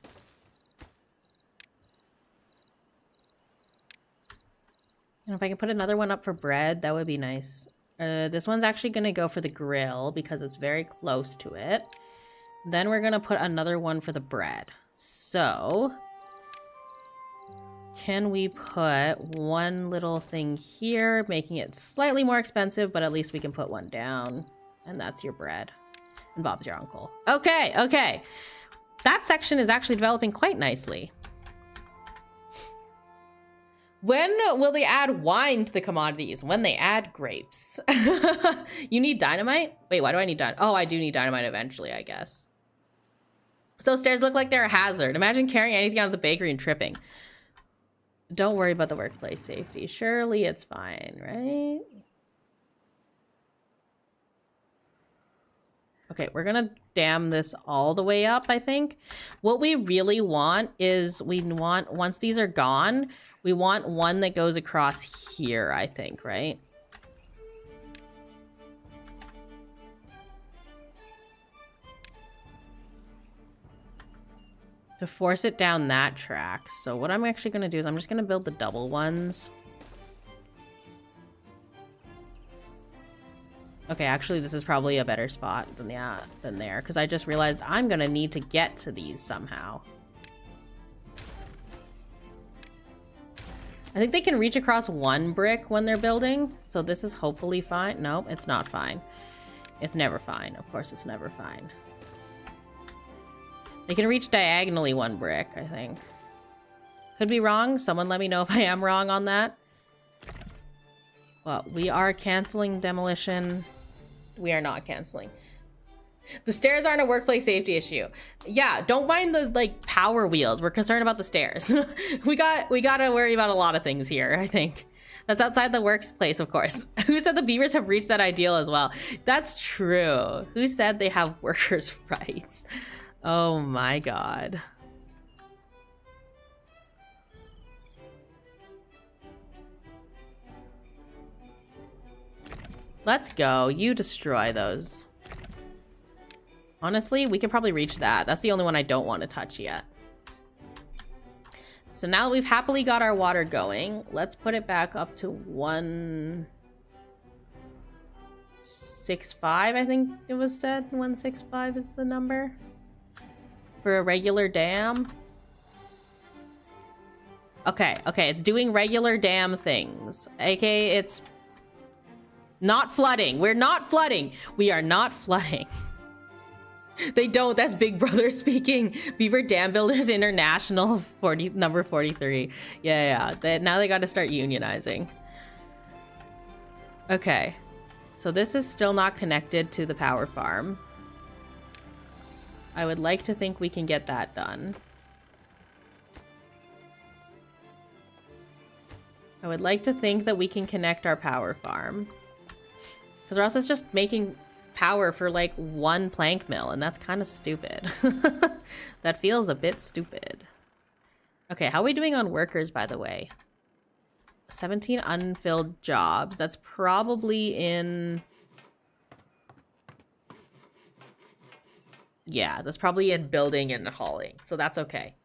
And if I can put another one up for bread, that would be nice. This one's actually going to go for the grill because it's very close to it. Then we're going to put another one for the bread. So, can we put one little thing here, making it slightly more expensive, but at least we can put one down. And that's your bread. And Bob's your uncle. Okay, okay. That section is actually developing quite nicely. When will they add wine to the commodities? When they add grapes. You need dynamite? Wait, why do I need dynamite? Oh, I do need dynamite eventually, I guess. So stairs look like they're a hazard. Imagine carrying anything out of the bakery and tripping. Don't worry about the workplace safety. Surely it's fine, right? Okay, we're gonna dam this all the way up, I think. What we really want is once these are gone, we want one that goes across here, I think, right? To force it down that track. So what I'm actually gonna do is I'm just gonna build the double ones. Okay, actually, this is probably a better spot than there, because I just realized I'm gonna need to get to these somehow. I think they can reach across one brick when they're building, so this is hopefully fine. Nope, it's not fine. It's never fine. Of course, it's never fine. They can reach diagonally one brick, I think. Could be wrong. Someone let me know if I am wrong on that. Well, we are canceling demolition. We are not canceling. The stairs aren't a workplace safety issue. Yeah, don't mind the like power wheels. We're concerned about the stairs. we gotta worry about a lot of things here, I think. That's outside the workplace, of course. Who said the beavers have reached that ideal as well? That's true. Who said they have workers' rights? Oh my god. Let's go. You destroy those. Honestly, we could probably reach that. That's the only one I don't want to touch yet. So now that we've happily got our water going, let's put it back up to 160. 165, I think it was said. 165 is the number for a regular dam. Okay, it's doing regular dam things. Okay, it's not flooding. We're not flooding. We are not flooding. They don't. That's Big Brother speaking. Beaver Dam Builders International, number 43. Yeah. Now they got to start unionizing. Okay. So this is still not connected to the power farm. I would like to think we can get that done. I would like to think that we can connect our power farm. Because or else it's just making power for like one plank mill, and that's kind of stupid. That feels a bit stupid. Okay, how are we doing on workers, by the way? 17 unfilled jobs. That's probably in... Yeah, that's probably in building and hauling, so that's okay.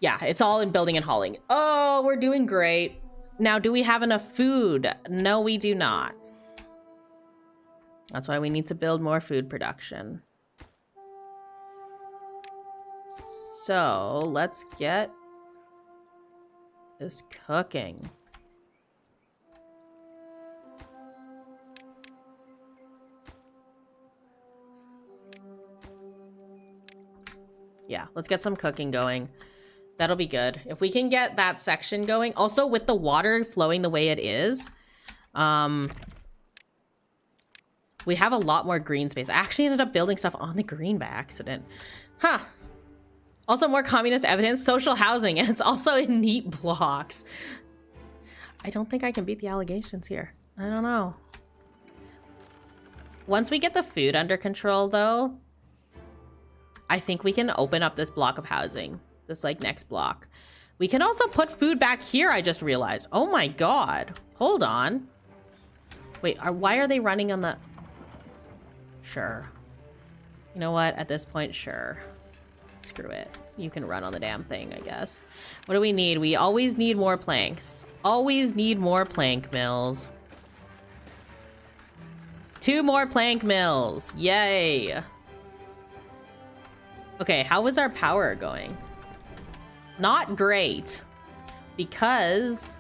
Yeah, it's all in building and hauling. Oh, we're doing great. Now, do we have enough food? No, we do not. That's why we need to build more food production. So, let's get this cooking. Yeah, let's get some cooking going. That'll be good. If we can get that section going. Also, with the water flowing the way it is, we have a lot more green space. I actually ended up building stuff on the green by accident. Huh. Also, more communist evidence, social housing, and it's also in neat blocks. I don't think I can beat the allegations here. I don't know. Once we get the food under control, though, I think we can open up this block of housing. This, like, next block. We can also put food back here, I just realized. Oh my god. Hold on. Wait, why are they running on the... Sure. You know what? At this point, sure. Screw it. You can run on the damn thing, I guess. What do we need? We always need more planks. Always need more plank mills. 2 more plank mills. Yay. Okay, how is our power going? Not great. Because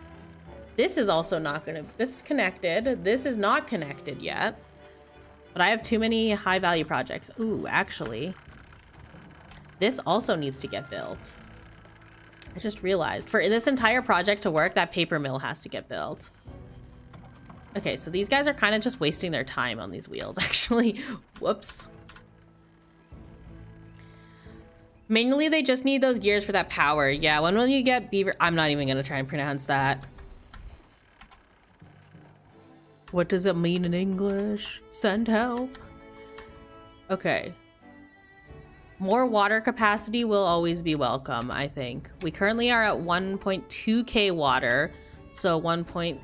this is also not gonna... This is connected. This is not connected yet. But I have too many high-value projects. Ooh, actually... This also needs to get built. I just realized. For this entire project to work, that paper mill has to get built. Okay, so these guys are kind of just wasting their time on these wheels, actually. Whoops. Mainly, they just need those gears for that power. Yeah, when will you get beaver... I'm not even going to try and pronounce that. What does it mean in English? Send help. Okay. More water capacity will always be welcome, I think. We currently are at 1.2k water. So 1.4,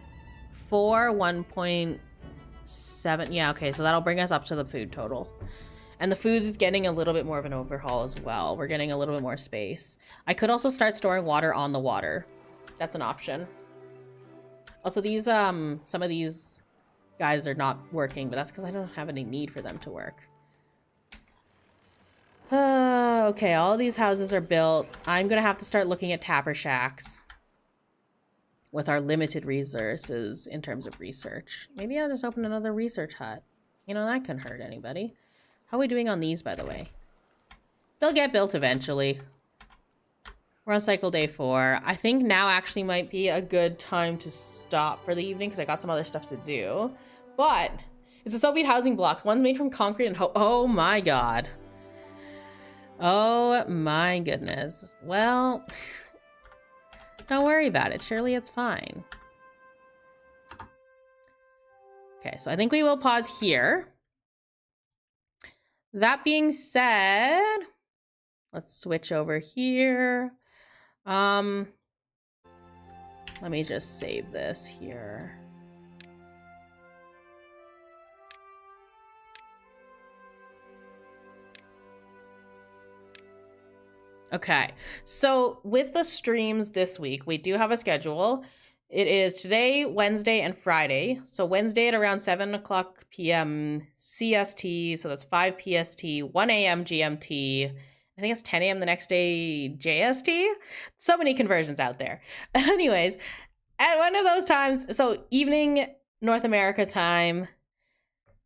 1.7. Yeah, okay, so that'll bring us up to the food total. And the food is getting a little bit more of an overhaul as well. We're getting a little bit more space. I could also start storing water on the water. That's an option. Also, these, some of these guys are not working, but that's because I don't have any need for them to work. Okay, all these houses are built. I'm gonna have to start looking at tapper shacks with our limited resources in terms of research. Maybe I'll just open another research hut. You know, that couldn't hurt anybody. How are we doing on these, by the way? They'll get built eventually. We're on cycle day 4. I think now actually might be a good time to stop for the evening because I got some other stuff to do. But it's the Soviet housing blocks. One's made from concrete and oh my god. Oh my goodness. Well, don't worry about it. Surely it's fine. Okay, so I think we will pause here. That being said, let's switch over here. Let me just save this here. Okay, so with the streams this week, we do have a schedule. It is today, Wednesday, and Friday. So Wednesday at around 7 o'clock p.m. CST. So that's 5 PST, 1 a.m. GMT. I think it's 10 a.m. the next day JST. So many conversions out there. Anyways, at one of those times, so evening North America time,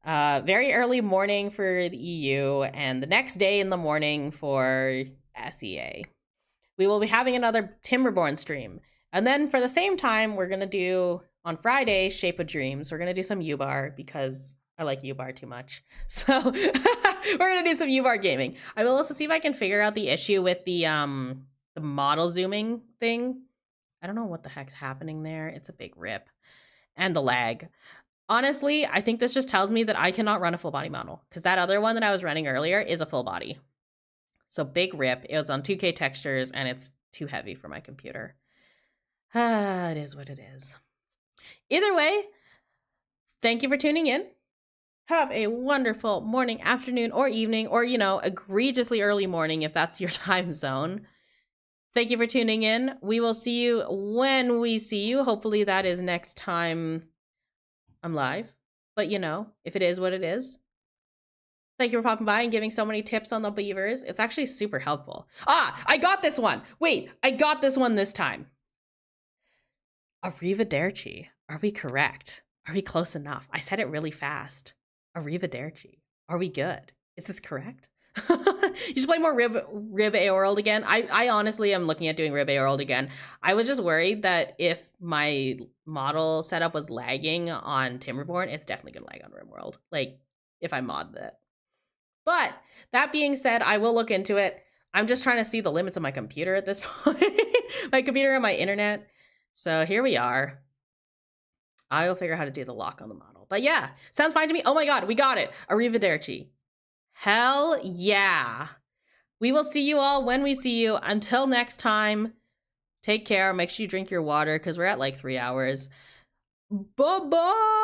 very early morning for the EU, and the next day in the morning for SEA. We will be having another Timberborn stream. And then for the same time, we're going to do, on Friday, Shape of Dreams. We're going to do some U-Bar because I like U-Bar too much. So we're going to do some U-Bar gaming. I will also see if I can figure out the issue with the model zooming thing. I don't know what the heck's happening there. It's a big rip. And the lag. Honestly, I think this just tells me that I cannot run a full body model because that other one that I was running earlier is a full body. So big rip. It was on 2K textures and it's too heavy for my computer. It is what it is. Either way, thank you for tuning in. Have a wonderful morning, afternoon, or evening, or, egregiously early morning if that's your time zone. Thank you for tuning in. We will see you when we see you. Hopefully that is next time I'm live. But, if it is what it is. Thank you for popping by and giving so many tips on the beavers. It's actually super helpful. I got this one. Wait, I got this one this time. Arrivederci. Are we correct? Are we close enough? I said it really fast. Arrivederci. Are we good? Is this correct? You should play more Rib Aorld again. I honestly am looking at doing Rib Aorld again. I was just worried that if my model setup was lagging on Timberborn, it's definitely going to lag on RimWorld. Like, if I mod that. But that being said, I will look into it. I'm just trying to see the limits of my computer at this point. My computer and my internet. So here we are. I will figure out how to do the lock on the model. But yeah, sounds fine to me. Oh my god, we got it. Arrivederci. Hell yeah. We will see you all when we see you. Until next time, take care. Make sure you drink your water because we're at like 3 hours. Bye-bye.